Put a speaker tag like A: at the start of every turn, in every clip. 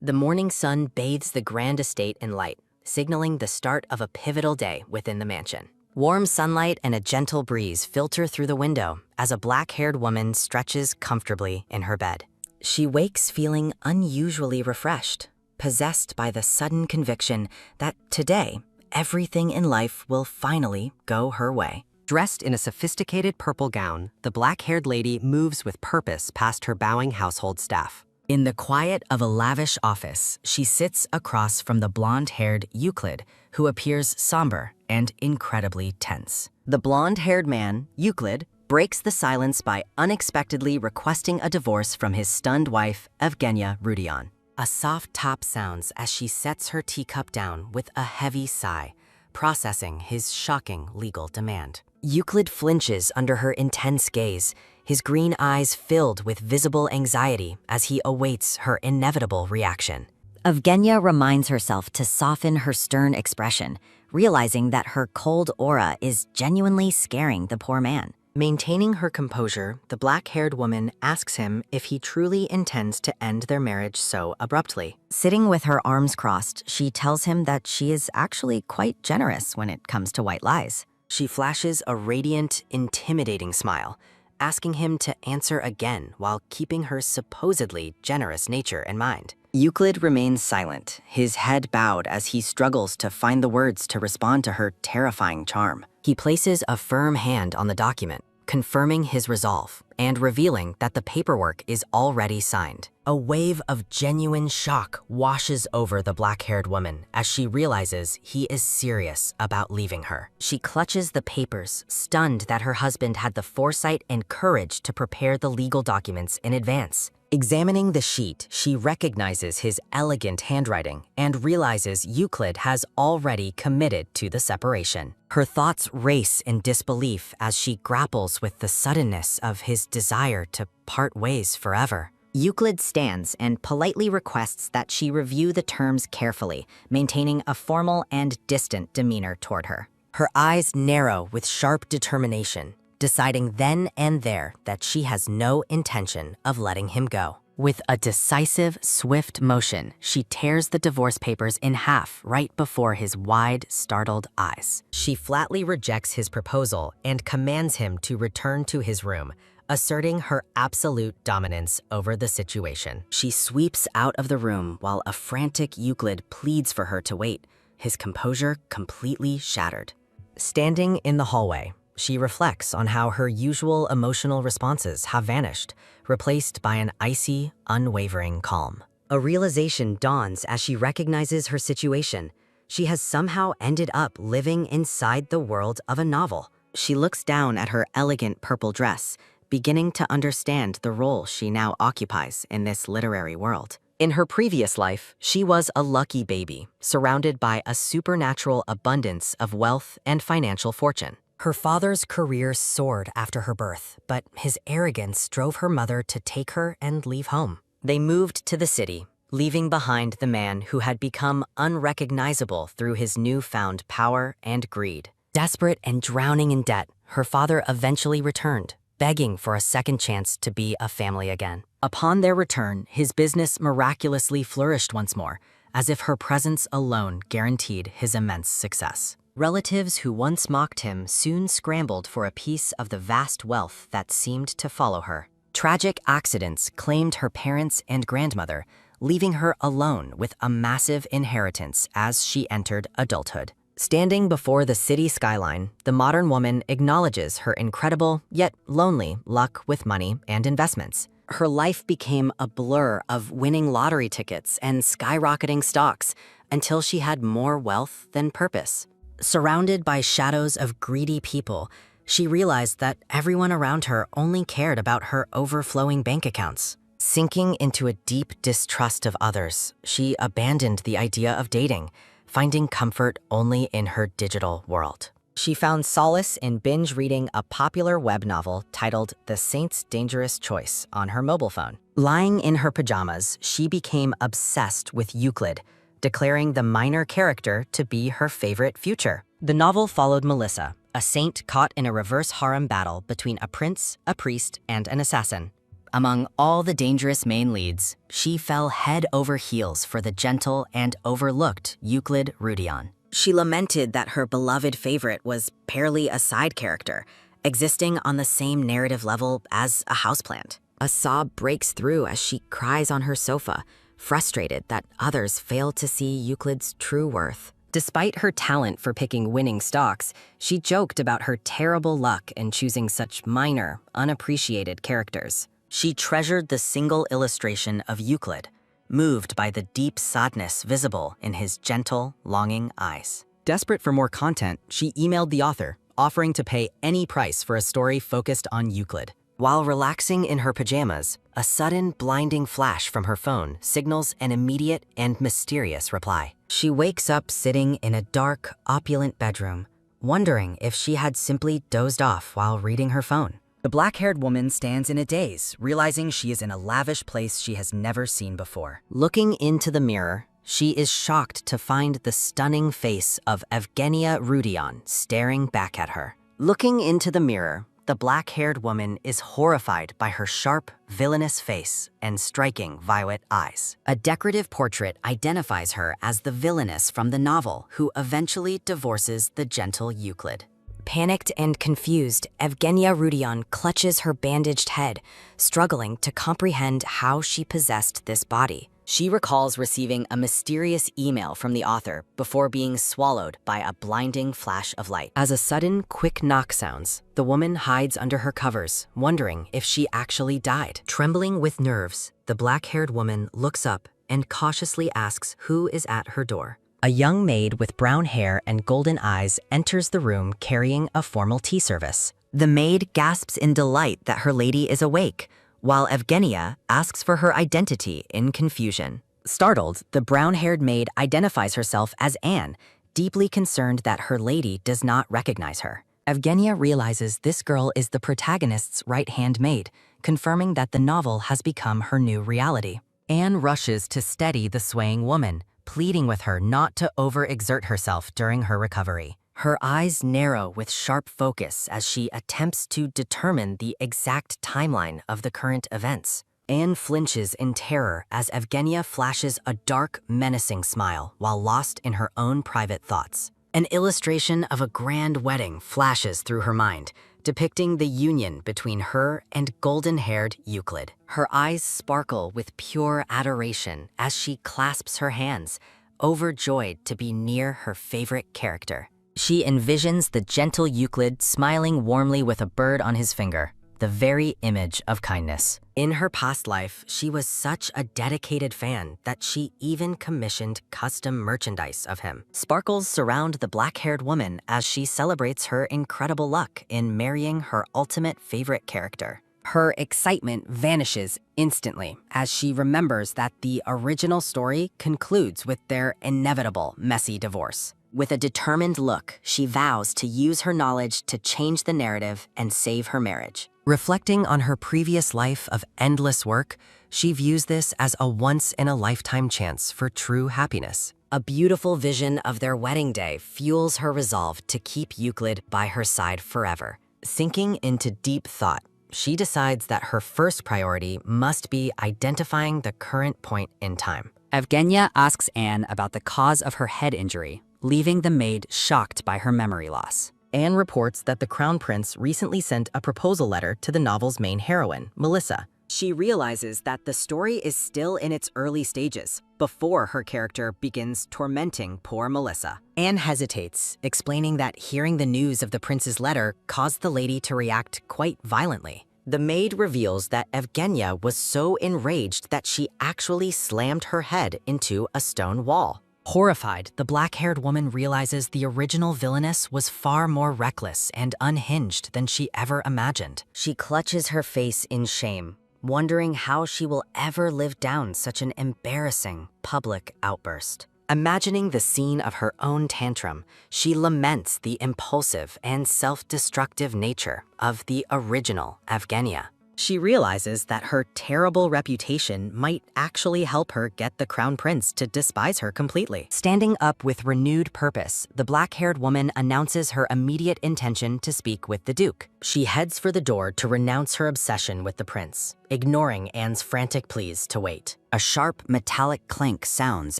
A: The morning sun bathes the grand estate in light, signaling the start of a pivotal day within the mansion. Warm sunlight and a gentle breeze filter through the window as a black-haired woman stretches comfortably in her bed. She wakes feeling unusually refreshed, possessed by the sudden conviction that today, everything in life will finally go her way.
B: Dressed in a sophisticated purple gown, the black-haired lady moves with purpose past her bowing household staff.
A: In the quiet of a lavish office, she sits across from the blonde-haired Euclid, who appears somber and incredibly tense. The blonde-haired man, Euclid, breaks the silence by unexpectedly requesting a divorce from his stunned wife, Evgenia Rudian. A soft tap sounds as she sets her teacup down with a heavy sigh, processing his shocking legal demand. Euclid flinches under her intense gaze, his green eyes filled with visible anxiety as he awaits her inevitable reaction.
C: Evgenia reminds herself to soften her stern expression, realizing that her cold aura is genuinely scaring the poor man.
A: Maintaining her composure, the black-haired woman asks him if he truly intends to end their marriage so abruptly.
C: Sitting with her arms crossed, she tells him that she is actually quite generous when it comes to white lies.
A: She flashes a radiant, intimidating smile, asking him to answer again while keeping her supposedly generous nature in mind. Euclid remains silent, his head bowed as he struggles to find the words to respond to her terrifying charm. He places a firm hand on the document, confirming his resolve and revealing that the paperwork is already signed. A wave of genuine shock washes over the black-haired woman as she realizes he is serious about leaving her. She clutches the papers, stunned that her husband had the foresight and courage to prepare the legal documents in advance. Examining the sheet, she recognizes his elegant handwriting and realizes Euclid has already committed to the separation. Her thoughts race in disbelief as she grapples with the suddenness of his desire to part ways forever.
C: Euclid stands and politely requests that she review the terms carefully, maintaining a formal and distant demeanor toward her.
A: Her eyes narrow with sharp determination, deciding then and there that she has no intention of letting him go. With a decisive, swift motion, she tears the divorce papers in half right before his wide, startled eyes. She flatly rejects his proposal and commands him to return to his room, asserting her absolute dominance over the situation. She sweeps out of the room while a frantic Euclid pleads for her to wait, his composure completely shattered. Standing in the hallway, she reflects on how her usual emotional responses have vanished, replaced by an icy, unwavering calm. A realization dawns as she recognizes her situation. She has somehow ended up living inside the world of a novel. She looks down at her elegant purple dress, beginning to understand the role she now occupies in this literary world. In her previous life, she was a lucky baby, surrounded by a supernatural abundance of wealth and financial fortune. Her father's career soared after her birth, but his arrogance drove her mother to take her and leave home. They moved to the city, leaving behind the man who had become unrecognizable through his newfound power and greed. Desperate and drowning in debt, her father eventually returned, begging for a second chance to be a family again. Upon their return, his business miraculously flourished once more, as if her presence alone guaranteed his immense success. Relatives who once mocked him soon scrambled for a piece of the vast wealth that seemed to follow her. Tragic accidents claimed her parents and grandmother, leaving her alone with a massive inheritance as she entered adulthood. Standing before the city skyline, the modern woman acknowledges her incredible, yet lonely, luck with money and investments. Her life became a blur of winning lottery tickets and skyrocketing stocks until she had more wealth than purpose. Surrounded by shadows of greedy people, she realized that everyone around her only cared about her overflowing bank accounts. Sinking into a deep distrust of others, she abandoned the idea of dating, finding comfort only in her digital world. She found solace in binge reading a popular web novel titled The Saint's Dangerous Choice on her mobile phone. Lying in her pajamas, she became obsessed with Euclid, declaring the minor character to be her favorite future. The novel followed Melissa, a saint caught in a reverse harem battle between a prince, a priest, and an assassin. Among all the dangerous main leads, she fell head over heels for the gentle and overlooked Euclid Rudion. She lamented that her beloved favorite was barely a side character, existing on the same narrative level as a houseplant. A sob breaks through as she cries on her sofa, frustrated that others fail to see Euclid's true worth. Despite her talent for picking winning stocks, she joked about her terrible luck in choosing such minor, unappreciated characters. She treasured the single illustration of Euclid, moved by the deep sadness visible in his gentle, longing eyes. Desperate for more content, she emailed the author, offering to pay any price for a story focused on Euclid. While relaxing in her pajamas, a sudden blinding flash from her phone signals an immediate and mysterious reply. She wakes up sitting in a dark, opulent bedroom, wondering if she had simply dozed off while reading her phone. The black-haired woman stands in a daze, realizing she is in a lavish place she has never seen before. Looking into the mirror, she is shocked to find the stunning face of Evgenia Rudion staring back at her. Looking into the mirror, the black-haired woman is horrified by her sharp, villainous face and striking violet eyes. A decorative portrait identifies her as the villainess from the novel who eventually divorces the gentle Euclid. Panicked and confused, Evgenia Rudion clutches her bandaged head, struggling to comprehend how she possessed this body. She recalls receiving a mysterious email from the author before being swallowed by a blinding flash of light. As a sudden, quick knock sounds, the woman hides under her covers, wondering if she actually died. Trembling with nerves, the black-haired woman looks up and cautiously asks who is at her door. A young maid with brown hair and golden eyes enters the room carrying a formal tea service. The maid gasps in delight that her lady is awake, while Evgenia asks for her identity in confusion. Startled, the brown-haired maid identifies herself as Anne, deeply concerned that her lady does not recognize her. Evgenia realizes this girl is the protagonist's right-hand maid, confirming that the novel has become her new reality. Anne rushes to steady the swaying woman, pleading with her not to overexert herself during her recovery. Her eyes narrow with sharp focus as she attempts to determine the exact timeline of the current events. Anne flinches in terror as Evgenia flashes a dark, menacing smile while lost in her own private thoughts. An illustration of a grand wedding flashes through her mind, depicting the union between her and golden-haired Euclid. Her eyes sparkle with pure adoration as she clasps her hands, overjoyed to be near her favorite character. She envisions the gentle Euclid smiling warmly with a bird on his finger, the very image of kindness. In her past life, she was such a dedicated fan that she even commissioned custom merchandise of him. Sparkles surround the black-haired woman as she celebrates her incredible luck in marrying her ultimate favorite character. Her excitement vanishes instantly as she remembers that the original story concludes with their inevitable messy divorce. With a determined look, she vows to use her knowledge to change the narrative and save her marriage. Reflecting on her previous life of endless work, she views this as a once-in-a-lifetime chance for true happiness. A beautiful vision of their wedding day fuels her resolve to keep Euclid by her side forever. Sinking into deep thought, she decides that her first priority must be identifying the current point in time. Evgenia asks Anne about the cause of her head injury, leaving the maid shocked by her memory loss. Anne reports that the Crown Prince recently sent a proposal letter to the novel's main heroine, Melissa. She realizes that the story is still in its early stages, before her character begins tormenting poor Melissa. Anne hesitates, explaining that hearing the news of the prince's letter caused the lady to react quite violently. The maid reveals that Evgenia was so enraged that she actually slammed her head into a stone wall. Horrified, the black-haired woman realizes the original villainess was far more reckless and unhinged than she ever imagined. She clutches her face in shame, wondering how she will ever live down such an embarrassing public outburst. Imagining the scene of her own tantrum, she laments the impulsive and self-destructive nature of the original Evgenia. She realizes that her terrible reputation might actually help her get the crown prince to despise her completely. Standing up with renewed purpose, the black-haired woman announces her immediate intention to speak with the Duke. She heads for the door to renounce her obsession with the prince, ignoring Anne's frantic pleas to wait.
B: A sharp, metallic clank sounds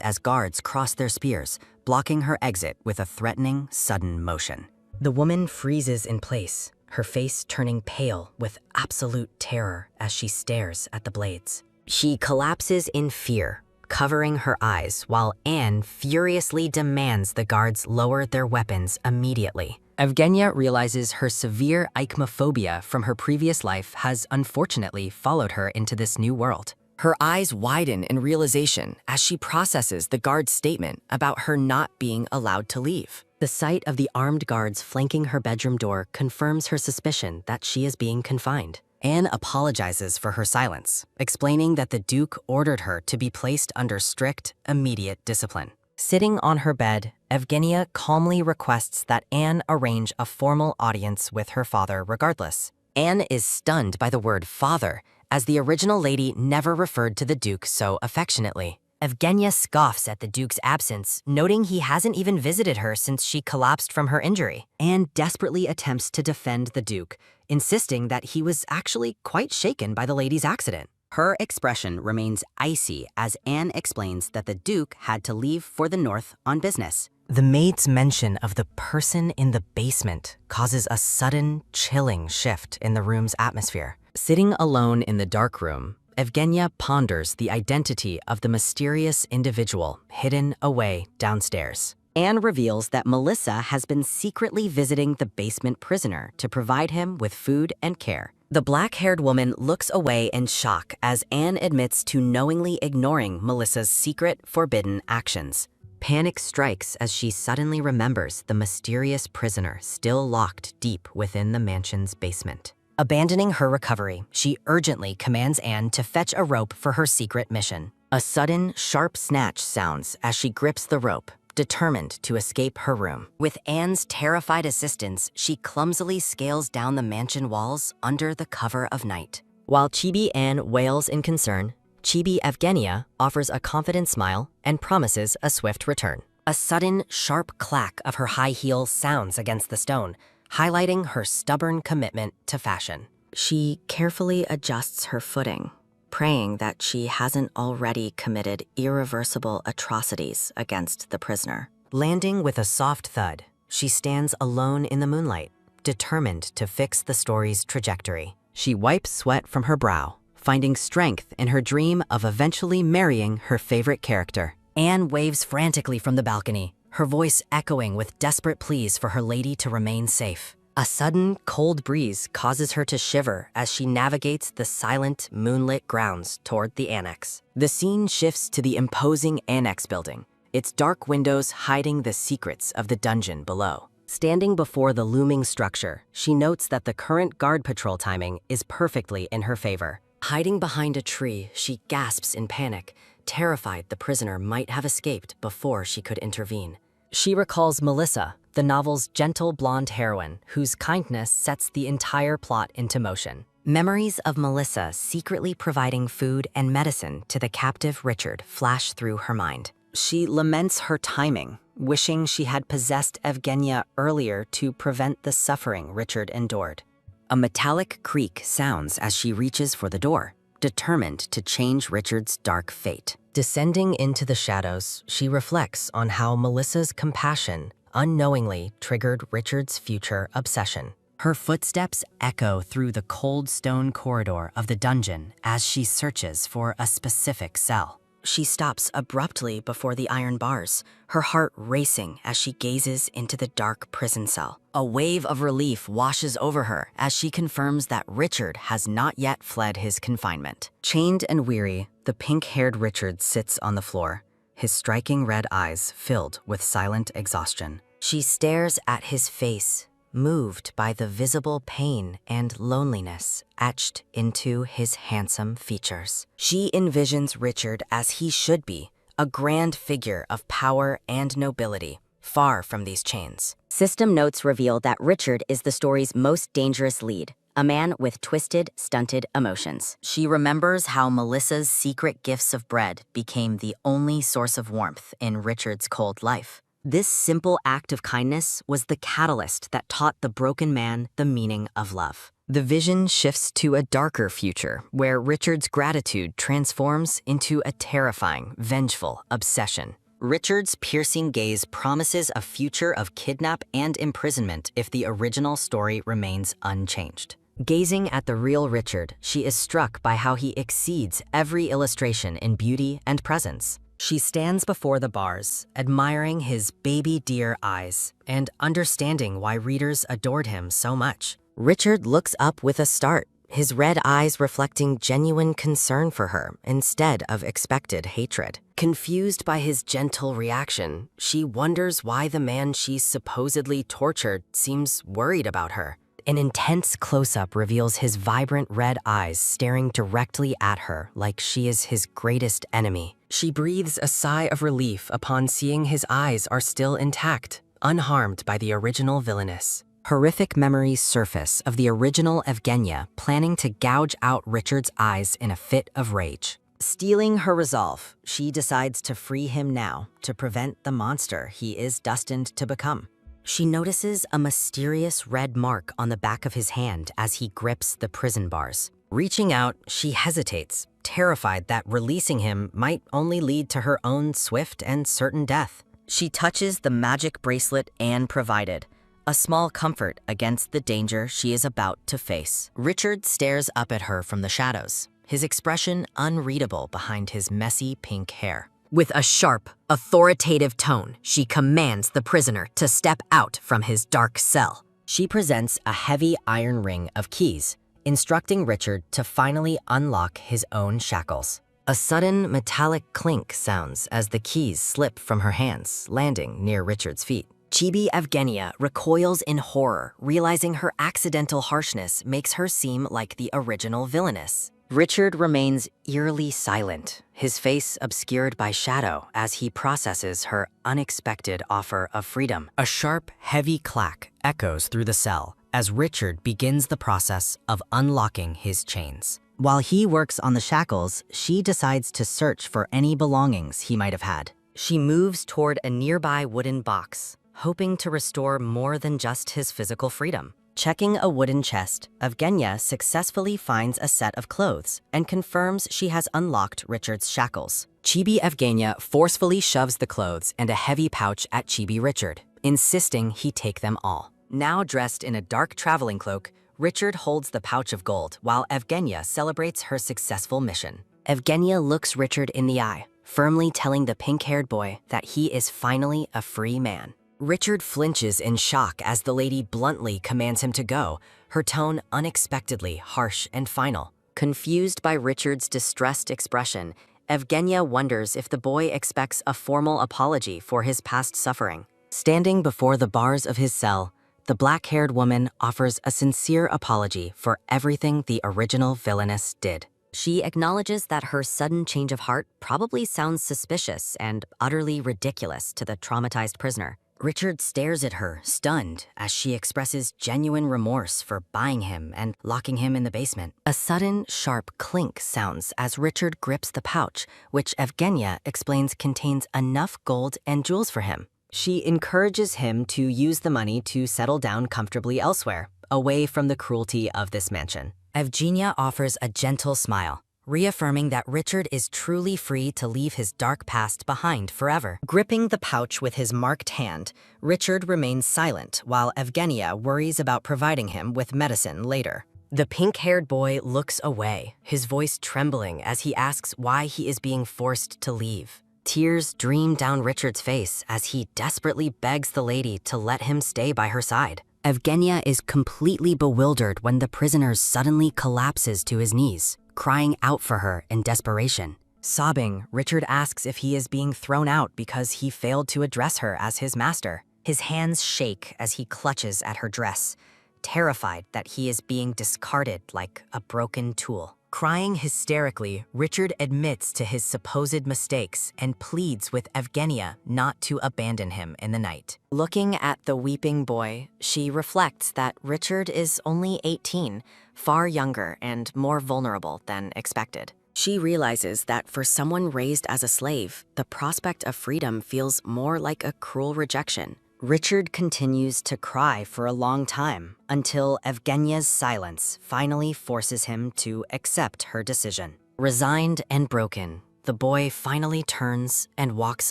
B: as guards cross their spears, blocking her exit with a threatening, sudden motion.
A: The woman freezes in place, her face turning pale with absolute terror as she stares at the blades. She collapses in fear, covering her eyes while Anne furiously demands the guards lower their weapons immediately. Evgenia realizes her severe ichnophobia from her previous life has unfortunately followed her into this new world. Her eyes widen in realization as she processes the guard's statement about her not being allowed to leave. The sight of the armed guards flanking her bedroom door confirms her suspicion that she is being confined. Anne apologizes for her silence, explaining that the Duke ordered her to be placed under strict, immediate discipline. Sitting on her bed, Evgenia calmly requests that Anne arrange a formal audience with her father regardless. Anne is stunned by the word father, as the original lady never referred to the Duke so affectionately. Evgenia scoffs at the Duke's absence, noting he hasn't even visited her since she collapsed from her injury. Anne desperately attempts to defend the Duke, insisting that he was actually quite shaken by the lady's accident.
B: Her expression remains icy as Anne explains that the Duke had to leave for the north on business.
A: The maid's mention of the person in the basement causes a sudden, chilling shift in the room's atmosphere. Sitting alone in the dark room, Evgenia ponders the identity of the mysterious individual hidden away downstairs.
B: Anne reveals that Melissa has been secretly visiting the basement prisoner to provide him with food and care.
A: The black-haired woman looks away in shock as Anne admits to knowingly ignoring Melissa's secret, forbidden actions. Panic strikes as she suddenly remembers the mysterious prisoner still locked deep within the mansion's basement. Abandoning her recovery, she urgently commands Anne to fetch a rope for her secret mission. A sudden, sharp snatch sounds as she grips the rope, determined to escape her room. With Anne's terrified assistance, she clumsily scales down the mansion walls under the cover of night. While Chibi Anne wails in concern, Chibi Evgenia offers a confident smile and promises a swift return. A sudden, sharp clack of her high heel sounds against the stone, highlighting her stubborn commitment to fashion. She carefully adjusts her footing, praying that she hasn't already committed irreversible atrocities against the prisoner. Landing with a soft thud, she stands alone in the moonlight, determined to fix the story's trajectory. She wipes sweat from her brow, finding strength in her dream of eventually marrying her favorite character. Anne waves frantically from the balcony, her voice echoing with desperate pleas for her lady to remain safe. A sudden, cold breeze causes her to shiver as she navigates the silent, moonlit grounds toward the annex. The scene shifts to the imposing annex building, its dark windows hiding the secrets of the dungeon below. Standing before the looming structure, she notes that the current guard patrol timing is perfectly in her favor. Hiding behind a tree, she gasps in panic, terrified the prisoner might have escaped before she could intervene. She recalls Melissa, the novel's gentle blonde heroine, whose kindness sets the entire plot into motion. Memories of Melissa secretly providing food and medicine to the captive Richard flash through her mind. She laments her timing, wishing she had possessed Evgenia earlier to prevent the suffering Richard endured. A metallic creak sounds as she reaches for the door, determined to change Richard's dark fate. Descending into the shadows, she reflects on how Melissa's compassion unknowingly triggered Richard's future obsession. Her footsteps echo through the cold stone corridor of the dungeon as she searches for a specific cell. She stops abruptly before the iron bars, her heart racing as she gazes into the dark prison cell. A wave of relief washes over her as she confirms that Richard has not yet fled his confinement. Chained and weary, the pink-haired Richard sits on the floor, his striking red eyes filled with silent exhaustion. She stares at his face, moved by the visible pain and loneliness etched into his handsome features. She envisions Richard as he should be, a grand figure of power and nobility, far from these chains.
C: System notes reveal that Richard is the story's most dangerous lead, a man with twisted, stunted emotions. She remembers how Melissa's secret gifts of bread became the only source of warmth in Richard's cold life. This simple act of kindness was the catalyst that taught the broken man the meaning of love. The vision shifts to a darker future, where Richard's gratitude transforms into a terrifying, vengeful obsession. Richard's piercing gaze promises a future of kidnap and imprisonment if the original story remains unchanged. Gazing at the real Richard, she is struck by how he exceeds every illustration in beauty and presence. She stands before the bars, admiring his baby deer eyes and understanding why readers adored him so much. Richard looks up with a start, his red eyes reflecting genuine concern for her instead of expected hatred. Confused by his gentle reaction, she wonders why the man she supposedly tortured seems worried about her. An intense close-up reveals his vibrant red eyes staring directly at her like she is his greatest enemy. She breathes a sigh of relief upon seeing his eyes are still intact, unharmed by the original Villainess. Horrific memories surface of the original Evgenia planning to gouge out Richard's eyes in a fit of rage. Stealing her resolve, she decides to free him now to prevent the monster he is destined to become. She notices a mysterious red mark on the back of his hand as he grips the prison bars. Reaching out, she hesitates, terrified that releasing him might only lead to her own swift and certain death. She touches the magic bracelet Anne provided, a small comfort against the danger she is about to face. Richard stares up at her from the shadows, his expression unreadable behind his messy pink hair. With a sharp, authoritative tone, she commands the prisoner to step out from his dark cell. She presents a heavy iron ring of keys, instructing Richard to finally unlock his own shackles. A sudden metallic clink sounds as the keys slip from her hands, landing near Richard's feet. Chibi Evgenia recoils in horror, realizing her accidental harshness makes her seem like the original Villainess. Richard remains eerily silent, his face obscured by shadow as he processes her unexpected offer of freedom. A sharp, heavy clack echoes through the cell as Richard begins the process of unlocking his chains. While he works on the shackles, she decides to search for any belongings he might have had. She moves toward a nearby wooden box, hoping to restore more than just his physical freedom. Checking a wooden chest, Evgenia successfully finds a set of clothes and confirms she has unlocked Richard's shackles. Chibi Evgenia forcefully shoves the clothes and a heavy pouch at Chibi Richard, insisting he take them all. Now dressed in a dark traveling cloak, Richard holds the pouch of gold while Evgenia celebrates her successful mission. Evgenia looks Richard in the eye, firmly telling the pink-haired boy that he is finally a free man. Richard flinches in shock as the lady bluntly commands him to go, her tone unexpectedly harsh and final. Confused by Richard's distressed expression, Evgenia wonders if the boy expects a formal apology for his past suffering. Standing before the bars of his cell, the black-haired woman offers a sincere apology for everything the original Villainess did. She acknowledges that her sudden change of heart probably sounds suspicious and utterly ridiculous to the traumatized prisoner. Richard stares at her, stunned, as she expresses genuine remorse for buying him and locking him in the basement. A sudden, sharp clink sounds as Richard grips the pouch, which Evgenia explains contains enough gold and jewels for him. She encourages him to use the money to settle down comfortably elsewhere, away from the cruelty of this mansion. Evgenia offers a gentle smile, reaffirming that Richard is truly free to leave his dark past behind forever. Gripping the pouch with his marked hand, Richard remains silent while Evgenia worries about providing him with medicine later. The pink-haired boy looks away, his voice trembling as he asks why he is being forced to leave. Tears stream down Richard's face as he desperately begs the lady to let him stay by her side. Evgenia is completely bewildered when the prisoner suddenly collapses to his knees, crying out for her in desperation. Sobbing, Richard asks if he is being thrown out because he failed to address her as his master. His hands shake as he clutches at her dress, terrified that he is being discarded like a broken tool.
A: Crying hysterically, Richard admits to his supposed mistakes and pleads with Evgenia not to abandon him in the night. Looking at the weeping boy, she reflects that Richard is only 18, far younger and more vulnerable than expected. She realizes that for someone raised as a slave, the prospect of freedom feels more like a cruel rejection. Richard continues to cry for a long time until Evgenia's silence finally forces him to accept her decision. Resigned and broken, the boy finally turns and walks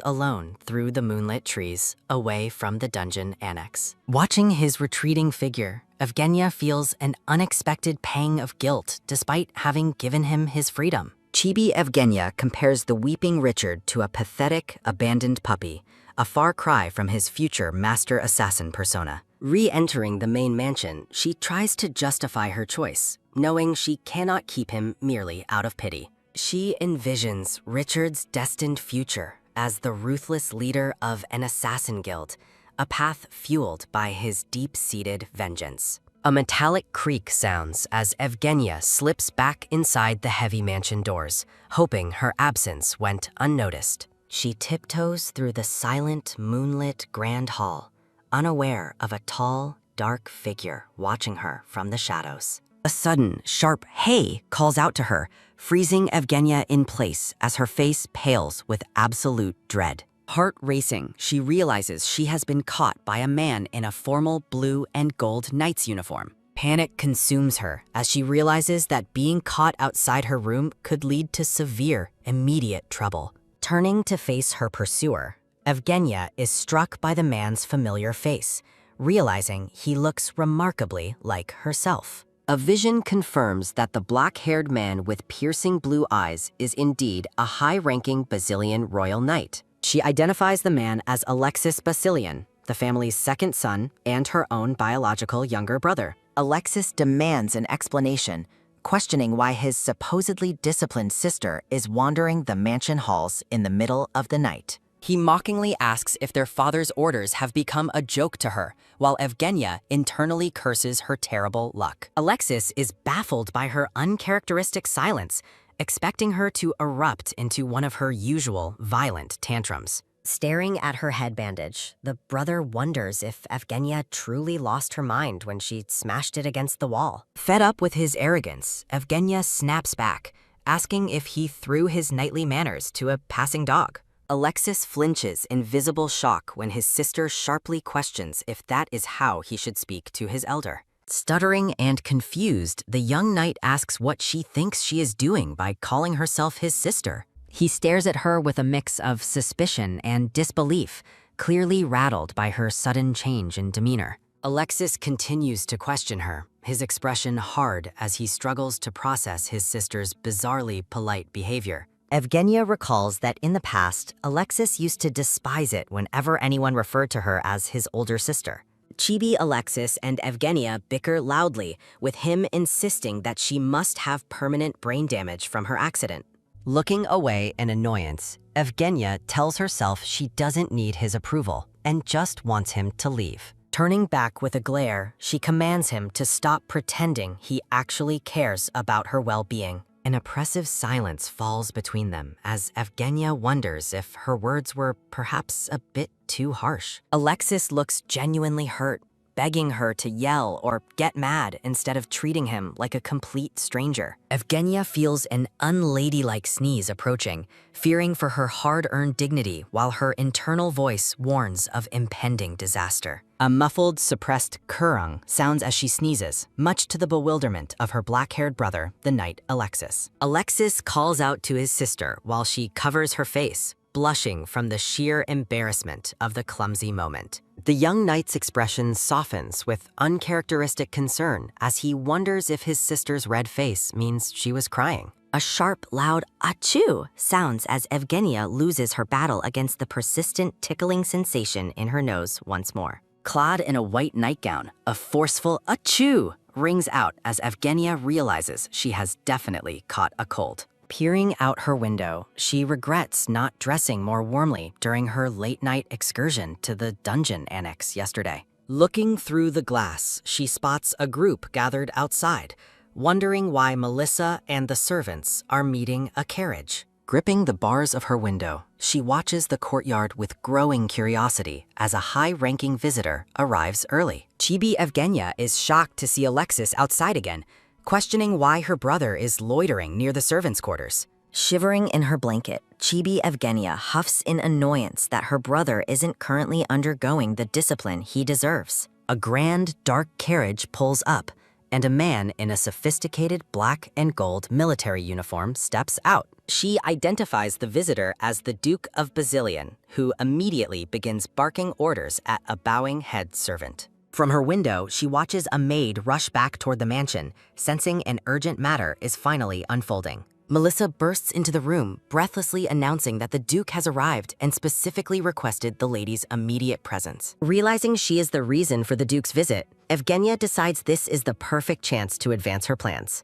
A: alone through the moonlit trees away from the dungeon annex. Watching his retreating figure, Evgenia feels an unexpected pang of guilt despite having given him his freedom. Chibi Evgenia compares the weeping Richard to a pathetic, abandoned puppy, a far cry from his future master assassin persona. Re-entering the main mansion, she tries to justify her choice, knowing she cannot keep him merely out of pity. She envisions Richard's destined future as the ruthless leader of an assassin guild, a path fueled by his deep-seated vengeance. A metallic creak sounds as Evgenia slips back inside the heavy mansion doors, hoping her absence went unnoticed. She tiptoes through the silent, moonlit grand hall, unaware of a tall, dark figure watching her from the shadows. A sudden, sharp "hey" calls out to her, freezing Evgenia in place as her face pales with absolute dread. Heart racing, she realizes she has been caught by a man in a formal blue and gold knight's uniform. Panic consumes her as she realizes that being caught outside her room could lead to severe, immediate trouble. Turning to face her pursuer, Evgenia is struck by the man's familiar face, realizing he looks remarkably like herself. A vision confirms that the black-haired man with piercing blue eyes is indeed a high-ranking Basilian royal knight. She identifies the man as Alexis Basilian, the family's second son and her own biological younger brother. Alexis demands an explanation, questioning why his supposedly disciplined sister is wandering the mansion halls in the middle of the night. He mockingly asks if their father's orders have become a joke to her, while Evgenia internally curses her terrible luck. Alexis is baffled by her uncharacteristic silence, expecting her to erupt into one of her usual violent tantrums. Staring at her head bandage, the brother wonders if Evgenia truly lost her mind when she smashed it against the wall. Fed up with his arrogance, Evgenia snaps back, asking if he threw his knightly manners to a passing dog. Alexis flinches in visible shock when his sister sharply questions if that is how he should speak to his elder. Stuttering and confused, the young knight asks what she thinks she is doing by calling herself his sister. He stares at her with a mix of suspicion and disbelief, clearly rattled by her sudden change in demeanor. Alexis continues to question her, his expression hard as he struggles to process his sister's bizarrely polite behavior. Evgenia recalls that in the past, Alexis used to despise it whenever anyone referred to her as his older sister. Chibi Alexis and Evgenia bicker loudly, with him insisting that she must have permanent brain damage from her accident. Looking away in annoyance, Evgenia tells herself she doesn't need his approval and just wants him to leave. Turning back with a glare, she commands him to stop pretending he actually cares about her well-being. An oppressive silence falls between them as Evgenia wonders if her words were perhaps a bit too harsh. Alexis looks genuinely hurt, begging her to yell or get mad instead of treating him like a complete stranger. Evgenia feels an unladylike sneeze approaching, fearing for her hard-earned dignity while her internal voice warns of impending disaster. A muffled, suppressed kurung sounds as she sneezes, much to the bewilderment of her black-haired brother, the knight Alexis. Alexis calls out to his sister while she covers her face, blushing from the sheer embarrassment of the clumsy moment. The young knight's expression softens with uncharacteristic concern as he wonders if his sister's red face means she was crying. A sharp, loud achoo sounds as Evgenia loses her battle against the persistent tickling sensation in her nose once more. Clad in a white nightgown, a forceful achoo rings out as Evgenia realizes she has definitely caught a cold. Peering out her window, she regrets not dressing more warmly during her late-night excursion to the dungeon annex yesterday. Looking through the glass, she spots a group gathered outside, wondering why Melissa and the servants are meeting a carriage. Gripping the bars of her window, she watches the courtyard with growing curiosity as a high-ranking visitor arrives early. Chibi Evgenia is shocked to see Alexis outside again, questioning why her brother is loitering near the servants' quarters.
C: Shivering in her blanket, Chibi Evgenia huffs in annoyance that her brother isn't currently undergoing the discipline he deserves.
A: A grand, dark carriage pulls up, and a man in a sophisticated black and gold military uniform steps out. She identifies the visitor as the Duke of Basilian, who immediately begins barking orders at a bowing head servant. From her window, she watches a maid rush back toward the mansion, sensing an urgent matter is finally unfolding. Melissa bursts into the room, breathlessly announcing that the Duke has arrived and specifically requested the lady's immediate presence. Realizing she is the reason for the Duke's visit, Evgenia decides this is the perfect chance to advance her plans.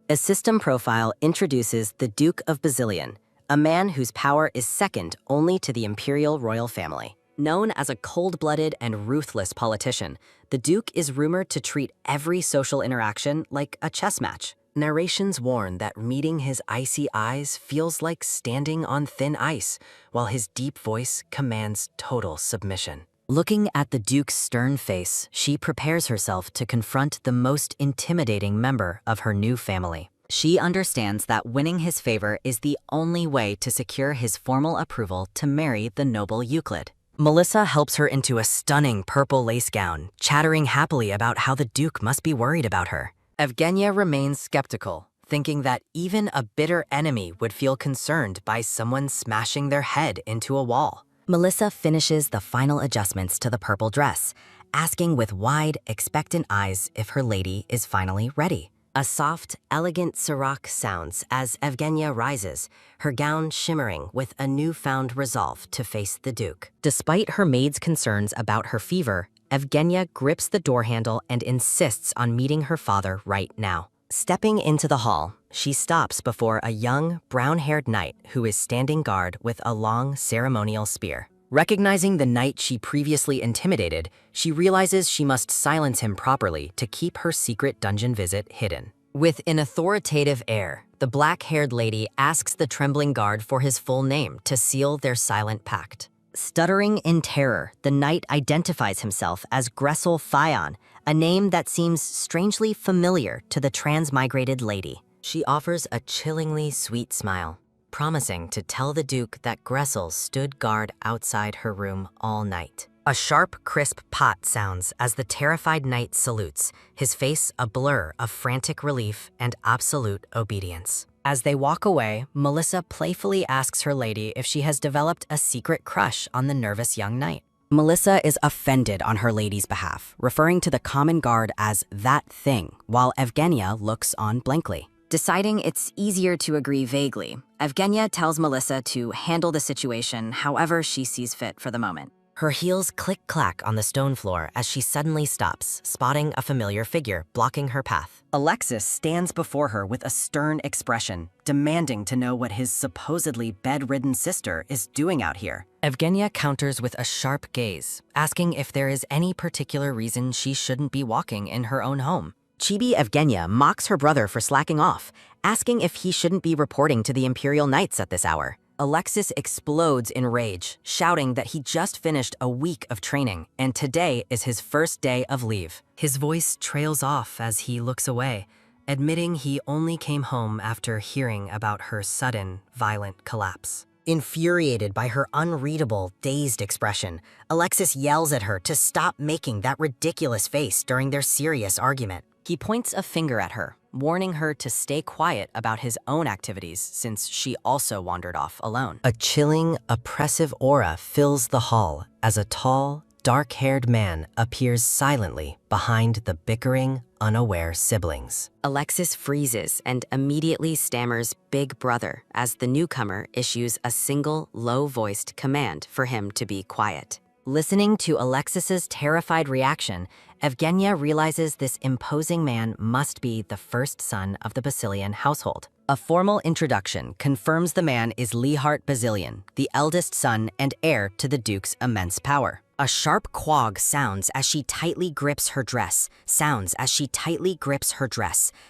A: A system profile introduces the Duke of Basilian, a man whose power is second only to the imperial royal family. Known as a cold-blooded and ruthless politician, the Duke is rumored to treat every social interaction like a chess match. Narrations warn that meeting his icy eyes feels like standing on thin ice, while his deep voice commands total submission. Looking at the Duke's stern face, she prepares herself to confront the most intimidating member of her new family. She understands that winning his favor is the only way to secure his formal approval to marry the noble Euclid. Melissa helps her into a stunning purple lace gown, chattering happily about how the Duke must be worried about her. Evgenia remains skeptical, thinking that even a bitter enemy would feel concerned by someone smashing their head into a wall. Melissa finishes the final adjustments to the purple dress, asking with wide, expectant eyes if her lady is finally ready. A soft, elegant Sirach sounds as Evgenia rises, her gown shimmering with a newfound resolve to face the Duke. Despite her maid's concerns about her fever, Evgenia grips the door handle and insists on meeting her father right now. Stepping into the hall, she stops before a young, brown-haired knight who is standing guard with a long, ceremonial spear. Recognizing the knight she previously intimidated, she realizes she must silence him properly to keep her secret dungeon visit hidden. With an authoritative air, the black-haired lady asks the trembling guard for his full name to seal their silent pact. Stuttering in terror, the knight identifies himself as Gressel Fion, a name that seems strangely familiar to the transmigrated lady. She offers a chillingly sweet smile, promising to tell the Duke that Gressel stood guard outside her room all night. A sharp, crisp pot sounds as the terrified knight salutes, his face a blur of frantic relief and absolute obedience. As they walk away, Melissa playfully asks her lady if she has developed a secret crush on the nervous young knight. Melissa is offended on her lady's behalf, referring to the common guard as that thing, while Evgenia looks on blankly. Deciding it's easier to agree vaguely, Evgenia tells Melissa to handle the situation however she sees fit for the moment. Her heels click-clack on the stone floor as she suddenly stops, spotting a familiar figure blocking her path. Alexis stands before her with a stern expression, demanding to know what his supposedly bedridden sister is doing out here. Evgenia counters with a sharp gaze, asking if there is any particular reason she shouldn't be walking in her own home. Chibi Evgenia mocks her brother for slacking off, asking if he shouldn't be reporting to the Imperial Knights at this hour. Alexis explodes in rage, shouting that he just finished a week of training and today is his first day of leave. His voice trails off as he looks away, admitting he only came home after hearing about her sudden, violent collapse. Infuriated by her unreadable, dazed expression, Alexis yells at her to stop making that ridiculous face during their serious argument. He points a finger at her, warning her to stay quiet about his own activities since she also wandered off alone. A chilling, oppressive aura fills the hall as a tall, dark-haired man appears silently behind the bickering, unaware siblings. Alexis freezes and immediately stammers "Big Brother" as the newcomer issues a single, low-voiced command for him to be quiet. Listening to Alexis's terrified reaction, Evgenia realizes this imposing man must be the first son of the Basilian household. A formal introduction confirms the man is Liehart Basilian, the eldest son and heir to the Duke's immense power. A sharp quag sounds as she tightly grips her dress,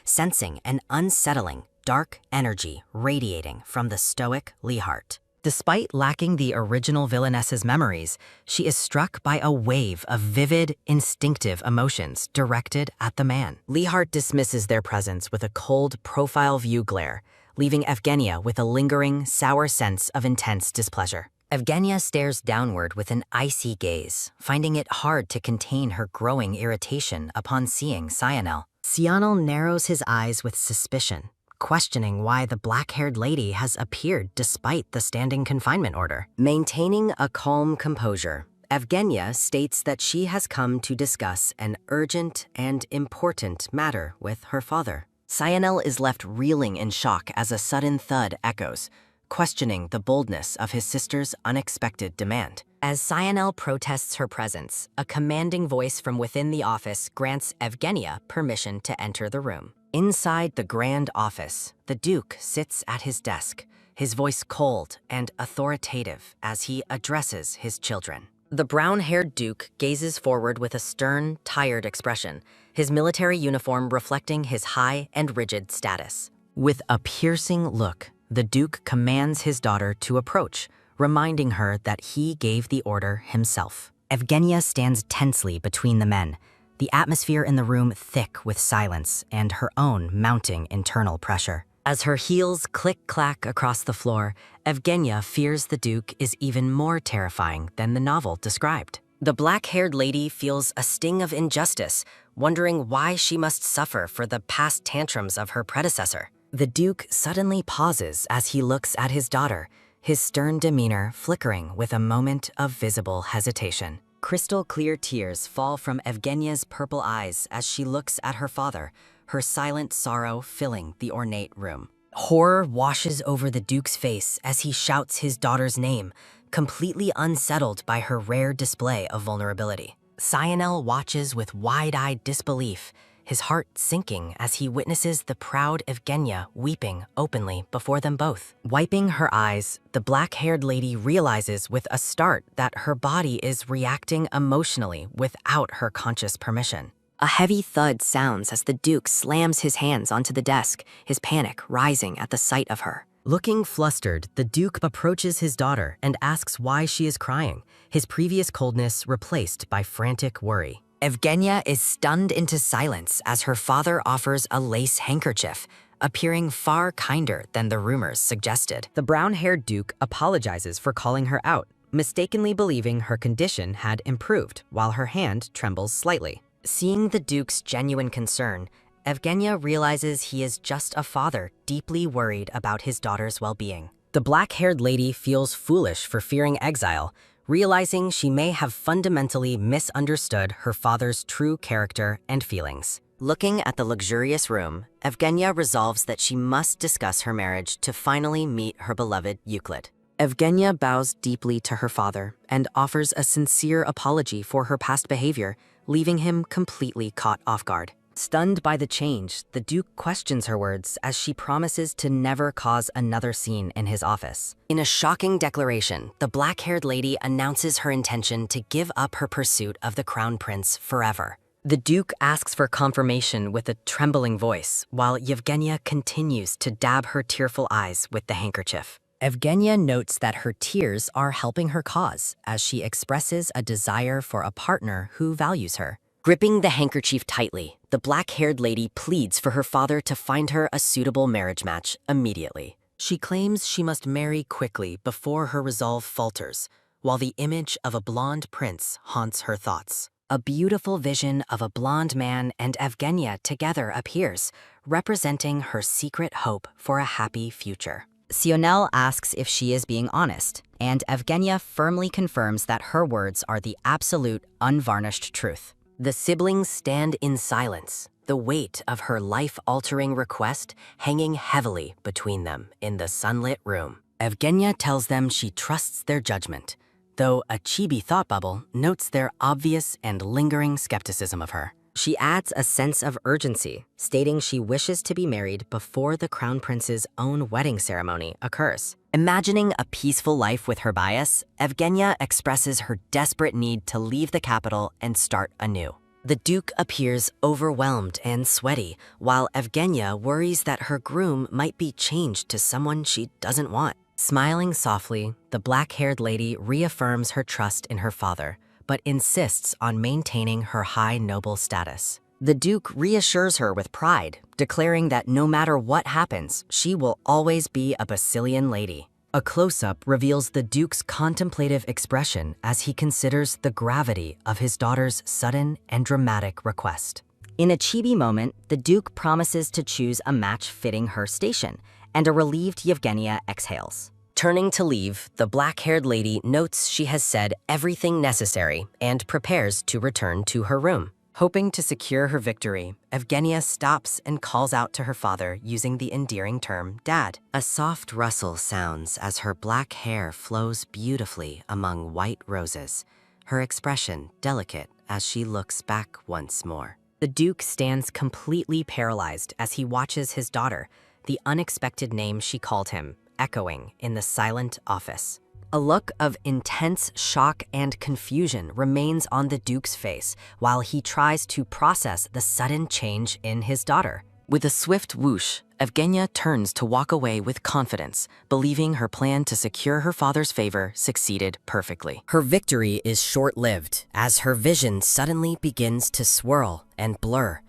A: sensing an unsettling, dark energy radiating from the stoic Leehart. Despite lacking the original Villainess's memories, she is struck by a wave of vivid, instinctive emotions directed at the man. Leehart dismisses their presence with a cold profile view glare, leaving Evgenia with a lingering, sour sense of intense displeasure. Evgenia stares downward with an icy gaze, finding it hard to contain her growing irritation upon seeing Sionel. Sionel narrows his eyes with suspicion, questioning why the black-haired lady has appeared despite the standing confinement order. Maintaining a calm composure, Evgenia states that she has come to discuss an urgent and important matter with her father. Sionel is left reeling in shock as a sudden thud echoes, questioning the boldness of his sister's unexpected demand. As Sionel protests her presence, a commanding voice from within the office grants Evgenia permission to enter the room. Inside the grand office, the Duke sits at his desk, his voice cold and authoritative as he addresses his children. The brown-haired Duke gazes forward with a stern, tired expression, his military uniform reflecting his high and rigid status. With a piercing look, the Duke commands his daughter to approach, reminding her that he gave the order himself. Evgenia stands tensely between the men, the atmosphere in the room thick with silence and her own mounting internal pressure. As her heels click-clack across the floor, Evgenia fears the Duke is even more terrifying than the novel described. The black-haired lady feels a sting of injustice, wondering why she must suffer for the past tantrums of her predecessor. The Duke suddenly pauses as he looks at his daughter, his stern demeanor flickering with a moment of visible hesitation. Crystal-clear tears fall from Evgenia's purple eyes as she looks at her father, her silent sorrow filling the ornate room. Horror washes over the Duke's face as he shouts his daughter's name, completely unsettled by her rare display of vulnerability. Sionel watches with wide-eyed disbelief, his heart sinking as he witnesses the proud Evgenia weeping openly before them both. Wiping her eyes, the black-haired lady realizes with a start that her body is reacting emotionally without her conscious permission. A heavy thud sounds as the Duke slams his hands onto the desk, his panic rising at the sight of her. Looking flustered, the Duke approaches his daughter and asks why she is crying, his previous coldness replaced by frantic worry. Evgenia is stunned into silence as her father offers a lace handkerchief, appearing far kinder than the rumors suggested. The brown-haired Duke apologizes for calling her out, mistakenly believing her condition had improved, while her hand trembles slightly. Seeing the Duke's genuine concern, Evgenia realizes he is just a father deeply worried about his daughter's well-being. The black-haired lady feels foolish for fearing exile, realizing she may have fundamentally misunderstood her father's true character and feelings. Looking at the luxurious room, Evgenia resolves that she must discuss her marriage to finally meet her beloved Euclid. Evgenia bows deeply to her father and offers a sincere apology for her past behavior, leaving him completely caught off guard. Stunned by the change, the Duke questions her words as she promises to never cause another scene in his office. In a shocking declaration, the black-haired lady announces her intention to give up her pursuit of the Crown Prince forever. The Duke asks for confirmation with a trembling voice, while Yevgenia continues to dab her tearful eyes with the handkerchief. Evgenia notes that her tears are helping her cause as she expresses a desire for a partner who values her. Gripping the handkerchief tightly, the black-haired lady pleads for her father to find her a suitable marriage match immediately. She claims she must marry quickly before her resolve falters, while the image of a blonde prince haunts her thoughts. A beautiful vision of a blonde man and Evgenia together appears, representing her secret hope for a happy future. Sionel asks if she is being honest, and Evgenia firmly confirms that her words are the absolute, unvarnished truth. The siblings stand in silence, the weight of her life-altering request hanging heavily between them in the sunlit room. Evgenia tells them she trusts their judgment, though a chibi thought bubble notes their obvious and lingering skepticism of her. She adds a sense of urgency, stating she wishes to be married before the crown prince's own wedding ceremony occurs. Imagining a peaceful life with her bias, Evgenia expresses her desperate need to leave the capital and start anew. The Duke appears overwhelmed and sweaty, while Evgenia worries that her groom might be changed to someone she doesn't want. Smiling softly, the black-haired lady reaffirms her trust in her father, but insists on maintaining her high noble status. The Duke reassures her with pride, declaring that no matter what happens, she will always be a Basilian lady. A close-up reveals the Duke's contemplative expression as he considers the gravity of his daughter's sudden and dramatic request. In a chibi moment, the Duke promises to choose a match fitting her station, and a relieved Yevgenia exhales. Turning to leave, the black-haired lady notes she has said everything necessary and prepares to return to her room. Hoping to secure her victory, Evgenia stops and calls out to her father using the endearing term Dad. A soft rustle sounds as her black hair flows beautifully among white roses, her expression delicate as she looks back once more. The Duke stands completely paralyzed as he watches his daughter, the unexpected name she called him, echoing in the silent office. A look of intense shock and confusion remains on the Duke's face while he tries to process the sudden change in his daughter. With a swift whoosh, Evgenia turns to walk away with confidence, believing her plan to secure her father's favor succeeded perfectly. Her victory is short-lived as her vision suddenly begins to swirl and blur,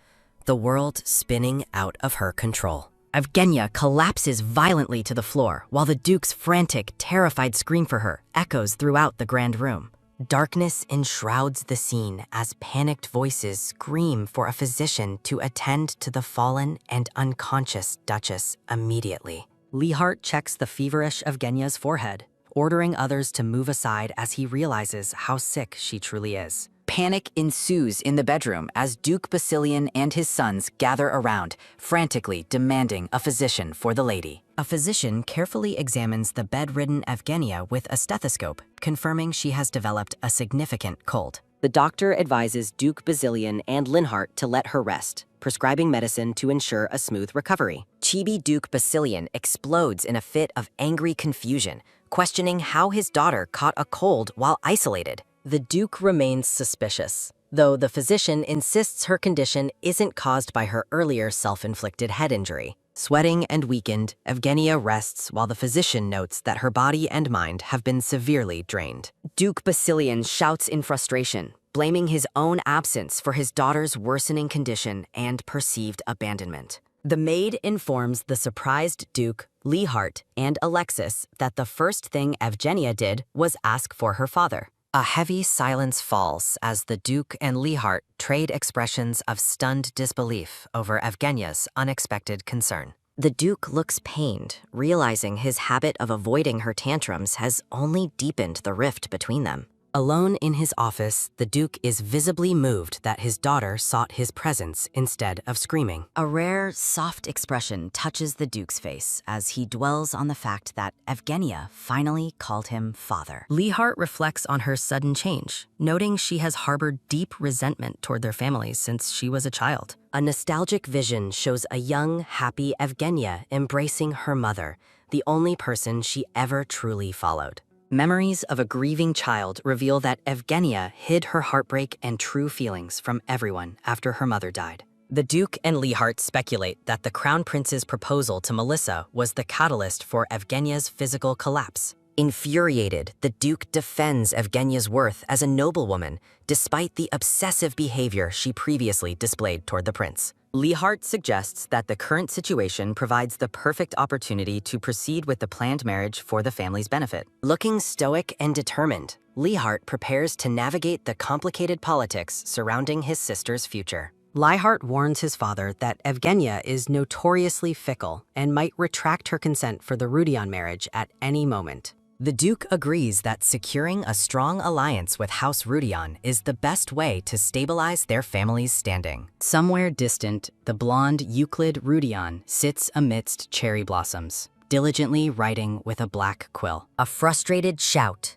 A: the world spinning out of her control. Evgenia collapses violently to the floor while the Duke's frantic, terrified scream for her echoes throughout the grand room. Darkness enshrouds the scene as panicked voices scream for a physician to attend to the fallen and unconscious Duchess immediately. Leehart checks the feverish Evgenia's forehead, ordering others to move aside as he realizes how sick she truly is. Panic ensues in the bedroom as Duke Basilian and his sons gather around, frantically demanding a physician for the lady. A physician carefully examines the bedridden Evgenia with a stethoscope, confirming she has developed a significant cold. The doctor advises Duke Basilian and Linhart to let her rest, prescribing medicine to ensure a smooth recovery. Chibi Duke Basilian explodes in a fit of angry confusion, questioning how his daughter caught a cold while isolated. The Duke remains suspicious, though the physician insists her condition isn't caused by her earlier self-inflicted head injury. Sweating and weakened, Evgenia rests while the physician notes that her body and mind have been severely drained. Duke Basilian shouts in frustration, blaming his own absence for his daughter's worsening condition and perceived abandonment. The maid informs the surprised Duke, Leehart, and Alexis that the first thing Evgenia did was ask for her father. A heavy silence falls as the Duke and Leehart trade expressions of stunned disbelief over Evgenia's unexpected concern. The Duke looks pained, realizing his habit of avoiding her tantrums has only deepened the rift between them. Alone in his office, the Duke is visibly moved that his daughter sought his presence instead of screaming. A rare, soft expression touches the Duke's face as he dwells on the fact that Evgenia finally called him father. Leehart reflects on her sudden change, noting she has harbored deep resentment toward their families since she was a child. A nostalgic vision shows a young, happy Evgenia embracing her mother, the only person she ever truly followed. Memories of a grieving child reveal that Evgenia hid her heartbreak and true feelings from everyone after her mother died. The Duke and Leehart speculate that the Crown Prince's proposal to Melissa was the catalyst for Evgenia's physical collapse. Infuriated, the Duke defends Evgenia's worth as a noblewoman, despite the obsessive behavior she previously displayed toward the prince. Leehart suggests that the current situation provides the perfect opportunity to proceed with the planned marriage for the family's benefit. Looking stoic and determined, Leehart prepares to navigate the complicated politics surrounding his sister's future. Leehart warns his father that Evgenia is notoriously fickle and might retract her consent for the Rudion marriage at any moment. The Duke agrees that securing a strong alliance with House Rudion is the best way to stabilize their family's standing. Somewhere distant, the blonde Euclid Rudion sits amidst cherry blossoms, diligently writing with a black quill. A frustrated shout,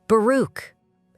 A: "Baruch!"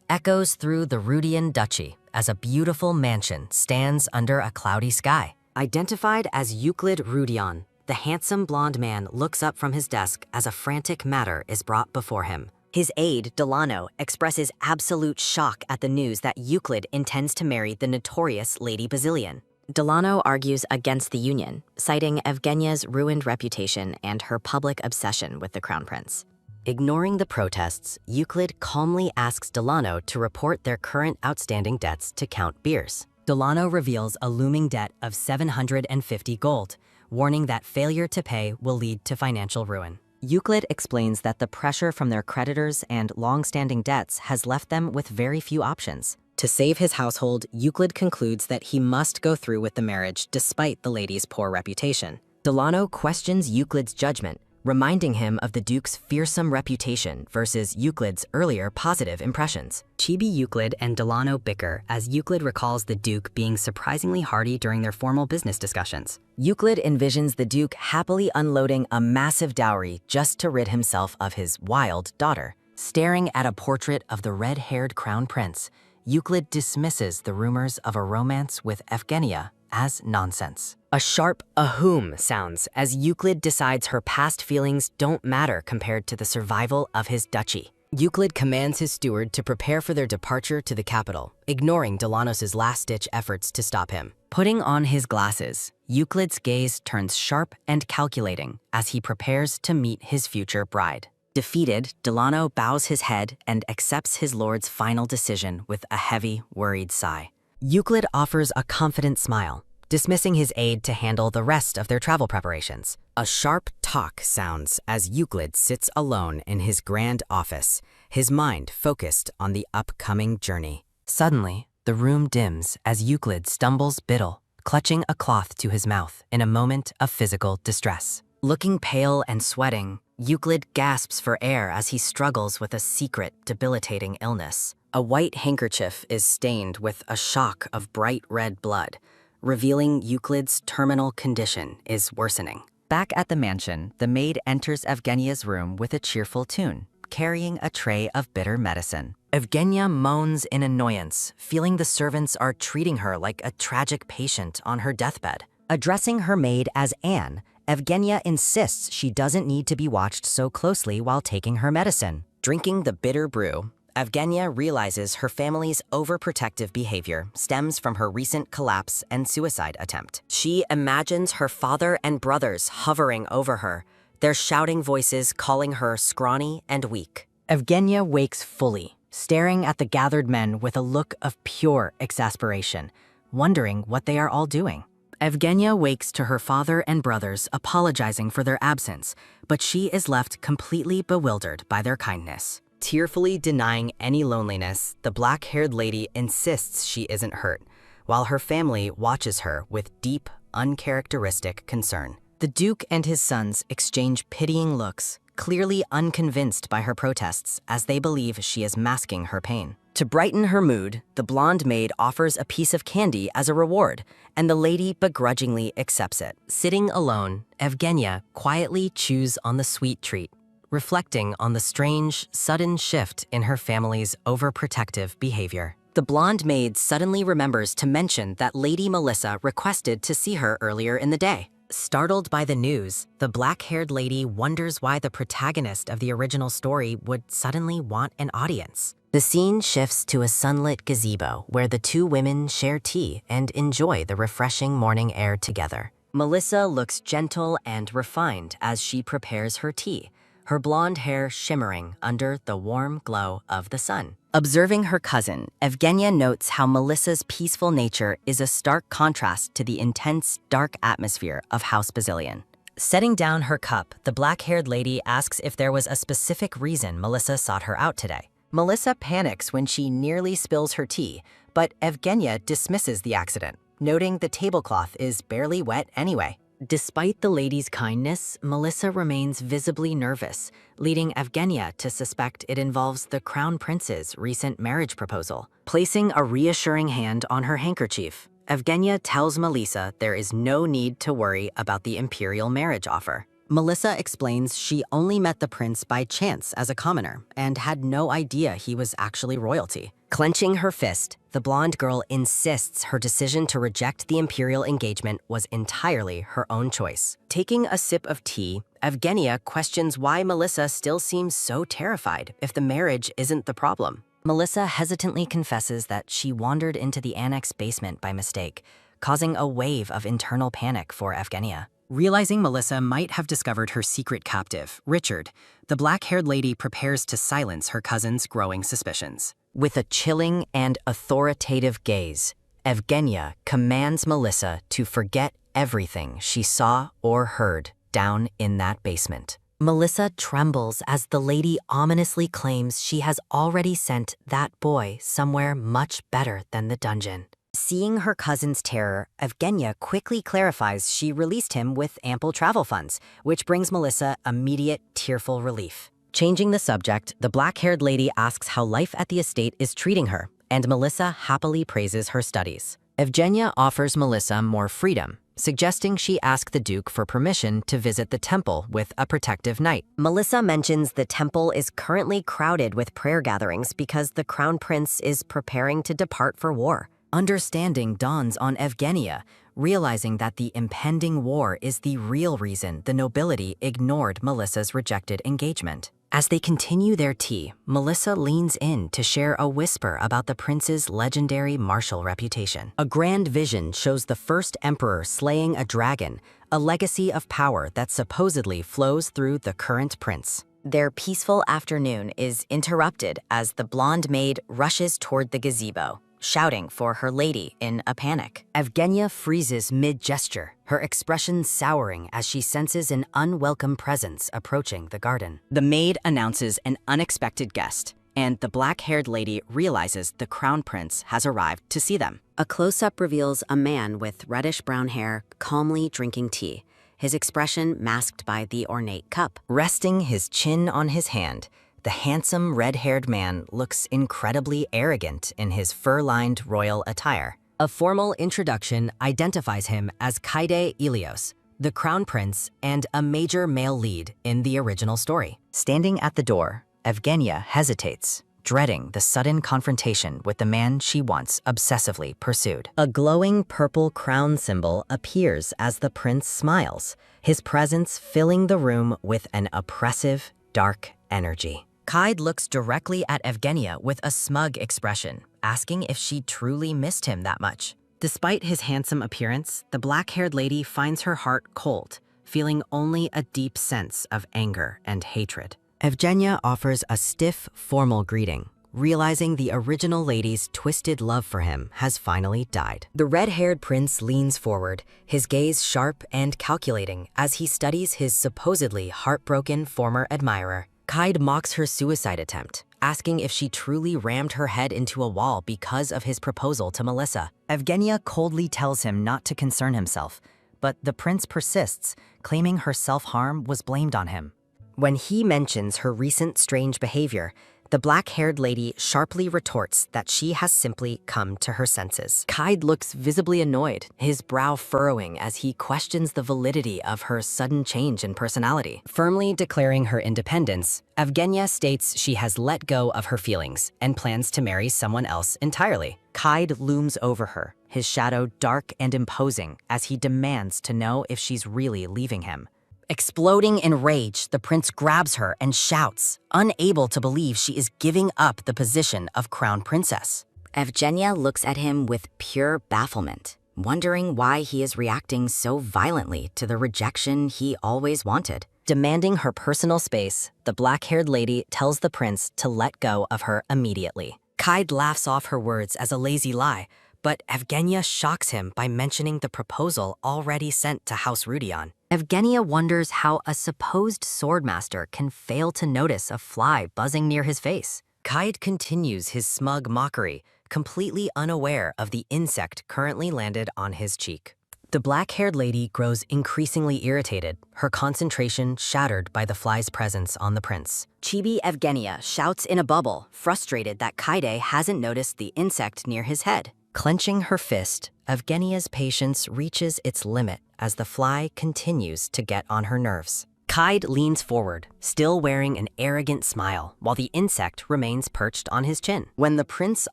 A: echoes through the Rudion duchy as a beautiful mansion stands under a cloudy sky.
B: Identified as Euclid Rudion, the handsome blonde man looks up from his desk as a frantic matter is brought before him. His aide, Delano, expresses absolute shock at the news that Euclid intends to marry the notorious Lady Basilian.
C: Delano argues against the union, citing Evgenia's ruined reputation and her public obsession with the crown prince.
B: Ignoring the protests, Euclid calmly asks Delano to report their current outstanding debts to Count Beers.
A: Delano reveals a looming debt of 750 gold, warning that failure to pay will lead to financial ruin.
C: Euclid explains that the pressure from their creditors and long-standing debts has left them with very few options. To save his household, Euclid concludes that he must go through with the marriage despite the lady's poor reputation.
B: Delano questions Euclid's judgment, reminding him of the Duke's fearsome reputation versus Euclid's earlier positive impressions. Chibi Euclid and Delano bicker as Euclid recalls the Duke being surprisingly hearty during their formal business discussions.
C: Euclid envisions the Duke happily unloading a massive dowry just to rid himself of his wild daughter.
A: Staring at a portrait of the red-haired crown prince, Euclid dismisses the rumors of a romance with Evgenia as nonsense.
B: A sharp ahoom sounds as Euclid decides her past feelings don't matter compared to the survival of his duchy. Euclid commands his steward to prepare for their departure to the capital, ignoring Delanos' last-ditch efforts to stop him.
A: Putting on his glasses, Euclid's gaze turns sharp and calculating as he prepares to meet his future bride.
C: Defeated, Delano bows his head and accepts his lord's final decision with a heavy, worried sigh.
B: Euclid offers a confident smile, dismissing his aide to handle the rest of their travel preparations. A sharp talk sounds as Euclid sits alone in his grand office, his mind focused on the upcoming journey.
A: Suddenly, the room dims as Euclid stumbles Biddle, clutching a cloth to his mouth in a moment of physical distress.
C: Looking pale and sweating, Euclid gasps for air as he struggles with a secret, debilitating illness. A white handkerchief is stained with a shock of bright red blood, revealing Euclid's terminal condition is worsening.
A: Back at the mansion, the maid enters Evgenia's room with a cheerful tune, carrying a tray of bitter medicine. Evgenia moans in annoyance, feeling the servants are treating her like a tragic patient on her deathbed.
B: Addressing her maid as Anne, Evgenia insists she doesn't need to be watched so closely while taking her medicine. Drinking the bitter brew, Evgenia realizes her family's overprotective behavior stems from her recent collapse and suicide attempt. She imagines her father and brothers hovering over her, their shouting voices calling her scrawny and weak. Evgenia wakes fully, staring at the gathered men with a look of pure exasperation, wondering what they are all doing.
A: Evgenia wakes to her father and brothers apologizing for their absence, but she is left completely bewildered by their kindness.
B: Tearfully denying any loneliness, the black-haired lady insists she isn't hurt, while her family watches her with deep, uncharacteristic concern. The Duke and his sons exchange pitying looks, clearly unconvinced by her protests as they believe she is masking her pain. To brighten her mood, the blonde maid offers a piece of candy as a reward, and the lady begrudgingly accepts it.
A: Sitting alone, Evgenia quietly chews on the sweet treat, reflecting on the strange, sudden shift in her family's overprotective behavior.
B: The blonde maid suddenly remembers to mention that Lady Melissa requested to see her earlier in the day.
A: Startled by the news, the black-haired lady wonders why the protagonist of the original story would suddenly want an audience.
B: The scene shifts to a sunlit gazebo where the two women share tea and enjoy the refreshing morning air together. Melissa looks gentle and refined as she prepares her tea, her blonde hair shimmering under the warm glow of the sun. Observing her cousin, Evgenia notes how Melissa's peaceful nature is a stark contrast to the intense, dark atmosphere of House Basilian. Setting down her cup, the black-haired lady asks if there was a specific reason Melissa sought her out today. Melissa panics when she nearly spills her tea, but Evgenia dismisses the accident, noting the tablecloth is barely wet anyway. Despite the lady's kindness, Melissa remains visibly nervous, leading Evgenia to suspect it involves the crown prince's recent marriage proposal. Placing a reassuring hand on her handkerchief, Evgenia tells Melissa there is no need to worry about the imperial marriage offer. Melissa explains she only met the prince by chance as a commoner and had no idea he was actually royalty. Clenching her fist, the blonde girl insists her decision to reject the imperial engagement was entirely her own choice. Taking a sip of tea, Evgenia questions why Melissa still seems so terrified if the marriage isn't the problem. Melissa hesitantly confesses that she wandered into the annex basement by mistake, causing a wave of internal panic for Evgenia. Realizing Melissa might have discovered her secret captive, Richard, the black-haired lady prepares to silence her cousin's growing suspicions. With a chilling and authoritative gaze, Evgenia commands Melissa to forget everything she saw or heard down in that basement. Melissa trembles as the lady ominously claims she has already sent that boy somewhere much better than the dungeon. Seeing her cousin's terror, Evgenia quickly clarifies she released him with ample travel funds, which brings Melissa immediate tearful relief. Changing the subject, the black-haired lady asks how life at the estate is treating her, and Melissa happily praises her studies. Evgenia offers Melissa more freedom, suggesting she ask the Duke for permission to visit the temple with a protective knight. Melissa mentions the temple is currently crowded with prayer gatherings because the crown prince is preparing to depart for war. Understanding dawns on Evgenia, realizing that the impending war is the real reason the nobility ignored Melissa's rejected engagement. As they continue their tea, Melissa leans in to share a whisper about the prince's legendary martial reputation. A grand vision shows the first emperor slaying a dragon, a legacy of power that supposedly flows through the current prince. Their peaceful afternoon is interrupted as the blonde maid rushes toward the gazebo, shouting for her lady in a panic. Evgenia freezes mid-gesture, her expression souring as she senses an unwelcome presence approaching the garden. The maid announces an unexpected guest, and the black-haired lady realizes the crown prince has arrived to see them. A close-up reveals a man with reddish-brown hair calmly drinking tea, his expression masked by the ornate cup. Resting his chin on his hand, the handsome red-haired man looks incredibly arrogant in his fur-lined royal attire. A formal introduction identifies him as Kaide Ilios, the crown prince and a major male lead in the original story. Standing at the door, Evgenia hesitates, dreading the sudden confrontation with the man she once obsessively pursued. A glowing purple crown symbol appears as the prince smiles, his presence filling the room with an oppressive, dark energy. Kaide looks directly at Evgenia with a smug expression, asking if she truly missed him that much. Despite his handsome appearance, the black-haired lady finds her heart cold, feeling only a deep sense of anger and hatred. Evgenia offers a stiff, formal greeting, realizing the original lady's twisted love for him has finally died. The red-haired prince leans forward, his gaze sharp and calculating as he studies his supposedly heartbroken former admirer. Kaide mocks her suicide attempt, asking if she truly rammed her head into a wall because of his proposal to Melissa. Evgenia coldly tells him not to concern himself, but the prince persists, claiming her self-harm was blamed on him. When he mentions her recent strange behavior, the black-haired lady sharply retorts that she has simply come to her senses. Kaide looks visibly annoyed, his brow furrowing as he questions the validity of her sudden change in personality. Firmly declaring her independence, Evgenia states she has let go of her feelings and plans to marry someone else entirely. Kaide looms over her, his shadow dark and imposing as he demands to know if she's really leaving him. Exploding in rage, the prince grabs her and shouts, unable to believe she is giving up the position of crown princess. Evgenia looks at him with pure bafflement, wondering why he is reacting so violently to the rejection he always wanted. Demanding her personal space, the black-haired lady tells the prince to let go of her immediately. Kaide laughs off her words as a lazy lie, but Evgenia shocks him by mentioning the proposal already sent to House Rudion. Evgenia wonders how a supposed swordmaster can fail to notice a fly buzzing near his face. Kaide continues his smug mockery, completely unaware of the insect currently landed on his cheek. The black-haired lady grows increasingly irritated, her concentration shattered by the fly's presence on the prince. Chibi Evgenia shouts in a bubble, frustrated that Kaide hasn't noticed the insect near his head. Clenching her fist, Evgenia's patience reaches its limit as the fly continues to get on her nerves. Kaid leans forward, still wearing an arrogant smile, while the insect remains perched on his chin. When the prince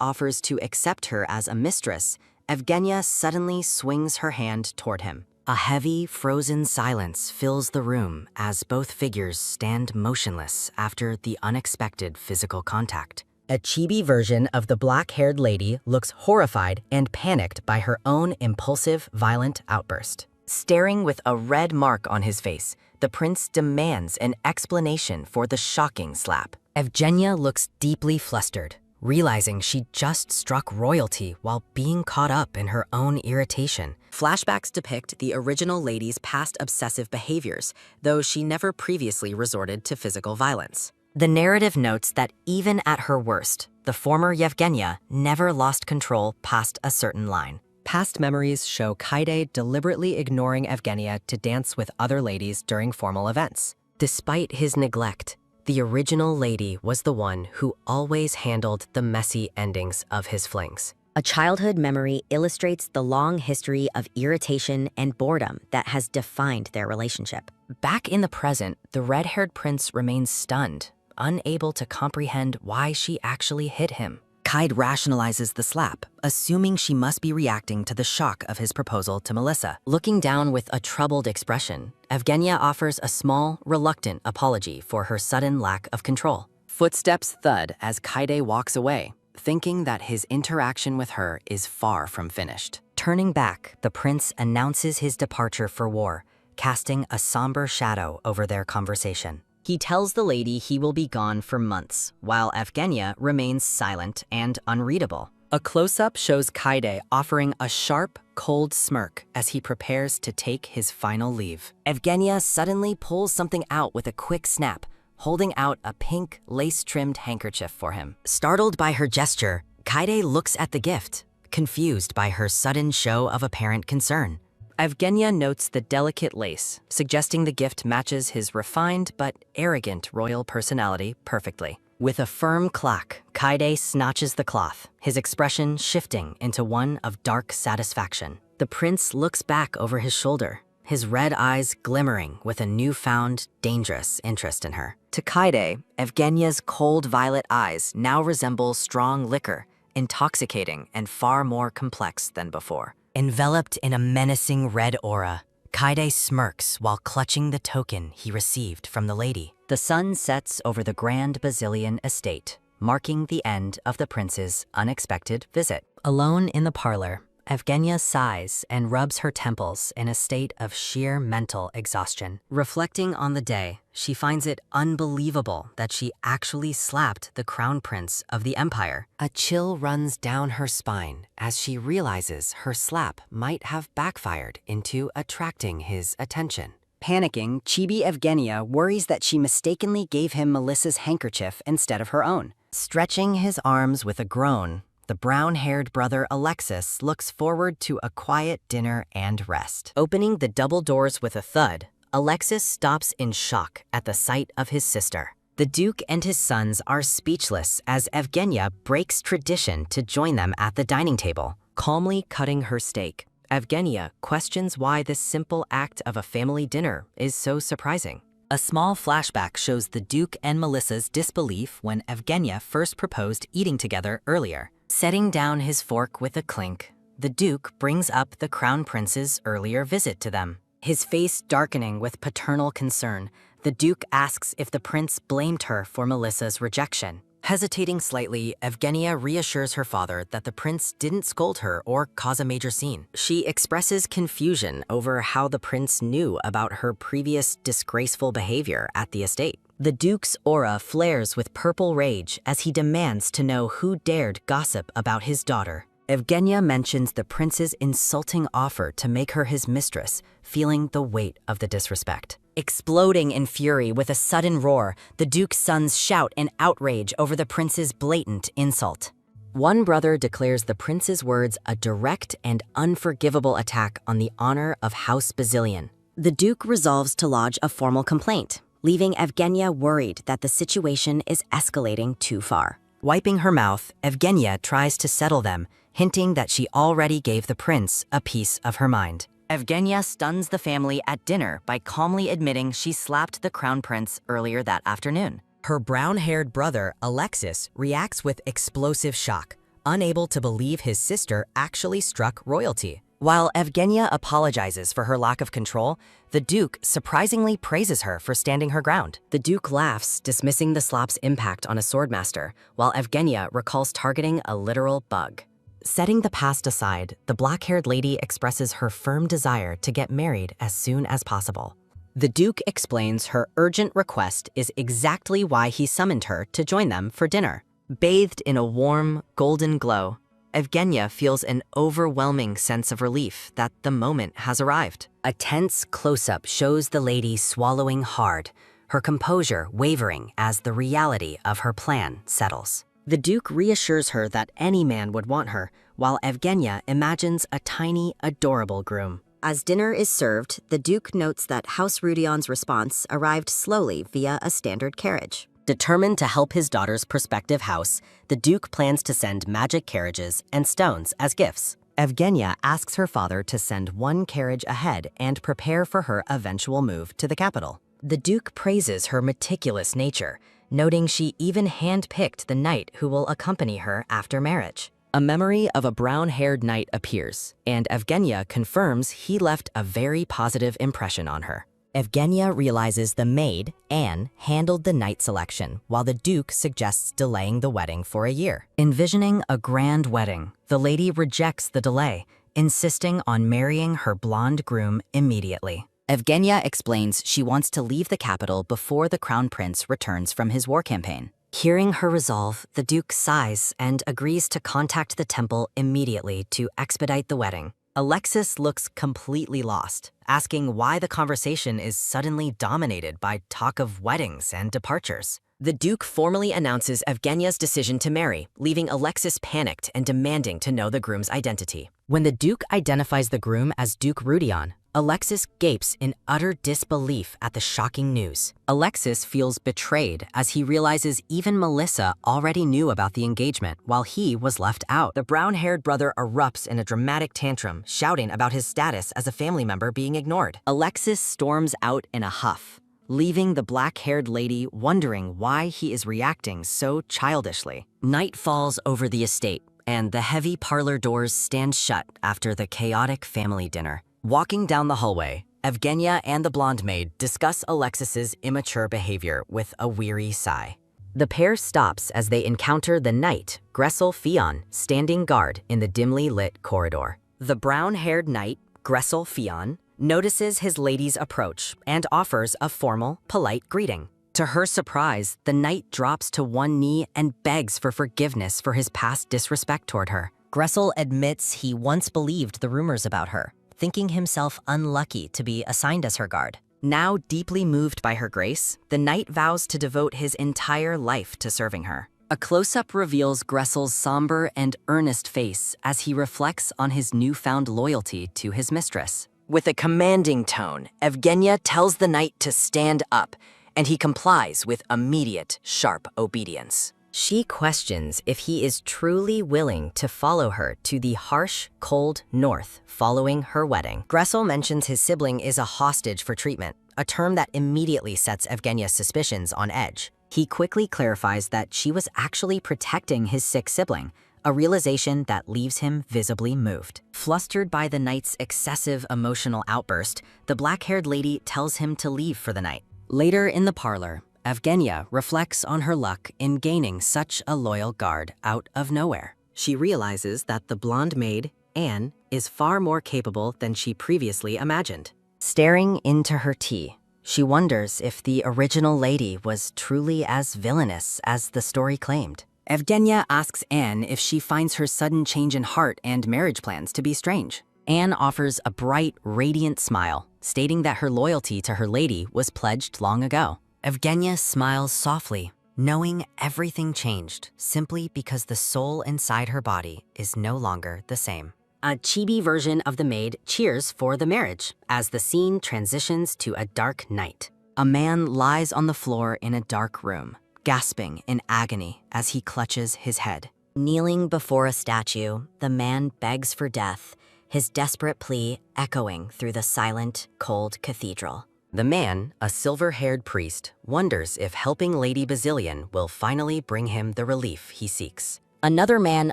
B: offers to accept her as a mistress, Evgenia suddenly swings her hand toward him. A heavy, frozen silence fills the room as both figures stand motionless after the unexpected physical contact. A chibi version of the black-haired lady looks horrified and panicked by her own impulsive, violent outburst. Staring with a red mark on his face, the prince demands an explanation for the shocking slap. Evgenia looks deeply flustered, realizing she just struck royalty while being caught up in her own irritation. Flashbacks depict the original lady's past obsessive behaviors, though she never previously resorted to physical violence. The narrative notes that even at her worst, the former Yevgenia never lost control past a certain line. Past memories show Kaide deliberately ignoring Evgenia to dance with other ladies during formal events. Despite his neglect, the original lady was the one who always handled the messy endings of his flings.
C: A childhood memory illustrates the long history of irritation and boredom that has defined their relationship.
B: Back in the present, the red-haired prince remains stunned, unable to comprehend why she actually hit him. Kaid rationalizes the slap, assuming she must be reacting to the shock of his proposal to Melissa. Looking down with a troubled expression, Evgenia offers a small, reluctant apology for her sudden lack of control. Footsteps thud as Kaide walks away, thinking that his interaction with her is far from finished. Turning back, the prince announces his departure for war, casting a somber shadow over their conversation. He tells the lady he will be gone for months, while Evgenia remains silent and unreadable. A close-up shows Kaide offering a sharp, cold smirk as he prepares to take his final leave. Evgenia suddenly pulls something out with a quick snap, holding out a pink, lace-trimmed handkerchief for him. Startled by her gesture, Kaide looks at the gift, confused by her sudden show of apparent concern. Evgenia notes the delicate lace, suggesting the gift matches his refined but arrogant royal personality perfectly. With a firm clack, Kaide snatches the cloth, his expression shifting into one of dark satisfaction. The prince looks back over his shoulder, his red eyes glimmering with a newfound, dangerous interest in her. To Kaide, Evgenia's cold violet eyes now resemble strong liquor, intoxicating and far more complex than before. Enveloped in a menacing red aura, Kaide smirks while clutching the token he received from the lady. The sun sets over the grand Basilian estate, marking the end of the prince's unexpected visit. Alone in the parlor, Evgenia sighs and rubs her temples in a state of sheer mental exhaustion. Reflecting on the day, she finds it unbelievable that she actually slapped the crown prince of the empire. A chill runs down her spine as she realizes her slap might have backfired into attracting his attention. Panicking, Chibi Evgenia worries that she mistakenly gave him Melissa's handkerchief instead of her own. Stretching his arms with a groan, the brown-haired brother Alexis looks forward to a quiet dinner and rest. Opening the double doors with a thud, Alexis stops in shock at the sight of his sister. The Duke and his sons are speechless as Evgenia breaks tradition to join them at the dining table. Calmly cutting her steak, Evgenia questions why this simple act of a family dinner is so surprising. A small flashback shows the Duke and Melissa's disbelief when Evgenia first proposed eating together earlier. Setting down his fork with a clink, the Duke brings up the Crown Prince's earlier visit to them. His face darkening with paternal concern, the Duke asks if the prince blamed her for Melissa's rejection. Hesitating slightly, Evgenia reassures her father that the prince didn't scold her or cause a major scene. She expresses confusion over how the prince knew about her previous disgraceful behavior at the estate. The Duke's aura flares with purple rage as he demands to know who dared gossip about his daughter. Evgenia mentions the prince's insulting offer to make her his mistress, feeling the weight of the disrespect. Exploding in fury with a sudden roar, the Duke's sons shout in outrage over the prince's blatant insult. One brother declares the prince's words a direct and unforgivable attack on the honor of House Basilian. The Duke resolves to lodge a formal complaint, leaving Evgenia worried that the situation is escalating too far. Wiping her mouth, Evgenia tries to settle them, hinting that she already gave the prince a piece of her mind.
C: Evgenia stuns the family at dinner by calmly admitting she slapped the crown prince earlier that afternoon.
A: Her brown-haired brother, Alexis, reacts with explosive shock, unable to believe his sister actually struck royalty. While Evgenia apologizes for her lack of control, the Duke surprisingly praises her for standing her ground. The Duke laughs, dismissing the slap's impact on a swordmaster, while Evgenia recalls targeting a literal bug. Setting the past aside, the black-haired lady expresses her firm desire to get married as soon as possible. The Duke explains her urgent request is exactly why he summoned her to join them for dinner. Bathed in a warm, golden glow, Evgenia feels an overwhelming sense of relief that the moment has arrived. A tense close-up shows the lady swallowing hard, her composure wavering as the reality of her plan settles. The Duke reassures her that any man would want her, while Evgenia imagines a tiny, adorable groom. As dinner is served, the Duke notes that House Rudion's response arrived slowly via a standard carriage. Determined to help his daughter's prospective house, the Duke plans to send magic carriages and stones as gifts. Evgenia asks her father to send one carriage ahead and prepare for her eventual move to the capital. The Duke praises her meticulous nature, noting she even handpicked the knight who will accompany her after marriage. A memory of a brown-haired knight appears, and Evgenia confirms he left a very positive impression on her. Evgenia realizes the maid, Anne, handled the knight selection, while the Duke suggests delaying the wedding for a year. Envisioning a grand wedding, the lady rejects the delay, insisting on marrying her blonde groom immediately. Evgenia explains she wants to leave the capital before the crown prince returns from his war campaign. Hearing her resolve, the Duke sighs and agrees to contact the temple immediately to expedite the wedding. Alexis looks completely lost, asking why the conversation is suddenly dominated by talk of weddings and departures. The Duke formally announces Evgenia's decision to marry, leaving Alexis panicked and demanding to know the groom's identity. When the Duke identifies the groom as Duke Rudion, Alexis gapes in utter disbelief at the shocking news. Alexis feels betrayed as he realizes even Melissa already knew about the engagement while he was left out. The brown-haired brother erupts in a dramatic tantrum, shouting about his status as a family member being ignored. Alexis storms out in a huff, leaving the black-haired lady wondering why he is reacting so childishly. Night falls over the estate, and the heavy parlor doors stand shut after the chaotic family dinner. Walking down the hallway, Evgenia and the blonde maid discuss Alexis's immature behavior with a weary sigh. The pair stops as they encounter the knight, Gressel Fion, standing guard in the dimly lit corridor. The brown-haired knight, Gressel Fion, notices his lady's approach and offers a formal, polite greeting. To her surprise, the knight drops to one knee and begs for forgiveness for his past disrespect toward her. Gressel admits he once believed the rumors about her, thinking himself unlucky to be assigned as her guard. Now deeply moved by her grace, the knight vows to devote his entire life to serving her. A close-up reveals Gressel's somber and earnest face as he reflects on his newfound loyalty to his mistress. With a commanding tone, Evgenia tells the knight to stand up, and he complies with immediate, sharp obedience. She questions if he is truly willing to follow her to the harsh, cold north following her wedding. Gressel mentions his sibling is a hostage for treatment, a term that immediately sets Evgenia's suspicions on edge. He quickly clarifies that she was actually protecting his sick sibling, a realization that leaves him visibly moved. Flustered by the knight's excessive emotional outburst, the black-haired lady tells him to leave for the night. Later in the parlor, Evgenia reflects on her luck in gaining such a loyal guard out of nowhere. She realizes that the blonde maid, Anne, is far more capable than she previously imagined. Staring into her tea, she wonders if the original lady was truly as villainous as the story claimed. Evgenia asks Anne if she finds her sudden change in heart and marriage plans to be strange. Anne offers a bright, radiant smile, stating that her loyalty to her lady was pledged long ago. Evgenia smiles softly, knowing everything changed simply because the soul inside her body is no longer the same. A chibi version of the maid cheers for the marriage as the scene transitions to a dark night. A man lies on the floor in a dark room, gasping in agony as he clutches his head. Kneeling before a statue, the man begs for death,
C: his desperate plea echoing through the silent, cold cathedral.
B: The man, a silver-haired priest, wonders if helping Lady Bazillion will finally bring him the relief he seeks.
C: Another man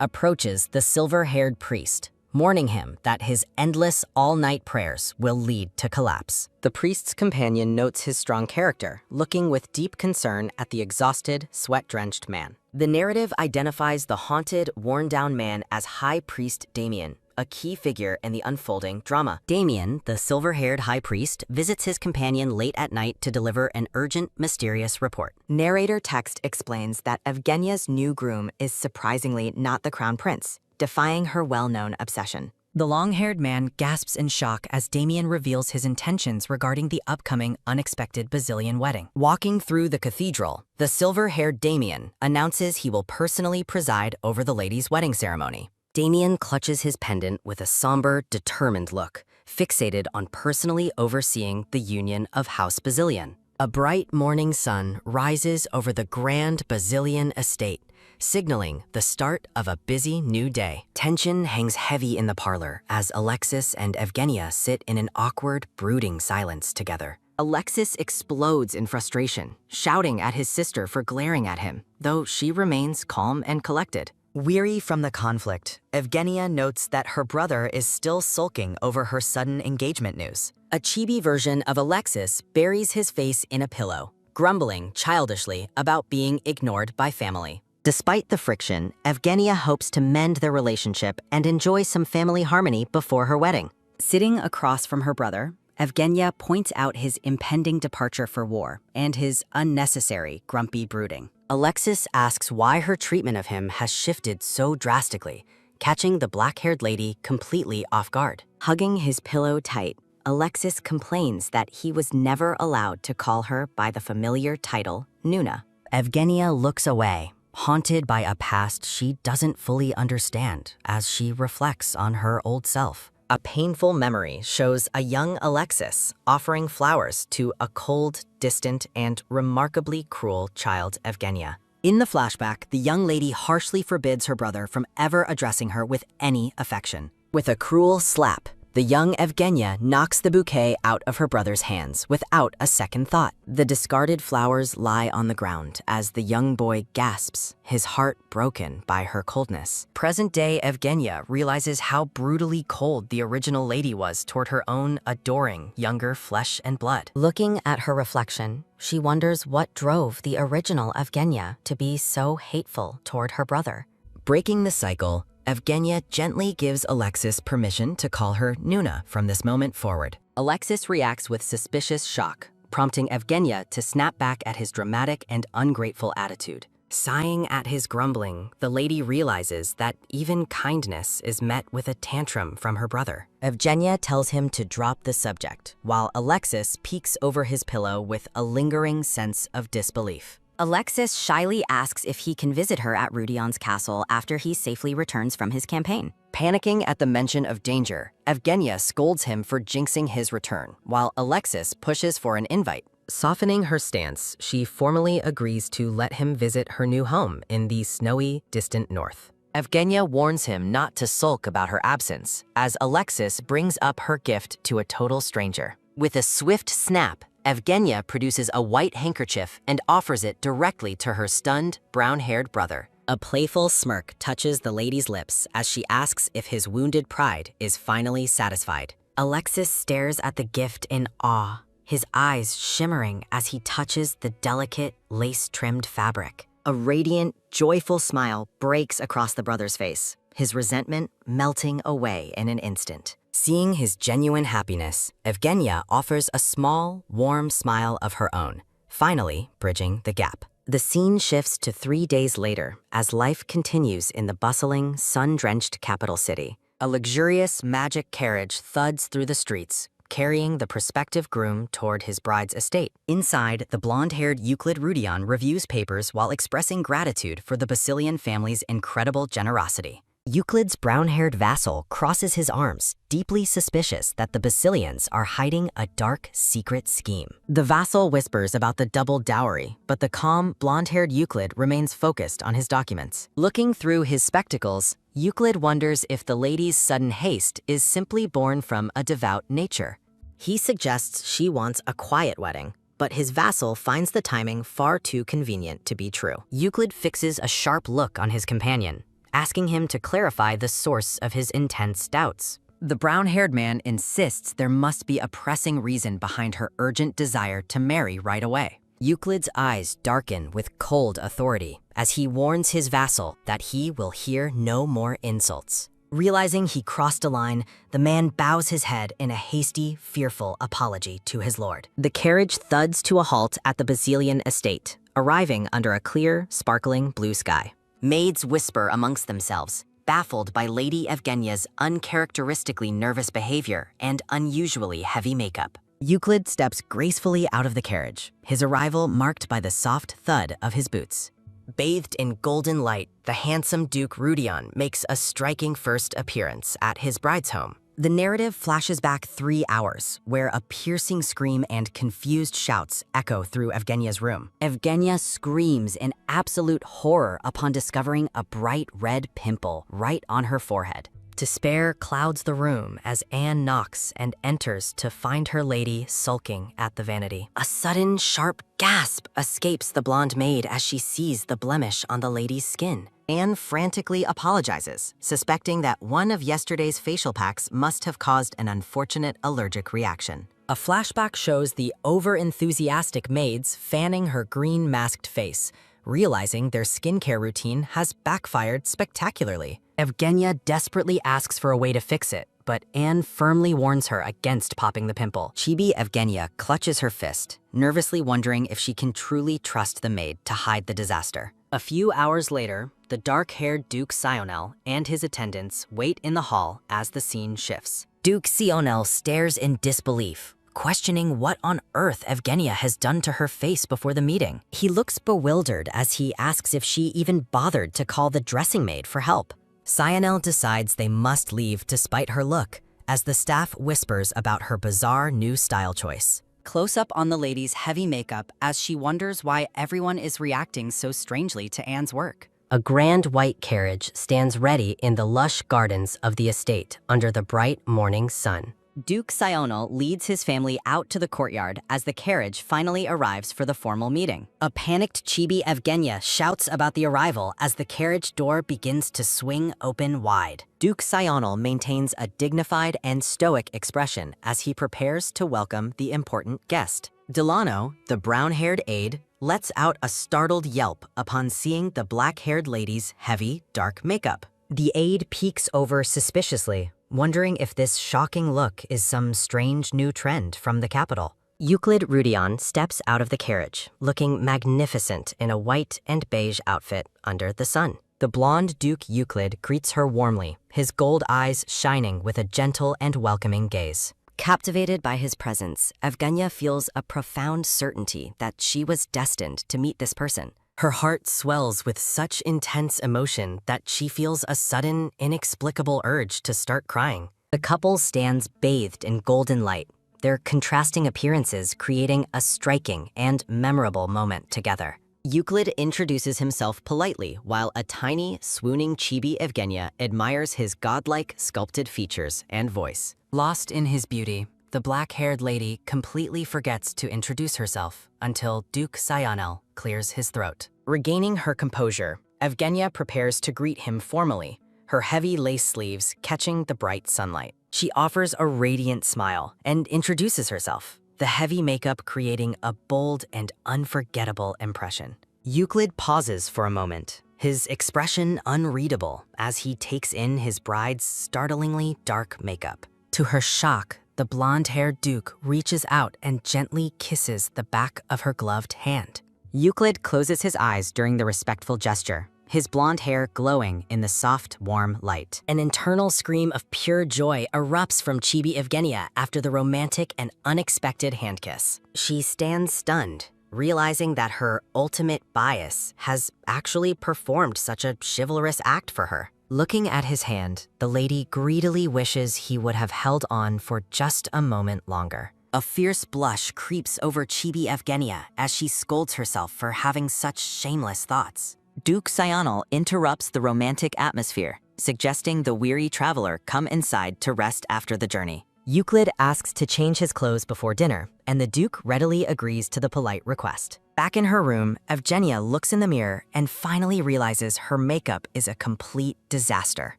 C: approaches the silver-haired priest, warning him that his endless all-night prayers will lead to collapse.
B: The priest's companion notes his strong character, looking with deep concern at the exhausted, sweat-drenched man. The narrative identifies the haunted, worn-down man as High Priest Damien, a key figure in the unfolding drama.
C: Damien, the silver-haired high priest, visits his companion late at night to deliver an urgent, mysterious report.
A: Narrator text explains that Evgenia's new groom is surprisingly not the crown prince, defying her well-known obsession. The long-haired man gasps in shock as Damien reveals his intentions regarding the upcoming unexpected Bazillion wedding.
B: Walking through the cathedral, the silver-haired Damien announces he will personally preside over the lady's wedding ceremony. Damien clutches his pendant with a somber, determined look, fixated on personally overseeing the union of House Bazillion. A bright morning sun rises over the grand Bazillion estate, signaling the start of a busy new day. Tension hangs heavy in the parlor as Alexis and Evgenia sit in an awkward, brooding silence together. Alexis explodes in frustration, shouting at his sister for glaring at him, though she remains calm and collected.
A: Weary from the conflict, Evgenia notes that her brother is still sulking over her sudden engagement news.
B: A chibi version of Alexis buries his face in a pillow, grumbling childishly about being ignored by family.
A: Despite the friction, Evgenia hopes to mend their relationship and enjoy some family harmony before her wedding.
C: Sitting across from her brother, Evgenia points out his impending departure for war and his unnecessary grumpy brooding.
B: Alexis asks why her treatment of him has shifted so drastically, catching the black-haired lady completely off guard.
C: Hugging his pillow tight, Alexis complains that he was never allowed to call her by the familiar title, Nuna.
B: Evgenia looks away, haunted by a past she doesn't fully understand as she reflects on her old self. A painful memory shows a young Alexis offering flowers to a cold, distant, and remarkably cruel child Evgenia. In the flashback, the young lady harshly forbids her brother from ever addressing her with any affection. With a cruel slap, the young Evgenia knocks the bouquet out of her brother's hands without a second thought. The discarded flowers lie on the ground as the young boy gasps, his heart broken by her coldness. Present-day Evgenia realizes how brutally cold the original lady was toward her own adoring younger flesh and blood.
A: Looking at her reflection, she wonders what drove the original Evgenia to be so hateful toward her brother.
B: Breaking the cycle, Evgenia gently gives Alexis permission to call her Nuna from this moment forward. Alexis reacts with suspicious shock, prompting Evgenia to snap back at his dramatic and ungrateful attitude. Sighing at his grumbling, the lady realizes that even kindness is met with a tantrum from her brother. Evgenia tells him to drop the subject, while Alexis peeks over his pillow with a lingering sense of disbelief.
C: Alexis shyly asks if he can visit her at Rudion's castle after he safely returns from his campaign.
B: Panicking at the mention of danger, Evgenia scolds him for jinxing his return, while Alexis pushes for an invite. Softening her stance, she formally agrees to let him visit her new home in the snowy, distant north. Evgenia warns him not to sulk about her absence, as Alexis brings up her gift to a total stranger. With a swift snap, Evgenia produces a white handkerchief and offers it directly to her stunned, brown-haired brother. A playful smirk touches the lady's lips as she asks if his wounded pride is finally satisfied.
A: Alexis stares at the gift in awe, his eyes shimmering as he touches the delicate, lace-trimmed fabric.
B: A radiant, joyful smile breaks across the brother's face, his resentment melting away in an instant. Seeing his genuine happiness, Evgenia offers a small, warm smile of her own, finally bridging the gap. The scene shifts to 3 days later as life continues in the bustling, sun-drenched capital city. A luxurious, magic carriage thuds through the streets, carrying the prospective groom toward his bride's estate. Inside, the blonde-haired Euclid Rudion reviews papers while expressing gratitude for the Basilian family's incredible generosity. Euclid's brown-haired vassal crosses his arms, deeply suspicious that the Basilians are hiding a dark, secret scheme. The vassal whispers about the double dowry, but the calm, blonde-haired Euclid remains focused on his documents. Looking through his spectacles, Euclid wonders if the lady's sudden haste is simply born from a devout nature. He suggests she wants a quiet wedding, but his vassal finds the timing far too convenient to be true. Euclid fixes a sharp look on his companion, asking him to clarify the source of his intense doubts. The brown-haired man insists there must be a pressing reason behind her urgent desire to marry right away. Euclid's eyes darken with cold authority as he warns his vassal that he will hear no more insults. Realizing he crossed a line, the man bows his head in a hasty, fearful apology to his lord. The carriage thuds to a halt at the Basilian estate, arriving under a clear, sparkling blue sky. Maids whisper amongst themselves, baffled by Lady Evgenia's uncharacteristically nervous behavior and unusually heavy makeup. Euclid steps gracefully out of the carriage, his arrival marked by the soft thud of his boots. Bathed in golden light, the handsome Duke Rudion makes a striking first appearance at his bride's home. The narrative flashes back 3 hours, where a piercing scream and confused shouts echo through Evgenia's room. Evgenia screams in absolute horror upon discovering a bright red pimple right on her forehead. Despair clouds the room as Anne knocks and enters to find her lady sulking at the vanity. A sudden, sharp gasp escapes the blonde maid as she sees the blemish on the lady's skin. Anne frantically apologizes, suspecting that one of yesterday's facial packs must have caused an unfortunate allergic reaction. A flashback shows the over-enthusiastic maids fanning her green masked face, realizing their skincare routine has backfired spectacularly. Evgenia desperately asks for a way to fix it, but Anne firmly warns her against popping the pimple. Chibi Evgenia clutches her fist, nervously wondering if she can truly trust the maid to hide the disaster. A few hours later, the dark-haired Duke Sionel and his attendants wait in the hall as the scene shifts. Duke Sionel stares in disbelief, questioning what on earth Evgenia has done to her face before the meeting. He looks bewildered as he asks if she even bothered to call the dressing maid for help. Sionel decides they must leave to spite her look, as the staff whispers about her bizarre new style choice. Close up on the lady's heavy makeup as she wonders why everyone is reacting so strangely to Anne's work. A grand white carriage stands ready in the lush gardens of the estate under the bright morning sun. Duke Sionel leads his family out to the courtyard as the carriage finally arrives for the formal meeting. A panicked Chibi Evgenia shouts about the arrival as the carriage door begins to swing open wide. Duke Sionel maintains a dignified and stoic expression as he prepares to welcome the important guest. Delano, the brown-haired aide, lets out a startled yelp upon seeing the black-haired lady's heavy, dark makeup. The aide peeks over suspiciously, wondering if this shocking look is some strange new trend from the capital. Euclid Rudion steps out of the carriage, looking magnificent in a white and beige outfit under the sun. The blonde Duke Euclid greets her warmly, his gold eyes shining with a gentle and welcoming gaze. Captivated by his presence, Evgenia feels a profound certainty that she was destined to meet this person. Her heart swells with such intense emotion that she feels a sudden, inexplicable urge to start crying. The couple stands bathed in golden light, their contrasting appearances creating a striking and memorable moment together. Euclid introduces himself politely while a tiny, swooning Chibi Evgenia admires his godlike sculpted features and voice. Lost in his beauty, the black-haired lady completely forgets to introduce herself until Duke Sionel clears his throat. Regaining her composure, Evgenia prepares to greet him formally, her heavy lace sleeves catching the bright sunlight. She offers a radiant smile and introduces herself, the heavy makeup creating a bold and unforgettable impression. Euclid pauses for a moment, his expression unreadable as he takes in his bride's startlingly dark makeup. To her shock, the blonde-haired Duke reaches out and gently kisses the back of her gloved hand. Euclid closes his eyes during the respectful gesture, his blonde hair glowing in the soft, warm light. An internal scream of pure joy erupts from Chibi Evgenia after the romantic and unexpected hand kiss. She stands stunned, realizing that her ultimate bias has actually performed such a chivalrous act for her. Looking at his hand, the lady greedily wishes he would have held on for just a moment longer. A fierce blush creeps over Chibi Evgenia as she scolds herself for having such shameless thoughts. Duke Sionel interrupts the romantic atmosphere,
C: suggesting the weary traveler come inside to rest after the journey.
B: Euclid asks to change his clothes before dinner, and the Duke readily agrees to the polite request. Back in her room, Evgenia looks in the mirror and finally realizes her makeup is a complete disaster.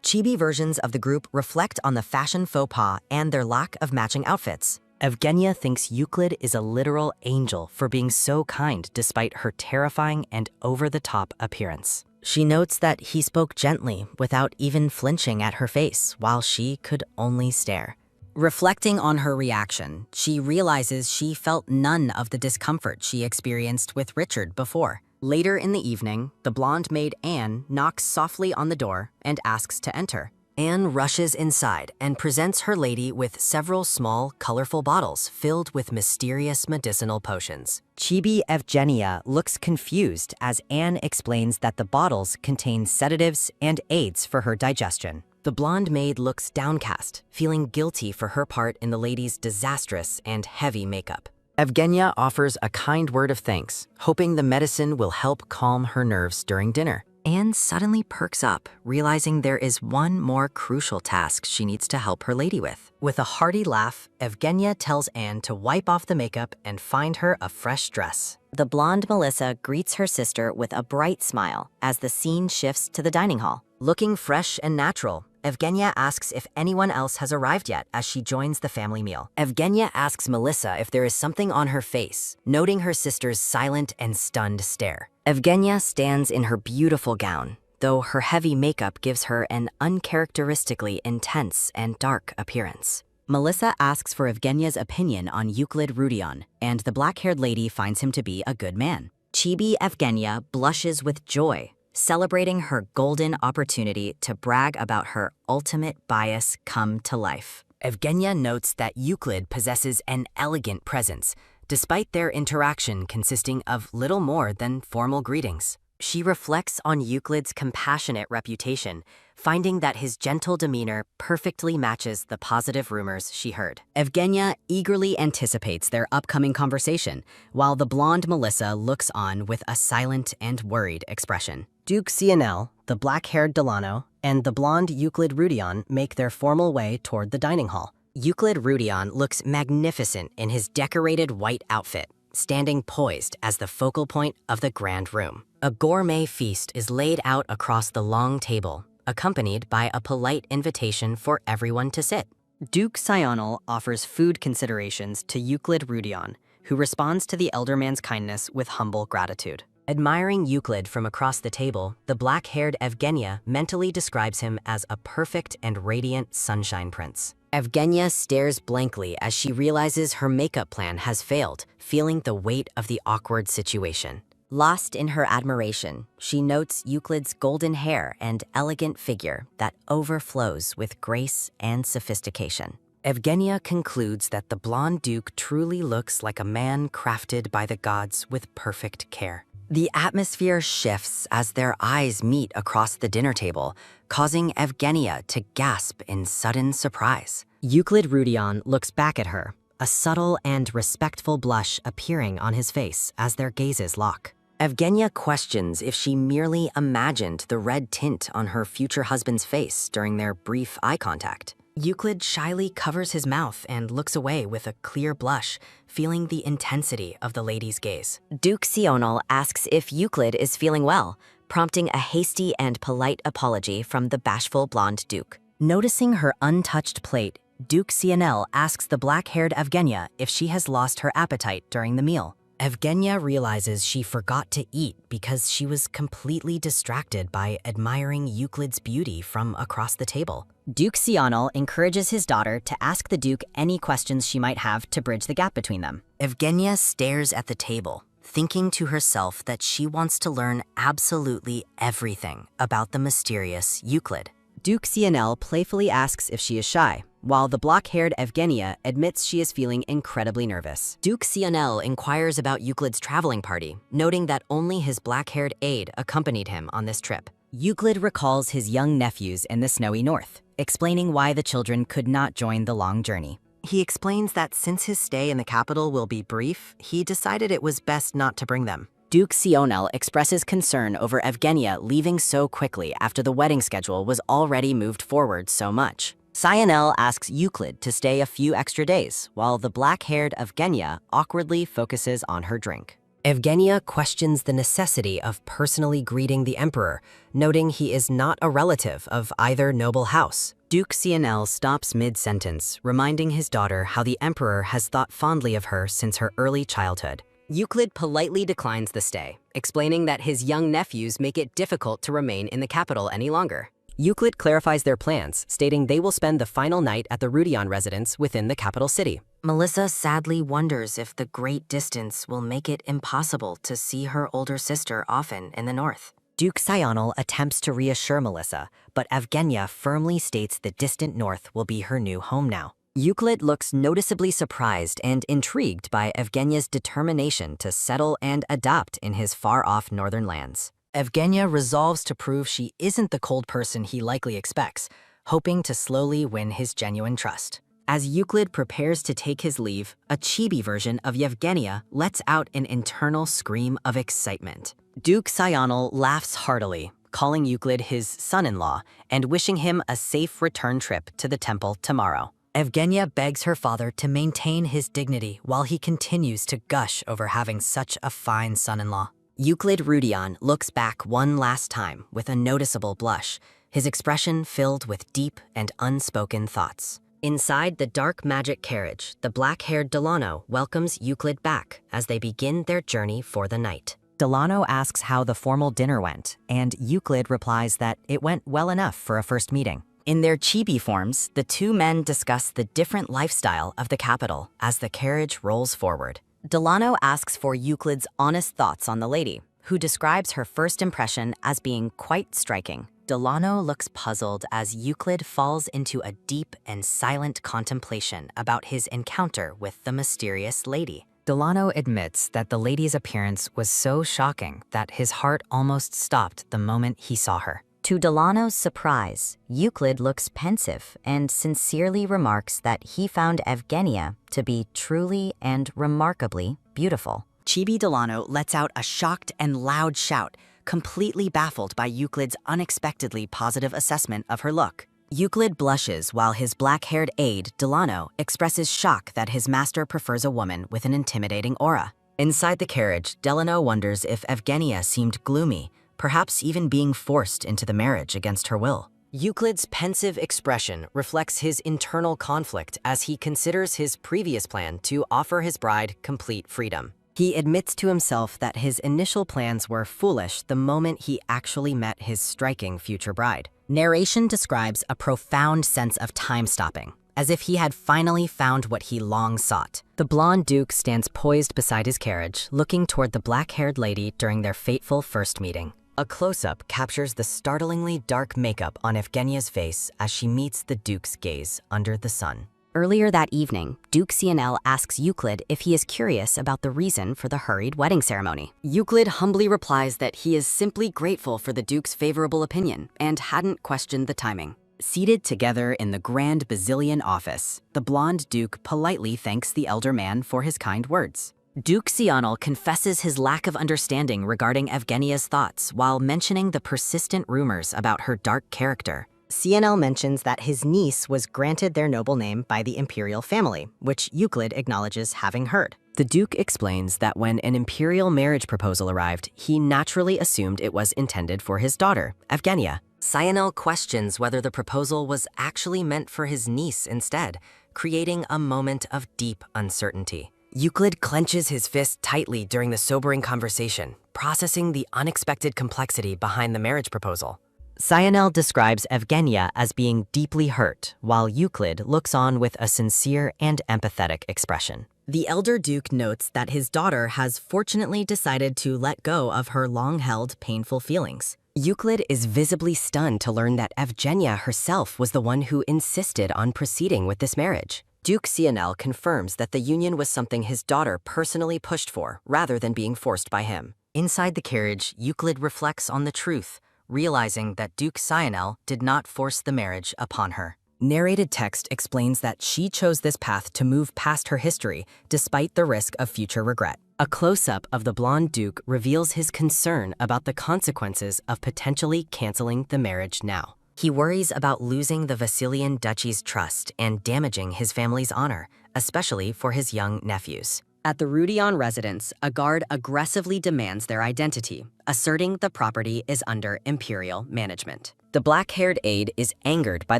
B: Chibi versions of the group reflect on the fashion faux pas and their lack of matching outfits. Evgenia thinks Euclid is a literal angel for being so kind despite her terrifying and over-the-top appearance. She notes that he spoke gently without even flinching at her face while she could only stare. Reflecting on her reaction, she realizes she felt none of the discomfort she experienced with Richard before. Later in the evening, the blonde maid Anne knocks softly on the door and asks to enter. Anne rushes inside and presents her lady with several small, colorful bottles filled with mysterious medicinal potions. Chibi Evgenia looks confused as Anne explains that the bottles contain sedatives and aids for her digestion. The blonde maid looks downcast, feeling guilty for her part in the lady's disastrous and heavy makeup. Evgenia offers a kind word of thanks, hoping the medicine will help calm her nerves during dinner. Anne suddenly perks up, realizing there is one more crucial task she needs to help her lady with. With a hearty laugh, Evgenia tells Anne to wipe off the makeup and find her a fresh dress.
C: The blonde Melissa greets her sister with a bright smile as the scene shifts to the dining hall.
B: Looking fresh and natural, Evgenia asks if anyone else has arrived yet as she joins the family meal. Evgenia asks Melissa if there is something on her face, noting her sister's silent and stunned stare. Evgenia stands in her beautiful gown, though her heavy makeup gives her an uncharacteristically intense and dark appearance. Melissa asks for Evgenia's opinion on Euclid Rudion, and the black-haired lady finds him to be a good man.
C: Chibi Evgenia blushes with joy, celebrating her golden opportunity to brag about her ultimate bias come to life.
B: Evgenia notes that Euclid possesses an elegant presence, despite their interaction consisting of little more than formal greetings. She reflects on Euclid's compassionate reputation, finding that his gentle demeanor perfectly matches the positive rumors she heard. Evgenia eagerly anticipates their upcoming conversation, while the blonde Melissa looks on with a silent and worried expression. Duke Sionel, the black-haired Delano, and the blonde Euclid Rudion make their formal way toward the dining hall. Euclid Rudion looks magnificent in his decorated white outfit, standing poised as the focal point of the grand room. A gourmet feast is laid out across the long table, accompanied by a polite invitation for everyone to sit. Duke Sionel offers food considerations to Euclid Rudion, who responds to the elder man's kindness with humble gratitude. Admiring Euclid from across the table, the black-haired Evgenia mentally describes him as a perfect and radiant sunshine prince. Evgenia stares blankly as she realizes her makeup plan has failed, feeling the weight of the awkward situation. Lost in her admiration, she notes Euclid's golden hair and elegant figure that overflows with grace and sophistication. Evgenia concludes that the blonde duke truly looks like a man crafted by the gods with perfect care. The atmosphere shifts as their eyes meet across the dinner table, causing Evgenia to gasp in sudden surprise. Euclid Rudion looks back at her, a subtle and respectful blush appearing on his face as their gazes lock. Evgenia questions if she merely imagined the red tint on her future husband's face during their brief eye contact. Euclid shyly covers his mouth and looks away with a clear blush, feeling the intensity of the lady's gaze. Duke Sionel asks if Euclid is feeling well, prompting a hasty and polite apology from the bashful blonde duke. Noticing her untouched plate, Duke Sionel asks the black-haired Evgenia if she has lost her appetite during the meal. Evgenia realizes she forgot to eat because she was completely distracted by admiring Euclid's beauty from across the table. Duke Sionel encourages his daughter to ask the Duke any questions she might have to bridge the gap between them. Evgenia stares at the table, thinking to herself that she wants to learn absolutely everything about the mysterious Euclid. Duke Sionel playfully asks if she is shy, while the block-haired Evgenia admits she is feeling incredibly nervous. Duke Sionel inquires about Euclid's traveling party, noting that only his black-haired aide accompanied him on this trip. Euclid recalls his young nephews in the snowy north, explaining why the children could not join the long journey. He explains that since his stay in the capital will be brief, he decided it was best not to bring them.
C: Duke Sionel expresses concern over Evgenia leaving so quickly after the wedding schedule was already moved forward so much. Sionel asks Euclid to stay a few extra days, while the black-haired Evgenia awkwardly focuses on her drink.
B: Evgenia questions the necessity of personally greeting the emperor, noting he is not a relative of either noble house.
C: Duke Sionel stops mid-sentence, reminding his daughter how the emperor has thought fondly of her since her early childhood. Euclid politely declines the stay, explaining that his young nephews make it difficult to remain in the capital any longer.
B: Euclid clarifies their plans, stating they will spend the final night at the Rudion residence within the capital city.
A: Melissa sadly wonders if the great distance will make it impossible to see her older sister often in the north.
B: Duke Sionel attempts to reassure Melissa, but Evgenia firmly states the distant north will be her new home now.
C: Euclid looks noticeably surprised and intrigued by Evgenia's determination to settle and adopt in his far-off northern lands.
B: Evgenia resolves to prove she isn't the cold person he likely expects, hoping to slowly win his genuine trust.
C: As Euclid prepares to take his leave, a chibi version of Yevgenia lets out an internal scream of excitement. Duke Sionel laughs heartily, calling Euclid his son-in-law and wishing him a safe return trip to the temple tomorrow.
B: Evgenia begs her father to maintain his dignity while he continues to gush over having such a fine son-in-law.
C: Euclid Rudion looks back one last time with a noticeable blush, his expression filled with deep and unspoken thoughts. Inside the dark magic carriage, the black-haired Delano welcomes Euclid back as they begin their journey for the night.
B: Delano asks how the formal dinner went, and Euclid replies that it went well enough for a first meeting.
C: In their chibi forms, the two men discuss the different lifestyle of the capital as the carriage rolls forward. Delano asks for Euclid's honest thoughts on the lady, who describes her first impression as being quite striking. Delano looks puzzled as Euclid falls into a deep and silent contemplation about his encounter with the mysterious lady.
B: Delano admits that the lady's appearance was so shocking that his heart almost stopped the moment he saw her.
C: To Delano's surprise, Euclid looks pensive and sincerely remarks that he found Evgenia to be truly and remarkably beautiful. Chibi Delano lets out a shocked and loud shout, completely baffled by Euclid's unexpectedly positive assessment of her look. Euclid blushes while his black-haired aide, Delano, expresses shock that his master prefers a woman with an intimidating aura. Inside the carriage, Delano wonders if Evgenia seemed gloomy, perhaps even being forced into the marriage against her will.
B: Euclid's pensive expression reflects his internal conflict as he considers his previous plan to offer his bride complete freedom. He admits to himself that his initial plans were foolish the moment he actually met his striking future bride.
C: Narration describes a profound sense of time-stopping, as if he had finally found what he long sought.
B: The blonde duke stands poised beside his carriage, looking toward the black-haired lady during their fateful first meeting. A close-up captures the startlingly dark makeup on Evgenia's face as she meets the duke's gaze under the sun.
C: Earlier that evening, Duke Sionel asks Euclid if he is curious about the reason for the hurried wedding ceremony.
B: Euclid humbly replies that he is simply grateful for the duke's favorable opinion and hadn't questioned the timing.
C: Seated together in the grand Basilian office, the blonde duke politely thanks the elder man for his kind words. Duke Sionel confesses his lack of understanding regarding Evgenia's thoughts while mentioning the persistent rumors about her dark character. Sionel mentions that his niece was granted their noble name by the imperial family, which Euclid acknowledges having heard.
B: The duke explains that when an imperial marriage proposal arrived, he naturally assumed it was intended for his daughter, Evgenia. Sionel questions whether the proposal was actually meant for his niece instead, creating a moment of deep uncertainty. Euclid clenches his fist tightly during the sobering conversation, processing the unexpected complexity behind the marriage proposal.
C: Sionel describes Evgenia as being deeply hurt, while Euclid looks on with a sincere and empathetic expression. The elder duke notes that his daughter has fortunately decided to let go of her long-held painful feelings.
B: Euclid is visibly stunned to learn that Evgenia herself was the one who insisted on proceeding with this marriage. Duke Sionel confirms that the union was something his daughter personally pushed for, rather than being forced by him.
C: Inside the carriage, Euclid reflects on the truth, realizing that Duke Sionel did not force the marriage upon her.
B: Narrated text explains that she chose this path to move past her history, despite the risk of future regret. A close-up of the blonde duke reveals his concern about the consequences of potentially canceling the marriage now. He worries about losing the Vasilian duchy's trust and damaging his family's honor, especially for his young nephews. At the Rudion residence, a guard aggressively demands their identity, asserting the property is under imperial management. The black-haired aide is angered by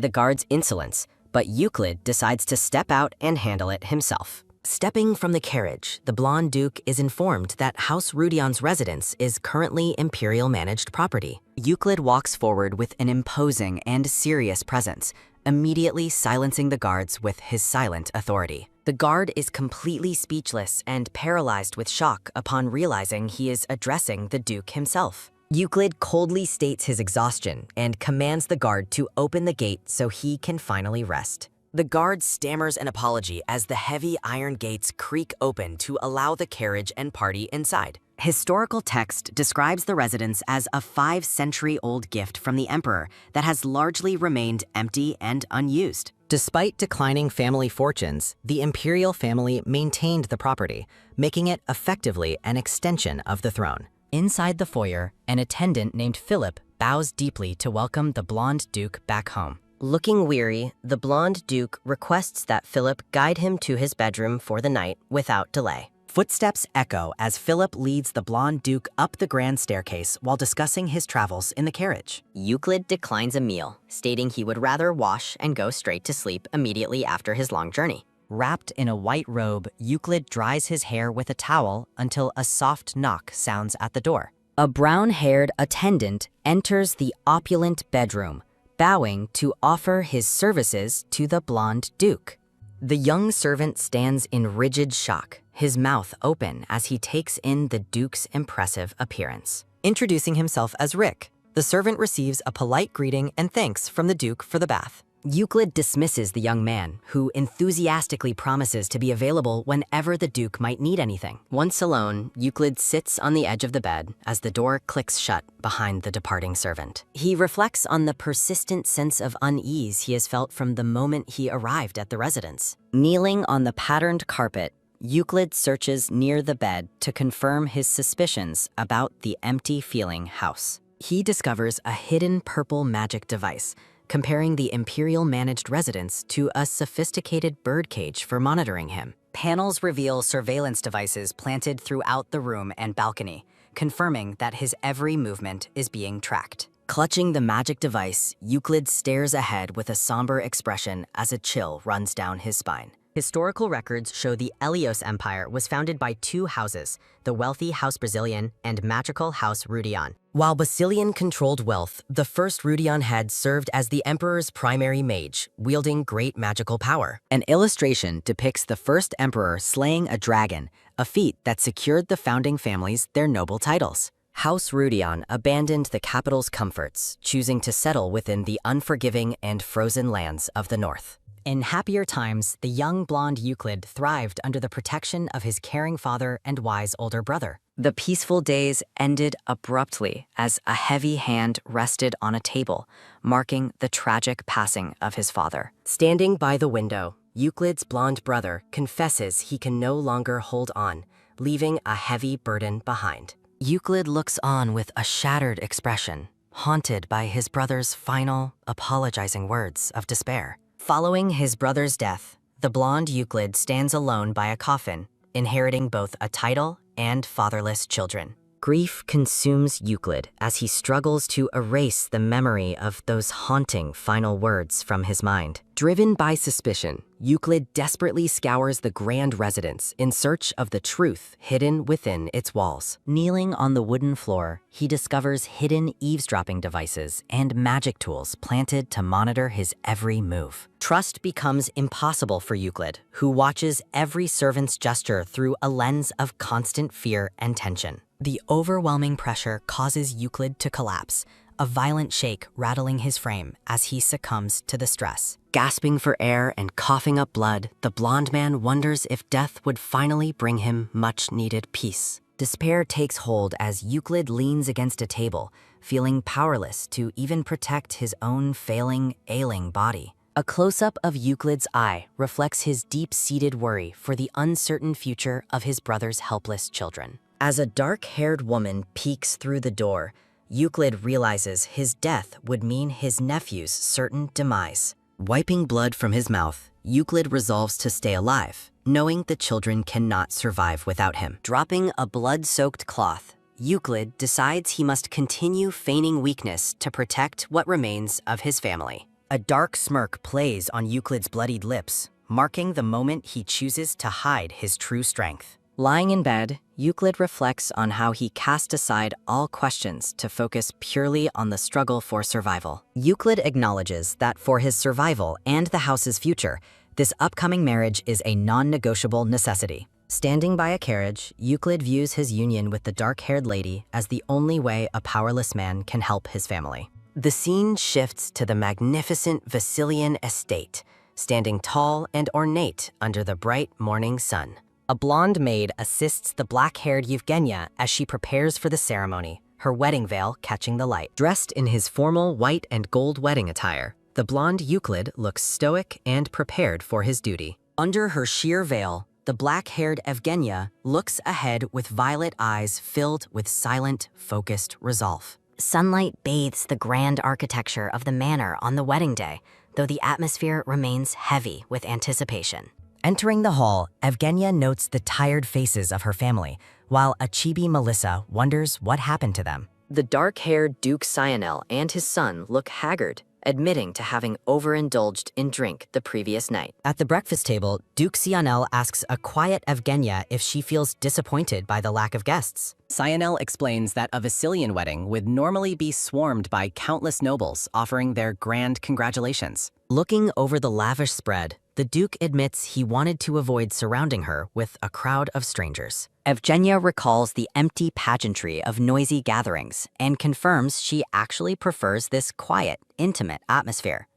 B: the guard's insolence, but Euclid decides to step out and handle it himself. Stepping from the carriage, the blonde duke is informed that House Rudion's residence is currently imperial-managed property. Euclid walks forward with an imposing and serious presence, immediately silencing the guards with his silent authority. The guard is completely speechless and paralyzed with shock upon realizing he is addressing the duke himself. Euclid coldly states his exhaustion and commands the guard to open the gate so he can finally rest. The guard stammers an apology as the heavy iron gates creak open to allow the carriage and party inside. Historical text describes the residence as a 5-century-old gift from the emperor that has largely remained empty and unused. Despite declining family fortunes, the imperial family maintained the property, making it effectively an extension of the throne. Inside the foyer, an attendant named Philip bows deeply to welcome the blonde duke back home. Looking weary, the blonde duke requests that Philip guide him to his bedroom for the night without delay. Footsteps echo as Philip leads the blonde duke up the grand staircase while discussing his travels in the carriage. Euclid declines a meal, stating he would rather wash and go straight to sleep immediately after his long journey. Wrapped in a white robe, Euclid dries his hair with a towel until a soft knock sounds at the door. A brown-haired attendant enters the opulent bedroom, bowing to offer his services to the blonde duke. The young servant stands in rigid shock, his mouth open as he takes in the duke's impressive appearance. Introducing himself as Rick, the servant receives a polite greeting and thanks from the duke for the bath. Euclid dismisses the young man, who enthusiastically promises to be available whenever the duke might need anything. Once alone, Euclid sits on the edge of the bed as the door clicks shut behind the departing servant. He reflects on the persistent sense of unease he has felt from the moment he arrived at the residence. Kneeling on the patterned carpet, Euclid searches near the bed to confirm his suspicions about the empty-feeling house. He discovers a hidden purple magic device, comparing the imperial-managed residence to a sophisticated birdcage for monitoring him. Panels reveal surveillance devices planted throughout the room and balcony, confirming that his every movement is being tracked. Clutching the magic device, Euclid stares ahead with a somber expression as a chill runs down his spine. Historical records show the Elios Empire was founded by two houses, the wealthy House Brazilian and magical House Rudion. While Basilian controlled wealth, the first Rudion head served as the emperor's primary mage, wielding great magical power. An illustration depicts the first emperor slaying a dragon, a feat that secured the founding families their noble titles. House Rudion abandoned the capital's comforts, choosing to settle within the unforgiving and frozen lands of the north. In happier times, the young blonde Euclid thrived under the protection of his caring father and wise older brother. The peaceful days ended abruptly as a heavy hand rested on a table, marking the tragic passing of his father. Standing by the window, Euclid's blonde brother confesses he can no longer hold on, leaving a heavy burden behind. Euclid looks on with a shattered expression, haunted by his brother's final, apologizing words of despair. Following his brother's death, the blonde Euclid stands alone by a coffin, inheriting both a title and fatherless children. Grief consumes Euclid as he struggles to erase the memory of those haunting final words from his mind. Driven by suspicion, Euclid desperately scours the grand residence in search of the truth hidden within its walls. Kneeling on the wooden floor, he discovers hidden eavesdropping devices and magic tools planted to monitor his every move. Trust becomes impossible for Euclid, who watches every servant's gesture through a lens of constant fear and tension. The overwhelming pressure causes Euclid to collapse, a violent shake rattling his frame as he succumbs to the stress. Gasping for air and coughing up blood, the blonde man wonders if death would finally bring him much-needed peace. Despair takes hold as Euclid leans against a table, feeling powerless to even protect his own failing, ailing body.
A: A close-up of Euclid's eye reflects his deep-seated worry for the uncertain future of his brother's helpless children.
B: As a dark-haired woman peeks through the door, Euclid realizes his death would mean his nephew's certain demise. Wiping blood from his mouth, Euclid resolves to stay alive, knowing the children cannot survive without him.
A: Dropping a blood-soaked cloth, Euclid decides he must continue feigning weakness to protect what remains of his family. A dark smirk plays on Euclid's bloodied lips, marking the moment he chooses to hide his true strength. Lying in bed, Euclid reflects on how he cast aside all questions to focus purely on the struggle for survival. Euclid acknowledges that for his survival and the house's future, this upcoming marriage is a non-negotiable necessity. Standing by a carriage, Euclid views his union with the dark-haired lady as the only way a powerless man can help his family. The scene shifts to the magnificent Vasilian estate, standing tall and ornate under the bright morning sun. A blonde maid assists the black-haired Yevgenia as she prepares for the ceremony, her wedding veil catching the light. Dressed in his formal white and gold wedding attire, the blonde Euclid looks stoic and prepared for his duty. Under her sheer veil, the black-haired Evgenia looks ahead with violet eyes filled with silent, focused resolve.
C: Sunlight bathes the grand architecture of the manor on the wedding day, though the atmosphere remains heavy with anticipation.
A: Entering the hall, Evgenia notes the tired faces of her family, while a chibi Melissa wonders what happened to them. The dark-haired Duke Sionel and his son look haggard, admitting to having overindulged in drink the previous night. At the breakfast table, Duke Sionel asks a quiet Evgenia if she feels disappointed by the lack of guests. Sionel explains that a Vasilian wedding would normally be swarmed by countless nobles offering their grand congratulations. Looking over the lavish spread, the Duke admits he wanted to avoid surrounding her with a crowd of strangers.
C: Evgenia recalls the empty pageantry of noisy gatherings and confirms she actually prefers this quiet, intimate atmosphere.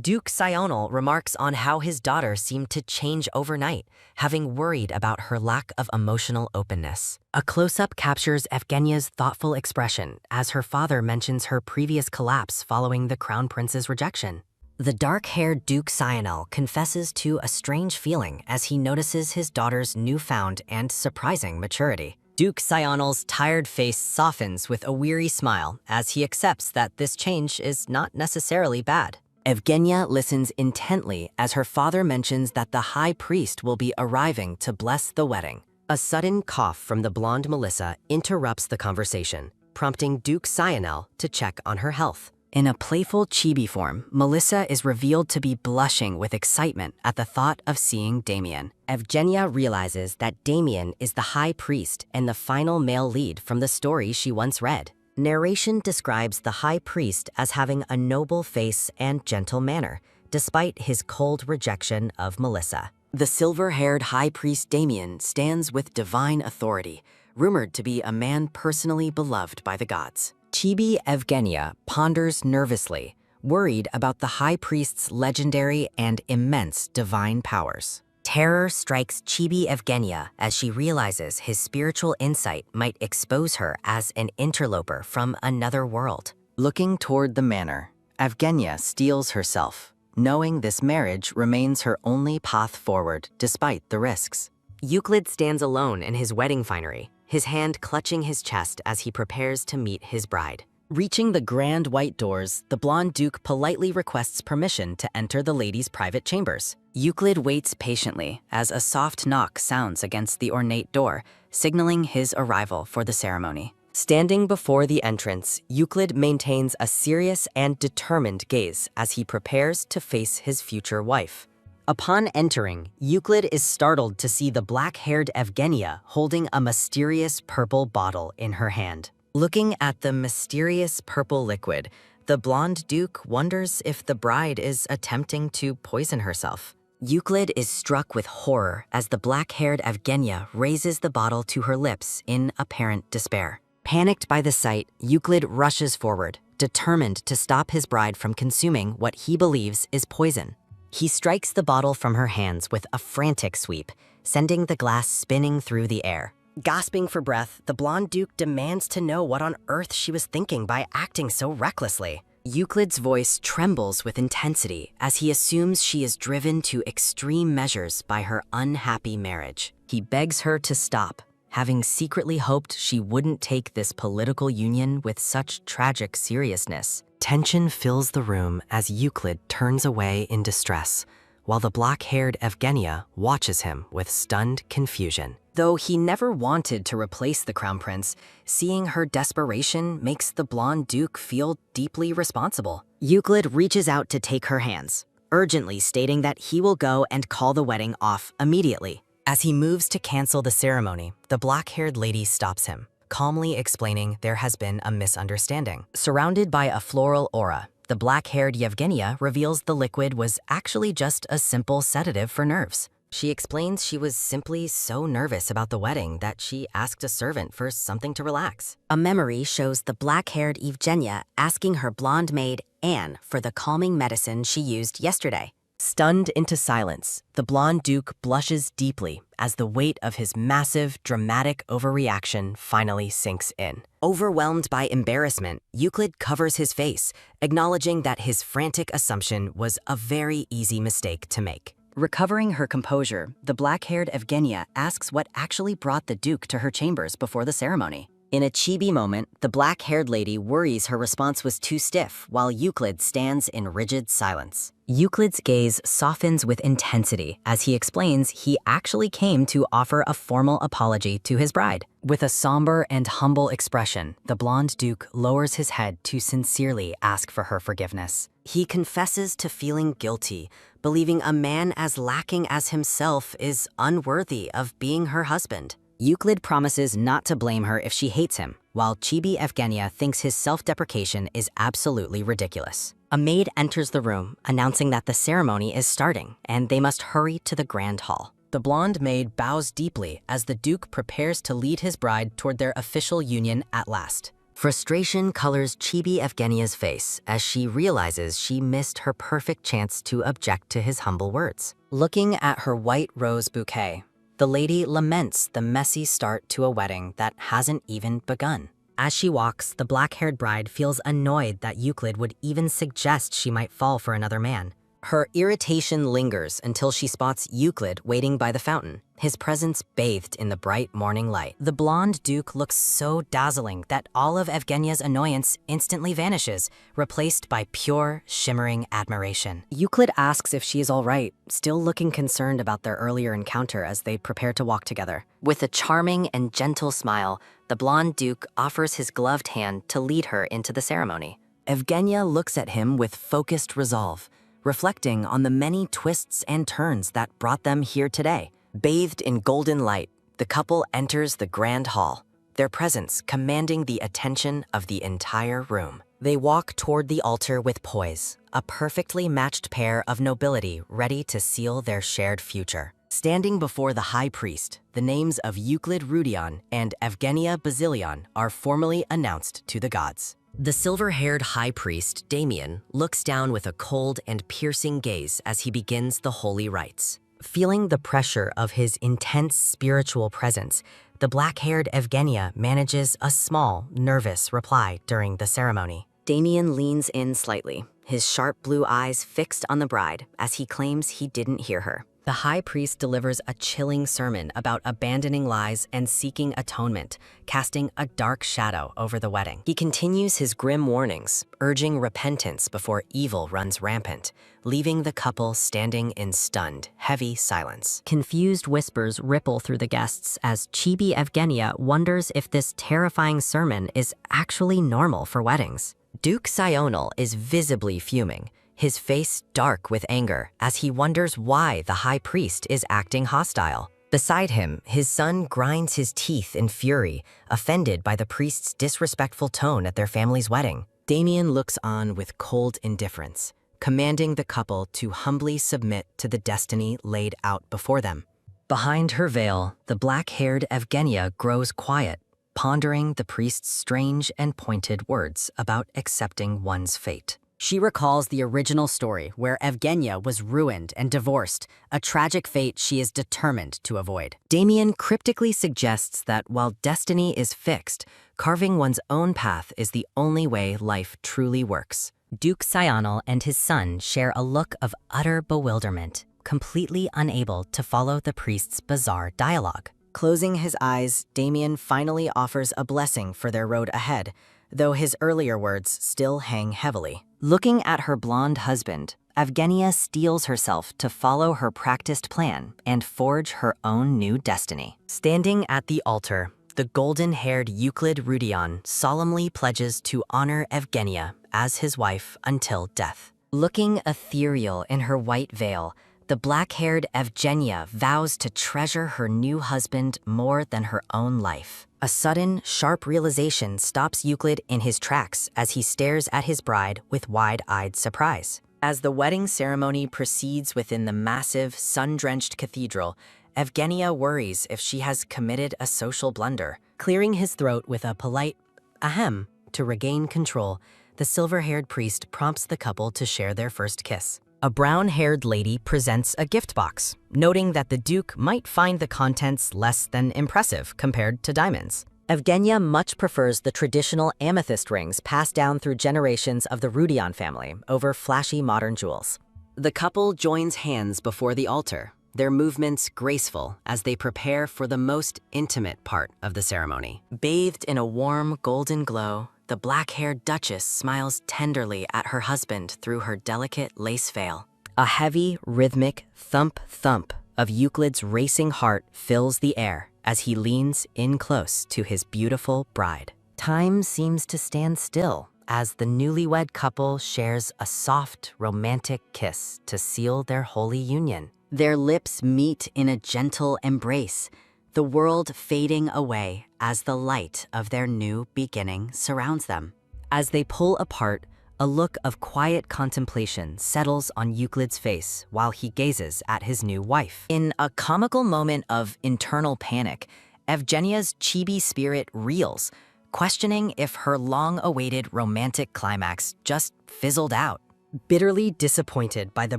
A: Duke Sionel remarks on how his daughter seemed to change overnight, having worried about her lack of emotional openness. A close-up captures Evgenia's thoughtful expression as her father mentions her previous collapse following the crown prince's rejection. The dark-haired Duke Sionel confesses to a strange feeling as he notices his daughter's newfound and surprising maturity. Duke Sionel's tired face softens with a weary smile as he accepts that this change is not necessarily bad. Evgenia listens intently as her father mentions that the high priest will be arriving to bless the wedding. A sudden cough from the blonde Melissa interrupts the conversation, prompting Duke Sionel to check on her health. In a playful chibi form, Melissa is revealed to be blushing with excitement at the thought of seeing Damien. Evgenia realizes that Damien is the high priest and the final male lead from the story she once read. Narration describes the high priest as having a noble face and gentle manner, despite his cold rejection of Melissa. The silver-haired high priest Damien stands with divine authority, rumored to be a man personally beloved by the gods. Chibi Evgenia ponders nervously, worried about the high priest's legendary and immense divine powers. Terror strikes Chibi Evgenia as she realizes his spiritual insight might expose her as an interloper from another world. Looking toward the manor, Evgenia steels herself, knowing this marriage remains her only path forward despite the risks. Euclid stands alone in his wedding finery, his hand clutching his chest as he prepares to meet his bride. Reaching the grand white doors, the blonde duke politely requests permission to enter the lady's private chambers. Euclid waits patiently as a soft knock sounds against the ornate door, signaling his arrival for the ceremony. Standing before the entrance, Euclid maintains a serious and determined gaze as he prepares to face his future wife. Upon entering, Euclid is startled to see the black-haired Evgenia holding a mysterious purple bottle in her hand. Looking at the mysterious purple liquid, the blonde duke wonders if the bride is attempting to poison herself. Euclid is struck with horror as the black-haired Evgenia raises the bottle to her lips in apparent despair. Panicked by the sight, Euclid rushes forward, determined to stop his bride from consuming what he believes is poison. He strikes the bottle from her hands with a frantic sweep, sending the glass spinning through the air. Gasping for breath, the blonde duke demands to know what on earth she was thinking by acting so recklessly.
B: Euclid's voice trembles with intensity as he assumes she is driven to extreme measures by her unhappy marriage. He begs her to stop, having secretly hoped she wouldn't take this political union with such tragic seriousness. Tension fills the room as Euclid turns away in distress, while the black-haired Evgenia watches him with stunned confusion. Though he never wanted to replace the crown prince, seeing her desperation makes the blonde duke feel deeply responsible. Euclid reaches out to take her hands, urgently stating that he will go and call the wedding off immediately. As he moves to cancel the ceremony, the black-haired lady stops him, calmly explaining there has been a misunderstanding. Surrounded by a floral aura, the black-haired Yevgenia reveals the liquid was actually just a simple sedative for nerves. She explains she was simply so nervous about the wedding that she asked a servant for something to relax.
C: A memory shows the black-haired Evgenia asking her blonde maid, Anne, for the calming medicine she used yesterday.
B: Stunned into silence, the blonde duke blushes deeply as the weight of his massive, dramatic overreaction finally sinks in. Overwhelmed by embarrassment, Euclid covers his face, acknowledging that his frantic assumption was a very easy mistake to make. Recovering her composure, the black-haired Evgenia asks what actually brought the duke to her chambers before the ceremony. In a chibi moment, the black-haired lady worries her response was too stiff, while Euclid stands in rigid silence. Euclid's gaze softens with intensity as he explains he actually came to offer a formal apology to his bride. With a somber and humble expression, the blonde duke lowers his head to sincerely ask for her forgiveness. He confesses to feeling guilty, believing a man as lacking as himself is unworthy of being her husband. Euclid promises not to blame her if she hates him, while Chibi Evgenia thinks his self-deprecation is absolutely ridiculous. A maid enters the room, announcing that the ceremony is starting, and they must hurry to the grand hall. The blonde maid bows deeply as the duke prepares to lead his bride toward their official union at last. Frustration colors Chibi Evgenia's face as she realizes she missed her perfect chance to object to his humble words. Looking at her white rose bouquet, the lady laments the messy start to a wedding that hasn't even begun. As she walks, the black-haired bride feels annoyed that Euclid would even suggest she might fall for another man. Her irritation lingers until she spots Euclid waiting by the fountain, his presence bathed in the bright morning light. The blonde duke looks so dazzling that all of Evgenia's annoyance instantly vanishes, replaced by pure, shimmering admiration. Euclid asks if she is all right, still looking concerned about their earlier encounter as they prepare to walk together. With a charming and gentle smile, the blonde duke offers his gloved hand to lead her into the ceremony. Evgenia looks at him with focused resolve, reflecting on the many twists and turns that brought them here today. Bathed in golden light, the couple enters the grand hall, their presence commanding the attention of the entire room. They walk toward the altar with poise, a perfectly matched pair of nobility ready to seal their shared future. Standing before the high priest, the names of Euclid Rudion and Evgenia Basilion are formally announced to the gods. The silver-haired high priest, Damien, looks down with a cold and piercing gaze as he begins the holy rites. Feeling the pressure of his intense spiritual presence, the black-haired Evgenia manages a small, nervous reply during the ceremony. Damien leans in slightly, his sharp blue eyes fixed on the bride as he claims he didn't hear her. The high priest delivers a chilling sermon about abandoning lies and seeking atonement, casting a dark shadow over the wedding. He continues his grim warnings, urging repentance before evil runs rampant, leaving the couple standing in stunned, heavy silence. Confused whispers ripple through the guests as Chibi Evgenia wonders if this terrifying sermon is actually normal for weddings. Duke Sional is visibly fuming, his face dark with anger as he wonders why the high priest is acting hostile. Beside him, his son grinds his teeth in fury, offended by the priest's disrespectful tone at their family's wedding. Damien looks on with cold indifference, commanding the couple to humbly submit to the destiny laid out before them. Behind her veil, the black-haired Evgenia grows quiet, pondering the priest's strange and pointed words about accepting one's fate. She recalls the original story where Evgenia was ruined and divorced, a tragic fate she is determined to avoid. Damien cryptically suggests that while destiny is fixed, carving one's own path is the only way life truly works. Duke Sional and his son share a look of utter bewilderment, completely unable to follow the priest's bizarre dialogue. Closing his eyes, Damien finally offers a blessing for their road ahead, though his earlier words still hang heavily. Looking at her blonde husband, Evgenia steels herself to follow her practiced plan and forge her own new destiny. Standing at the altar, the golden-haired Euclid Rudion solemnly pledges to honor Evgenia as his wife until death. Looking ethereal in her white veil, the black-haired Evgenia vows to treasure her new husband more than her own life. A sudden, sharp realization stops Euclid in his tracks as he stares at his bride with wide-eyed surprise. As the wedding ceremony proceeds within the massive, sun-drenched cathedral, Evgenia worries if she has committed a social blunder. Clearing his throat with a polite ahem to regain control, the silver-haired priest prompts the couple to share their first kiss. A brown-haired lady presents a gift box, noting that the Duke might find the contents less than impressive compared to diamonds. Evgenia much prefers the traditional amethyst rings passed down through generations of the Rudion family over flashy modern jewels. The couple joins hands before the altar, their movements graceful as they prepare for the most intimate part of the ceremony. Bathed in a warm golden glow, the black-haired Duchess smiles tenderly at her husband through her delicate lace veil. A heavy, rhythmic thump-thump of Euclid's racing heart fills the air as he leans in close to his beautiful bride. Time seems to stand still as the newlywed couple shares a soft, romantic kiss to seal their holy union. Their lips meet in a gentle embrace, the world fading away as the light of their new beginning surrounds them. As they pull apart, a look of quiet contemplation settles on Euclid's face while he gazes at his new wife. In a comical moment of internal panic, Evgenia's chibi spirit reels, questioning if her long-awaited romantic climax just fizzled out. Bitterly disappointed by the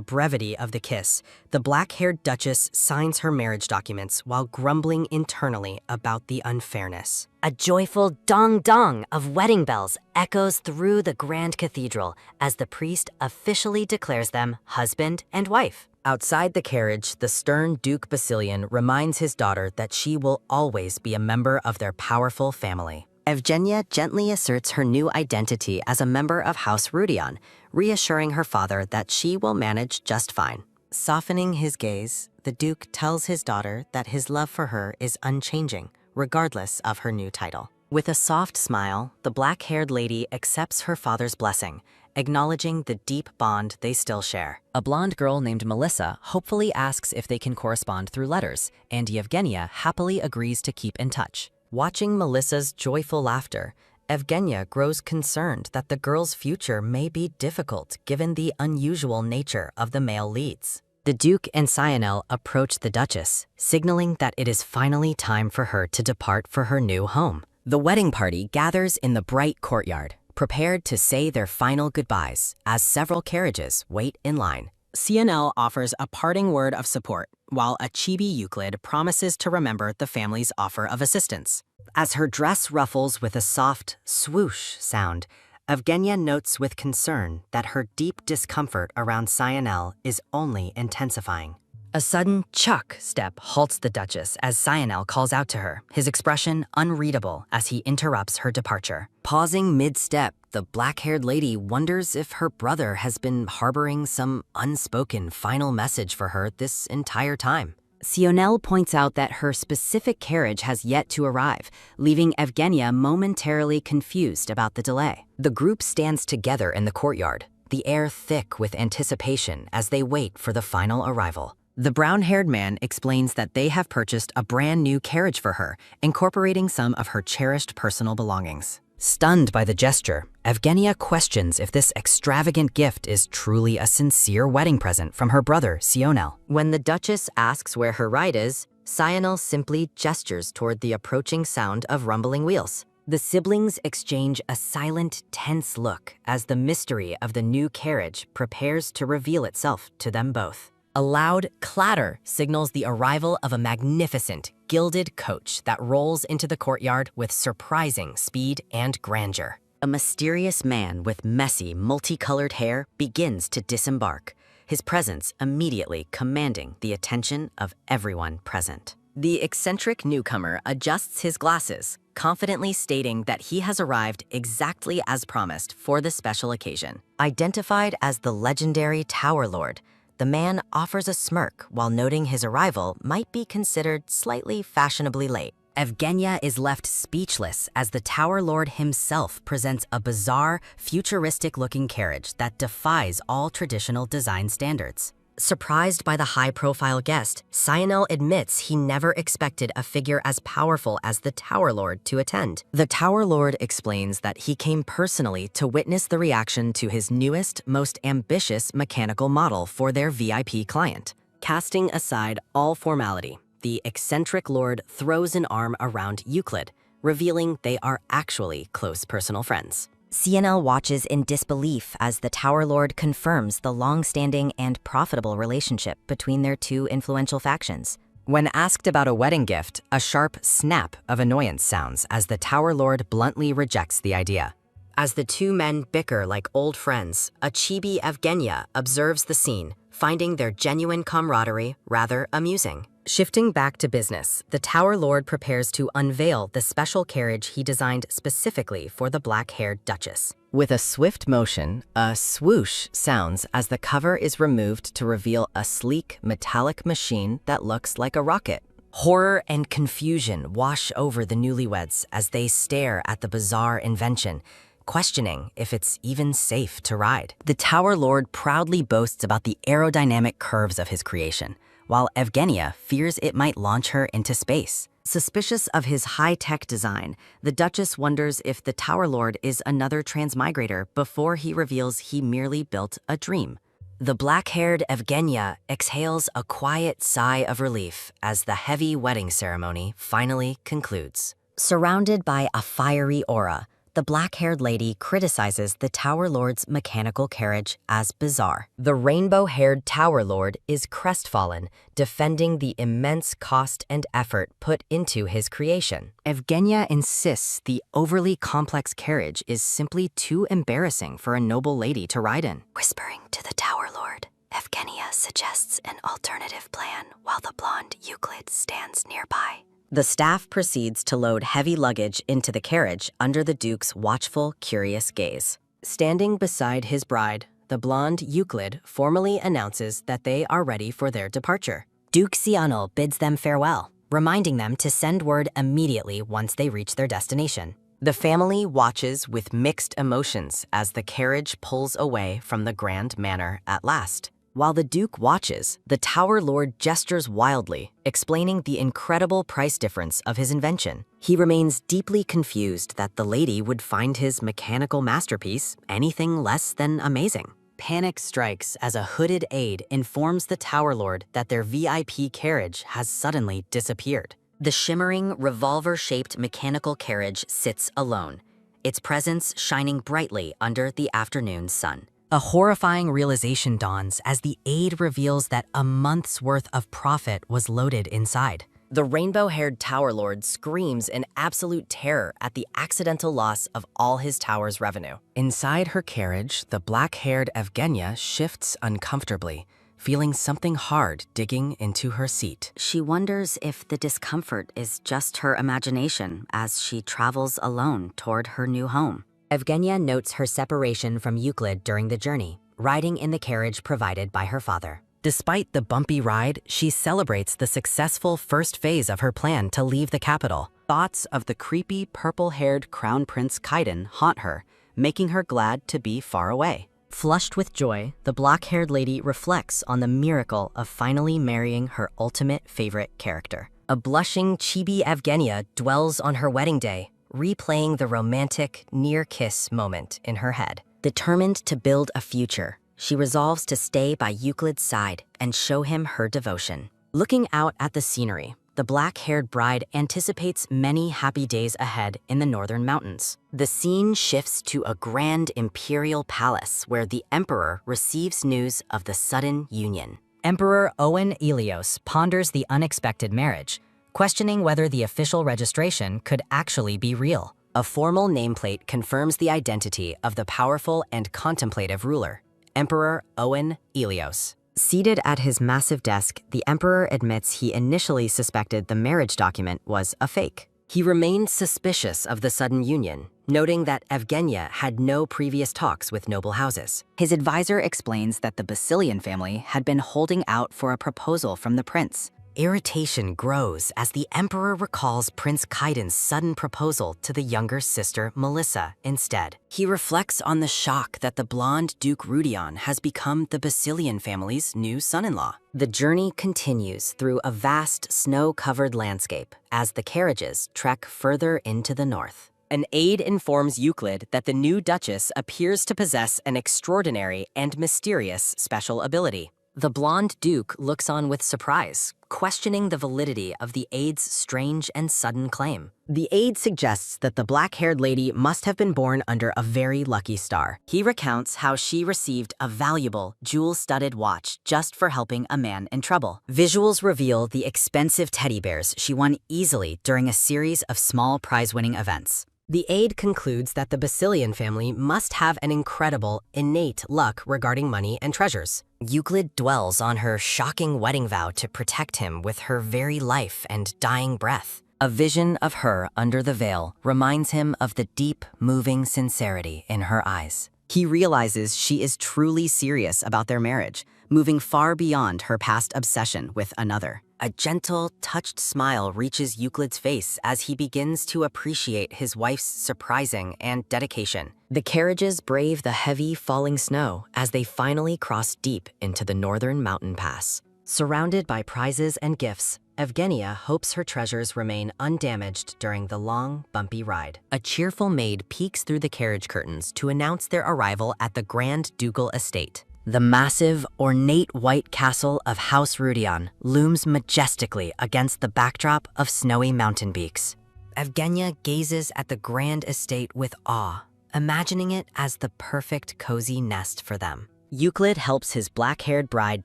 B: brevity of the kiss, the black-haired Duchess signs her marriage documents while grumbling internally about the unfairness. A joyful dong-dong of wedding bells echoes through the grand cathedral as the priest officially declares them husband and wife. Outside the carriage, the stern Duke Basilian reminds his daughter that she will always be a member of their powerful family. Evgenia gently asserts her new identity as a member of House Rudion, reassuring her father that she will manage just fine. Softening his gaze, the Duke tells his daughter that his love for her is unchanging, regardless of her new title. With a soft smile, the black-haired lady accepts her father's blessing, acknowledging the deep bond they still share. A blonde girl named Melissa hopefully asks if they can correspond through letters, and Evgenia happily agrees to keep in touch. Watching Melissa's joyful laughter, Evgenia grows concerned that the girl's future may be difficult given the unusual nature of the male leads. The Duke and Sionel approach the Duchess, signaling that it is finally time for her to depart for her new home. The wedding party gathers in the bright courtyard, prepared to say their final goodbyes as several carriages wait in line. Sionel offers a parting word of support, while a chibi Euclid promises to remember the family's offer of assistance. As her dress ruffles with a soft swoosh sound, Evgenia notes with concern that her deep discomfort around Sionel is only intensifying. A sudden chuck step halts the Duchess as Sionel calls out to her, his expression unreadable as he interrupts her departure. Pausing mid-step, the black-haired lady wonders if her brother has been harboring some unspoken final message for her this entire time. Sionel points out that her specific carriage has yet to arrive, leaving Evgenia momentarily confused about the delay. The group stands together in the courtyard, the air thick with anticipation as they wait for the final arrival. The brown-haired man explains that they have purchased a brand new carriage for her, incorporating some of her cherished personal belongings. Stunned by the gesture, Evgenia questions if this extravagant gift is truly a sincere wedding present from her brother, Sionel. When the Duchess asks where her ride is, Sionel simply gestures toward the approaching sound of rumbling wheels. The siblings exchange a silent, tense look as the mystery of the new carriage prepares to reveal itself to them both. A loud clatter signals the arrival of a magnificent, gilded coach that rolls into the courtyard with surprising speed and grandeur.
C: A mysterious man with messy, multicolored hair begins to disembark, his presence immediately commanding the attention of everyone present. The eccentric newcomer adjusts his glasses, confidently stating that he has arrived exactly as promised for the special occasion. Identified as the legendary Tower Lord, the man offers a smirk while noting his arrival might be considered slightly fashionably late. Evgenia is left speechless as the Tower Lord himself presents a bizarre, futuristic-looking carriage that defies all traditional design standards. Surprised by the high-profile guest, Cyanel admits he never expected a figure as powerful as the Tower Lord to attend. The Tower Lord explains that he came personally to witness the reaction to his newest, most ambitious mechanical model for their VIP client. Casting aside all formality, the eccentric lord throws an arm around Euclid, revealing they are actually close personal friends. CNL watches in disbelief as the Tower Lord confirms the long-standing and profitable relationship between their two influential factions. When asked about a wedding gift, a sharp snap of annoyance sounds as the Tower Lord bluntly rejects the idea. As the two men bicker like old friends, a chibi Evgenia observes the scene, finding their genuine camaraderie rather amusing. Shifting back to business, the Tower Lord prepares to unveil the special carriage he designed specifically for the black-haired Duchess. With a swift motion, a swoosh sounds as the cover is removed to reveal a sleek, metallic machine that looks like a rocket. Horror and confusion wash over the newlyweds as they stare at the bizarre invention, questioning if it's even safe to ride. The Tower Lord proudly boasts about the aerodynamic curves of his creation, while Evgenia fears it might launch her into space. Suspicious of his high-tech design, the Duchess wonders if the Tower Lord is another transmigrator before he reveals he merely built a dream. The black-haired Evgenia exhales a quiet sigh of relief as the heavy wedding ceremony finally concludes. Surrounded by a fiery aura, the black-haired lady criticizes the Tower Lord's mechanical carriage as bizarre. The rainbow-haired Tower Lord is crestfallen, defending the immense cost and effort put into his creation. Evgenia insists the overly complex carriage is simply too embarrassing for a noble lady to ride in. Whispering to the Tower Lord, Evgenia suggests an alternative plan while the blonde Euclid stands nearby. The staff proceeds to load heavy luggage into the carriage under the Duke's watchful, curious gaze. Standing beside his bride, the blonde Euclid formally announces that they are ready for their departure. Duke Cyanel bids them farewell, reminding them to send word immediately once they reach their destination. The family watches with mixed emotions as the carriage pulls away from the grand manor at last. While the Duke watches, the Tower Lord gestures wildly, explaining the incredible price difference of his invention. He remains deeply confused that the lady would find his mechanical masterpiece anything less than amazing. Panic strikes as a hooded aide informs the Tower Lord that their VIP carriage has suddenly disappeared. The shimmering, revolver-shaped mechanical carriage sits alone, its presence shining brightly under the afternoon sun. A horrifying realization dawns as the aide reveals that a month's worth of profit was loaded inside. The rainbow-haired Tower Lord screams in absolute terror at the accidental loss of all his tower's revenue. Inside her carriage, the black-haired Evgenia shifts uncomfortably, feeling something hard digging into her seat. She wonders if the discomfort is just her imagination as she travels alone toward her new home. Evgenia notes her separation from Euclid during the journey, riding in the carriage provided by her father. Despite the bumpy ride, she celebrates the successful first phase of her plan to leave the capital. Thoughts of the creepy purple-haired Crown Prince Kaiden haunt her, making her glad to be far away. Flushed with joy, the black-haired lady reflects on the miracle of finally marrying her ultimate favorite character. A blushing chibi Evgenia dwells on her wedding day, replaying the romantic, near-kiss moment in her head. Determined to build a future, she resolves to stay by Euclid's side and show him her devotion. Looking out at the scenery, the black-haired bride anticipates many happy days ahead in the northern mountains. The scene shifts to a grand imperial palace where the emperor receives news of the sudden union. Emperor Owen Elios ponders the unexpected marriage, questioning whether the official registration could actually be real.
A: A formal nameplate confirms the identity of the powerful and contemplative ruler, Emperor Owen Elios.
B: Seated at his massive desk, the emperor admits he initially suspected the marriage document was a fake.
A: He remained suspicious of the sudden union, noting that Evgenia had no previous talks with noble houses.
C: His advisor explains that the Basilian family had been holding out for a proposal from the prince.
A: Irritation grows as the emperor recalls Prince Kaiden's sudden proposal to the younger sister Melissa instead. He reflects on the shock that the blonde Duke Rudion has become the Basilian family's new son-in-law. The journey continues through a vast snow-covered landscape as the carriages trek further into the north. An aide informs Euclid that the new Duchess appears to possess an extraordinary and mysterious special ability. The blonde Duke looks on with surprise, questioning the validity of the aide's strange and sudden claim.
B: The aide suggests that the black-haired lady must have been born under a very lucky star.
C: He recounts how she received a valuable, jewel-studded watch just for helping a man in trouble. Visuals reveal the expensive teddy bears she won easily during a series of small prize-winning events.
A: The aide concludes that the Basilian family must have an incredible, innate luck regarding money and treasures. Euclid dwells on her shocking wedding vow to protect him with her very life and dying breath. A vision of her under the veil reminds him of the deep, moving sincerity in her eyes.
C: He realizes she is truly serious about their marriage, moving far beyond her past obsession with another.
A: A gentle, touched smile reaches Euclid's face as he begins to appreciate his wife's surprising and dedication. The carriages brave the heavy, falling snow as they finally cross deep into the northern mountain pass. Surrounded by prizes and gifts, Evgenia hopes her treasures remain undamaged during the long, bumpy ride. A cheerful maid peeks through the carriage curtains to announce their arrival at the Grand Ducal Estate. The massive, ornate white castle of House Rudion looms majestically against the backdrop of snowy mountain peaks. Evgenia gazes at the grand estate with awe, imagining it as the perfect cozy nest for them. Euclid helps his black-haired bride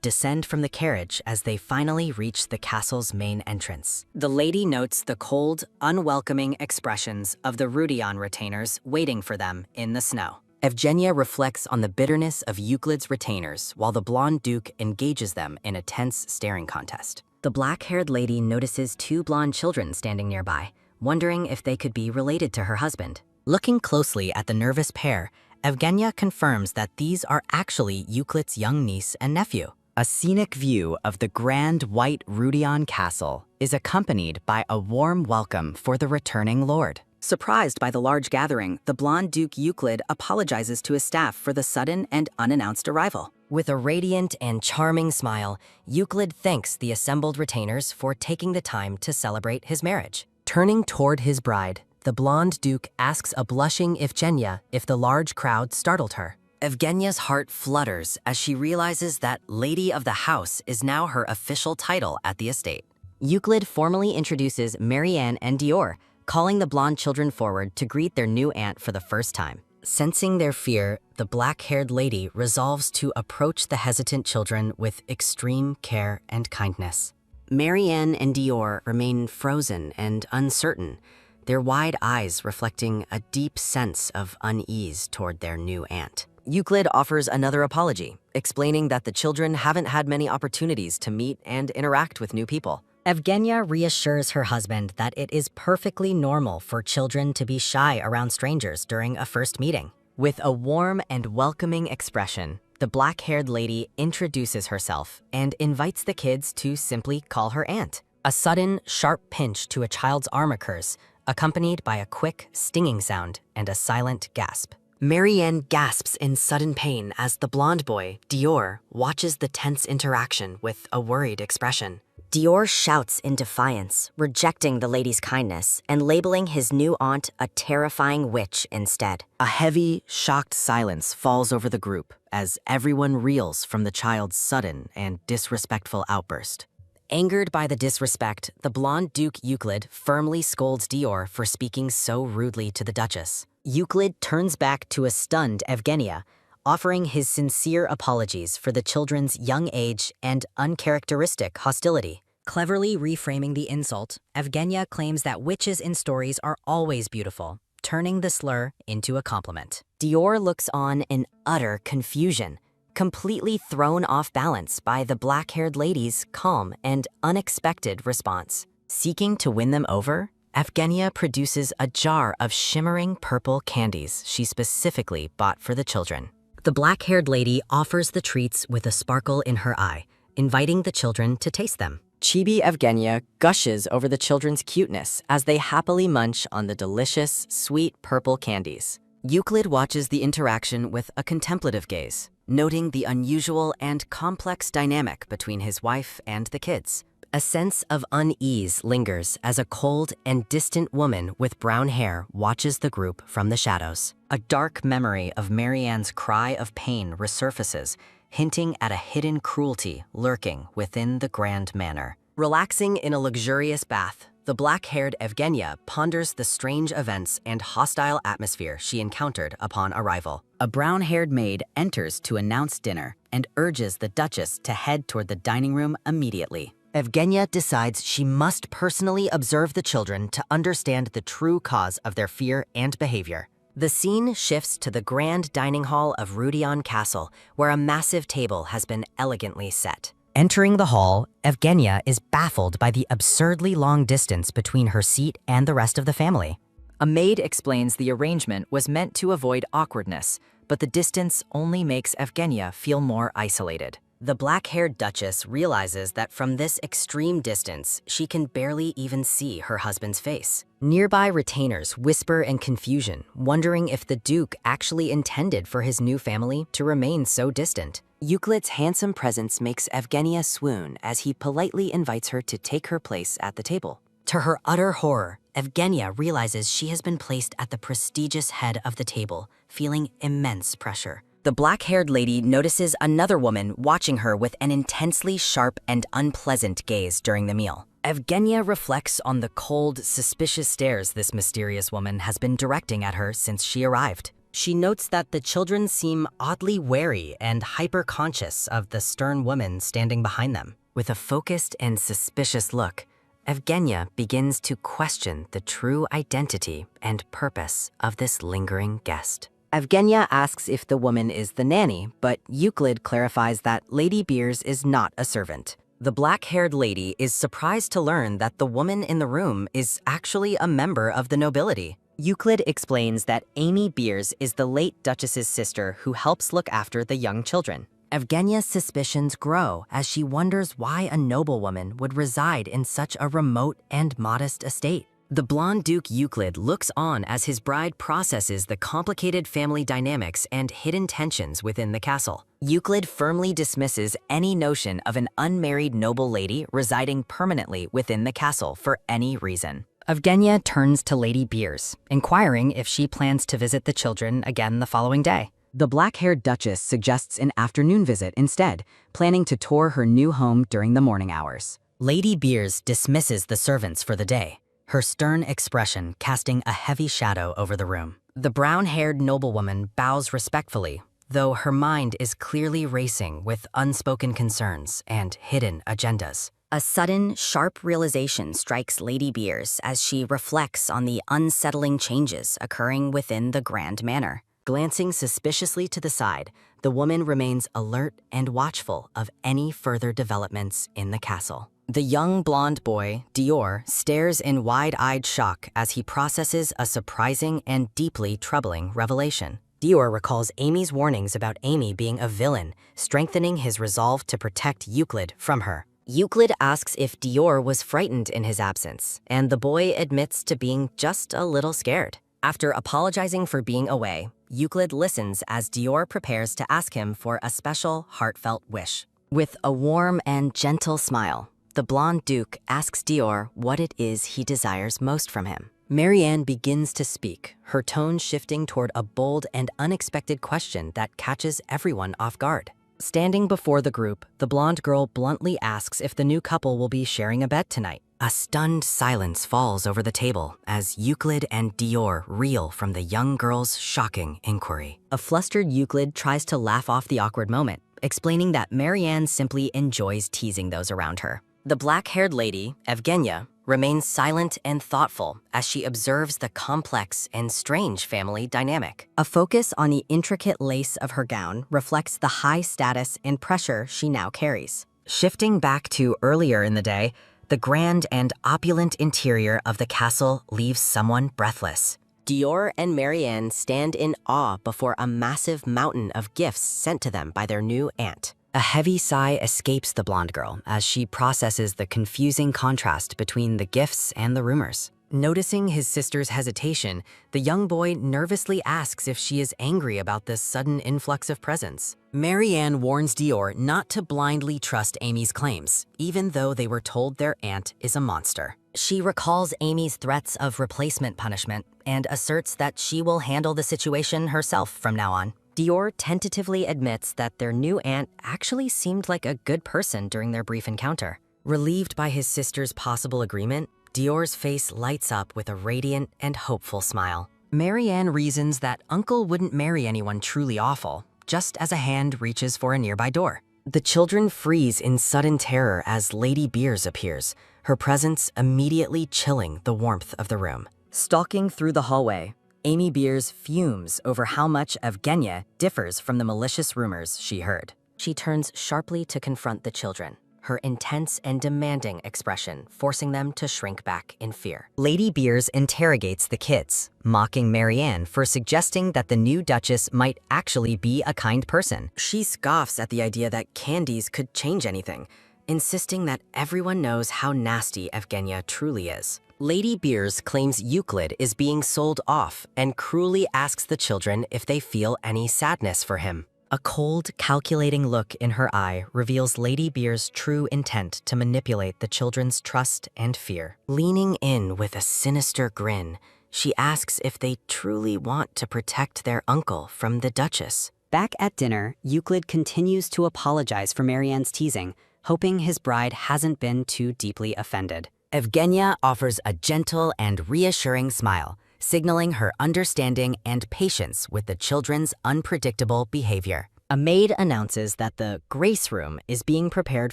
A: descend from the carriage as they finally reach the castle's main entrance. The lady notes the cold, unwelcoming expressions of the Rudion retainers waiting for them in the snow. Evgenia reflects on the bitterness of Euclid's retainers while the blonde duke engages them in a tense staring contest. The black-haired lady notices two blonde children standing nearby, wondering if they could be related to her husband. Looking closely at the nervous pair, Evgenia confirms that these are actually Euclid's young niece and nephew.
C: A scenic view of the grand white Rudion castle is accompanied by a warm welcome for the returning lord. Surprised by the large gathering, the blonde Duke Euclid apologizes to his staff for the sudden and unannounced arrival.
A: With a radiant and charming smile, Euclid thanks the assembled retainers for taking the time to celebrate his marriage. Turning toward his bride, the blonde Duke asks a blushing Evgenia if the large crowd startled her. Evgenia's heart flutters as she realizes that Lady of the House is now her official title at the estate. Euclid formally introduces Marianne and Dior, calling the blonde children forward to greet their new aunt for the first time. Sensing their fear, the black-haired lady resolves to approach the hesitant children with extreme care and kindness. Marianne and Dior remain frozen and uncertain, their wide eyes reflecting a deep sense of unease toward their new aunt. Euclid offers another apology, explaining that the children haven't had many opportunities to meet and interact with new people. Evgenia reassures her husband that it is perfectly normal for children to be shy around strangers during a first meeting. With a warm and welcoming expression, the black-haired lady introduces herself and invites the kids to simply call her aunt. A sudden, sharp pinch to a child's arm occurs, accompanied by a quick, stinging sound and a silent gasp. Marianne gasps in sudden pain as the blonde boy, Dior, watches the tense interaction with a worried expression.
B: Dior shouts in defiance, rejecting the lady's kindness and labeling his new aunt a terrifying witch instead.
C: A heavy, shocked silence falls over the group as everyone reels from the child's sudden and disrespectful outburst.
A: Angered by the disrespect, the blonde Duke Euclid firmly scolds Dior for speaking so rudely to the Duchess. Euclid turns back to a stunned Evgenia, offering his sincere apologies for the children's young age and uncharacteristic hostility. Cleverly reframing the insult, Evgenia claims that witches in stories are always beautiful,
B: turning the slur into a compliment. Dior looks on in utter confusion, completely thrown off balance by the black-haired lady's calm and unexpected response. Seeking to win them over, Evgenia produces a jar of shimmering purple candies she specifically bought for the children. The black-haired lady offers the treats with a sparkle in her eye, inviting the children to taste them. Chibi Evgenia gushes over the children's cuteness as they happily munch on the delicious, sweet purple candies. Euclid watches the interaction with a contemplative gaze, noting the unusual and complex dynamic between his wife and the kids. A sense of unease lingers as a cold and distant woman with brown hair watches the group from the shadows. A dark memory of Marianne's cry of pain resurfaces, hinting at a hidden cruelty lurking within the grand manor. Relaxing in a luxurious bath, the black-haired Evgenia ponders the strange events and hostile atmosphere she encountered upon arrival. A brown-haired maid enters to announce dinner and urges the Duchess to head toward the dining room immediately. Evgenia decides she must personally observe the children to understand the true cause of their fear and behavior. The scene shifts to the grand dining hall of Rudion Castle, where a massive table has been elegantly set. Entering the hall, Evgenia is baffled by the absurdly long distance between her seat and the rest of the family. A maid explains the arrangement was meant to avoid awkwardness, but the distance only makes Evgenia feel more isolated. The black-haired Duchess realizes that from this extreme distance, she can barely even see her husband's face. Nearby retainers whisper in confusion, wondering if the Duke actually intended for his new family to remain so distant. Euclid's handsome presence makes Evgenia swoon as he politely invites her to take her place at the table. To her utter horror, Evgenia realizes she has been placed at the prestigious head of the table, feeling immense pressure. The black-haired lady notices another woman watching her with an intensely sharp and unpleasant gaze during the meal. Evgenia reflects on the cold, suspicious stares this mysterious woman has been directing at her since she arrived. She notes that the children seem oddly wary and hyper-conscious of the stern woman standing behind them. With a focused and suspicious look, Evgenia begins to question the true identity and purpose of this lingering guest. Evgenia asks if the woman is the nanny, but Euclid clarifies that Lady Beers is not a servant. The black-haired lady is surprised to learn that the woman in the room is actually a member of the nobility. Euclid explains that Amy Beers is the late Duchess's sister who helps look after the young children. Evgenia's suspicions grow as she wonders why a noblewoman would reside in such a remote and modest estate. The blonde Duke Euclid looks on as his bride processes the complicated family dynamics and hidden tensions within the castle. Euclid firmly dismisses any notion of an unmarried noble lady residing permanently within the castle for any reason. Evgenia turns to Lady Beers, inquiring if she plans to visit the children again the following day. The black-haired Duchess suggests an afternoon visit instead, planning to tour her new home during the morning hours. Lady Beers dismisses the servants for the day, her stern expression casting a heavy shadow over the room. The brown-haired noblewoman bows respectfully, though her mind is clearly racing with unspoken concerns and hidden agendas. A sudden, sharp realization strikes Lady Beers as she reflects on the unsettling changes occurring within the grand manor. Glancing suspiciously to the side, the woman remains alert and watchful of any further developments in the castle. The young blonde boy, Dior, stares in wide-eyed shock as he processes a surprising and deeply troubling revelation. Dior recalls Amy's warnings about Amy being a villain, strengthening his resolve to protect Euclid from her. Euclid asks if Dior was frightened in his absence, and the boy admits to being just a little scared. After apologizing for being away, Euclid listens as Dior prepares to ask him for a special, heartfelt wish. With a warm and gentle smile, the blonde Duke asks Dior what it is he desires most from him. Marianne begins to speak, her tone shifting toward a bold and unexpected question that catches everyone off guard. Standing before the group, the blonde girl bluntly asks if the new couple will be sharing a bed tonight. A stunned silence falls over the table as Euclid and Dior reel from the young girl's shocking inquiry. A flustered Euclid tries to laugh off the awkward moment, explaining that Marianne simply enjoys teasing those around her. The black-haired lady, Evgenia,
A: remains silent and thoughtful as she observes the complex and strange family dynamic.
C: A focus on the intricate lace of her gown reflects the high status and pressure she now carries.
B: Shifting back to earlier in the day, the grand and opulent interior of the castle leaves someone breathless.
A: Dior and Marianne stand in awe before a massive mountain of gifts sent to them by their new aunt.
B: A heavy sigh escapes the blonde girl as she processes the confusing contrast between the gifts and the rumors. Noticing his sister's hesitation, the young boy nervously asks if she is angry about this sudden influx of presents. Marianne warns Dior not to blindly trust Amy's claims, even though they were told their aunt is a monster.
A: She recalls Amy's threats of replacement punishment and asserts that she will handle the situation herself from now on.
C: Dior tentatively admits that their new aunt actually seemed like a good person during their brief encounter.
B: Relieved by his sister's possible agreement, Dior's face lights up with a radiant and hopeful smile. Marianne reasons that Uncle wouldn't marry anyone truly awful, just as a hand reaches for a nearby door. The children freeze in sudden terror as Lady Beers appears, her presence immediately chilling the warmth of the room.
C: Stalking through the hallway, Amy Beers fumes over how much Evgenia differs from the malicious rumors she heard.
A: She turns sharply to confront the children, her intense and demanding expression forcing them to shrink back in fear.
B: Lady Beers interrogates the kids, mocking Marianne for suggesting that the new Duchess might actually be a kind person. She scoffs at the idea that candies could change anything, insisting that everyone knows how nasty Evgenia truly is. Lady Beers claims Euclid is being sold off and cruelly asks the children if they feel any sadness for him. A cold, calculating look in her eye reveals Lady Beers' true intent to manipulate the children's trust and fear. Leaning in with a sinister grin, she asks if they truly want to protect their uncle from the Duchess.
D: Back at dinner, Euclid continues to apologize for Marianne's teasing, hoping his bride hasn't been too deeply offended.
B: Evgenia offers a gentle and reassuring smile, signaling her understanding and patience with the children's unpredictable behavior.
C: A maid announces that the Grace Room is being prepared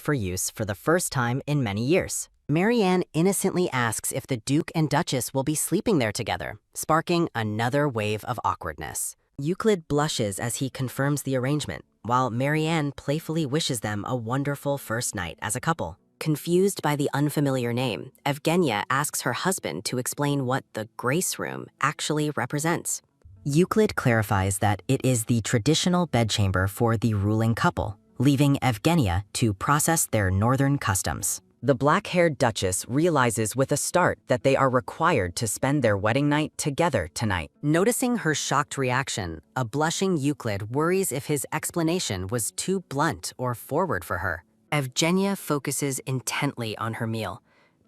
C: for use for the first time in many years.
A: Marianne innocently asks if the Duke and Duchess will be sleeping there together, sparking another wave of awkwardness. Euclid blushes as he confirms the arrangement, while Marianne playfully wishes them a wonderful first night as a couple. Confused by the unfamiliar name, Evgenia asks her husband to explain what the Grace Room actually represents.
B: Euclid clarifies that it is the traditional bedchamber for the ruling couple, leaving Evgenia to process their northern customs. The black-haired Duchess realizes with a start that they are required to spend their wedding night together tonight.
A: Noticing her shocked reaction, a blushing Euclid worries if his explanation was too blunt or forward for her. Evgenia focuses intently on her meal,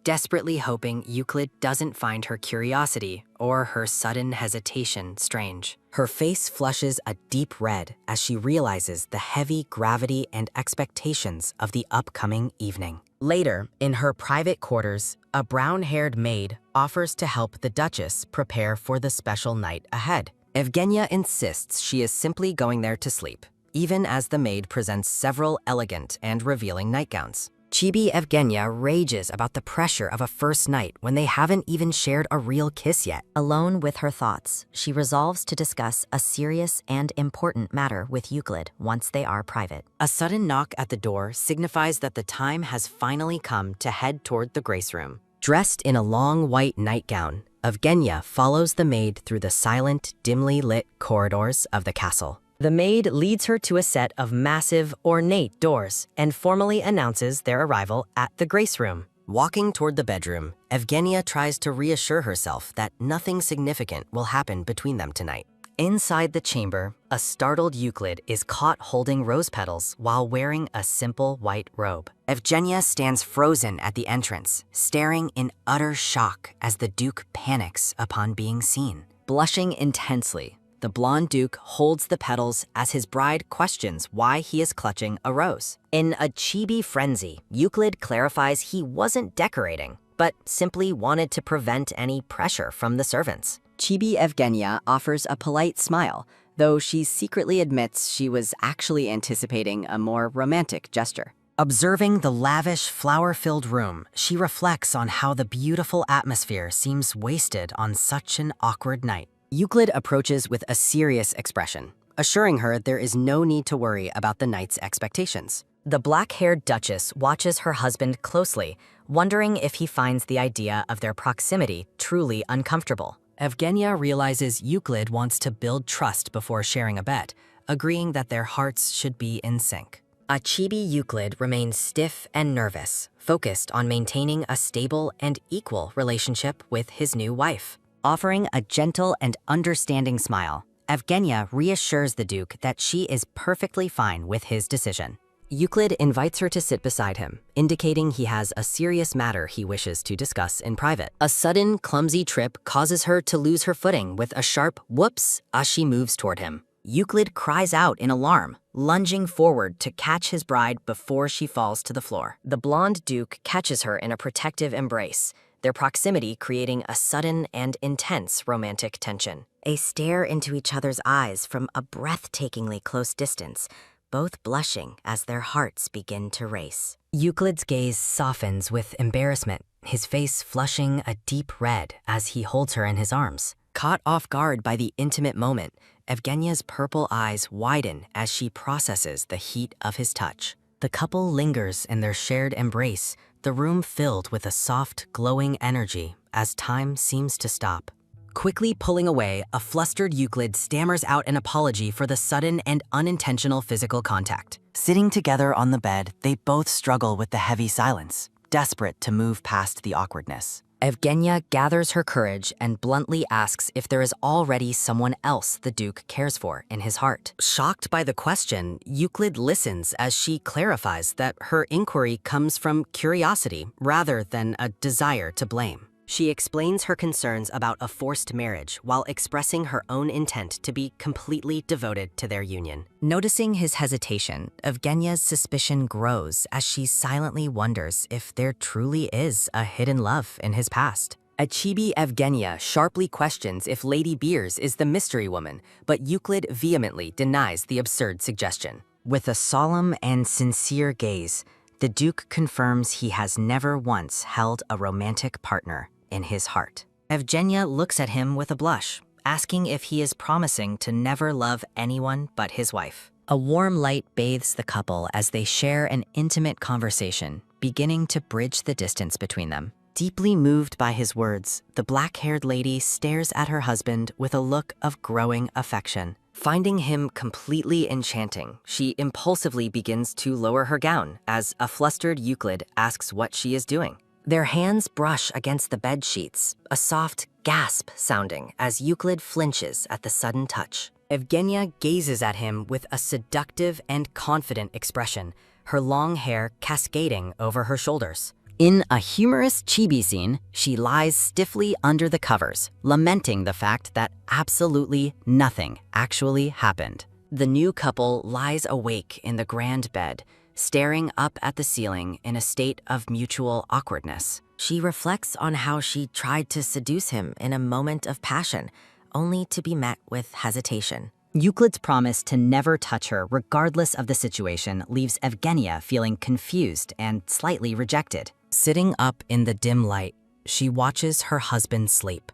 A: desperately hoping Euclid doesn't find her curiosity or her sudden hesitation strange.
B: Her face flushes a deep red as she realizes the heavy gravity and expectations of the upcoming evening. Later, in her private quarters, a brown-haired maid offers to help the Duchess prepare for the special night ahead. Evgenia insists she is simply going there to sleep, even as the maid presents several elegant and revealing nightgowns. Chibi Evgenia rages about the pressure of a first night when they haven't even shared a real kiss yet.
C: Alone with her thoughts, she resolves to discuss a serious and important matter with Euclid once they are private.
B: A sudden knock at the door signifies that the time has finally come to head toward the Grace Room. Dressed in a long white nightgown, Evgenia follows the maid through the silent, dimly lit corridors of the castle. The maid leads her to a set of massive, ornate doors and formally announces their arrival at the Grace Room. Walking toward the bedroom, Evgenia tries to reassure herself that nothing significant will happen between them tonight. Inside the chamber, a startled Euclid is caught holding rose petals while wearing a simple white robe. Evgenia stands frozen at the entrance, staring in utter shock as the Duke panics upon being seen. Blushing intensely, the blonde Duke holds the petals as his bride questions why he is clutching a rose. In a chibi frenzy, Euclid clarifies he wasn't decorating, but simply wanted to prevent any pressure from the servants.
D: Chibi Evgenia offers a polite smile, though she secretly admits she was actually anticipating a more romantic gesture.
A: Observing the lavish, flower-filled room, she reflects on how the beautiful atmosphere seems wasted on such an awkward night. Euclid approaches with a serious expression, assuring her there is no need to worry about the night's expectations. The black-haired Duchess watches her husband closely, wondering if he finds the idea of their proximity truly uncomfortable. Evgenia realizes Euclid wants to build trust before sharing a bet, agreeing that their hearts should be in sync. A chibi Euclid remains stiff and nervous, focused on maintaining a stable and equal relationship with his new wife. Offering a gentle and understanding smile, Evgenia reassures the Duke that she is perfectly fine with his decision. Euclid invites her to sit beside him, indicating he has a serious matter he wishes to discuss in private. A sudden, clumsy trip causes her to lose her footing with a sharp whoops as she moves toward him. Euclid cries out in alarm, lunging forward to catch his bride before she falls to the floor. The blonde Duke catches her in a protective embrace, their proximity creating a sudden and intense romantic tension. They stare into each other's eyes from a breathtakingly close distance, both blushing as their hearts begin to race. Euclid's gaze softens with embarrassment, his face flushing a deep red as he holds her in his arms. Caught off guard by the intimate moment, Evgenia's purple eyes widen as she processes the heat of his touch. The couple lingers in their shared embrace, the room filled with a soft, glowing energy as time seems to stop. Quickly pulling away, a flustered Euclid stammers out an apology for the sudden and unintentional physical contact. Sitting together on the bed, they both struggle with the heavy silence, desperate to move past the awkwardness. Evgenia gathers her courage and bluntly asks if there is already someone else the Duke cares for in his heart. Shocked by the question, Euclid listens as she clarifies that her inquiry comes from curiosity rather than a desire to blame. She explains her concerns about a forced marriage while expressing her own intent to be completely devoted to their union. Noticing his hesitation, Evgenia's suspicion grows as she silently wonders if there truly is a hidden love in his past. A chibi Evgenia sharply questions if Lady Beers is the mystery woman, but Euclid vehemently denies the absurd suggestion. With a solemn and sincere gaze, the Duke confirms he has never once held a romantic partner in his heart. Evgenia looks at him with a blush, asking if he is promising to never love anyone but his wife. A warm light bathes the couple as they share an intimate conversation, beginning to bridge the distance between them. Deeply moved by his words, the black-haired lady stares at her husband with a look of growing affection. Finding him completely enchanting, she impulsively begins to lower her gown as a flustered Euclid asks what she is doing. Their hands brush against the bed sheets, a soft gasp sounding as Euclid flinches at the sudden touch. Evgenia gazes at him with a seductive and confident expression, her long hair cascading over her shoulders. In a humorous chibi scene, she lies stiffly under the covers, lamenting the fact that absolutely nothing actually happened. The new couple lies awake in the grand bed, staring up at the ceiling in a state of mutual awkwardness. She reflects on how she tried to seduce him in a moment of passion, only to be met with hesitation. Euclid's promise to never touch her regardless of the situation leaves Evgenia feeling confused and slightly rejected. Sitting up in the dim light, she watches her husband sleep,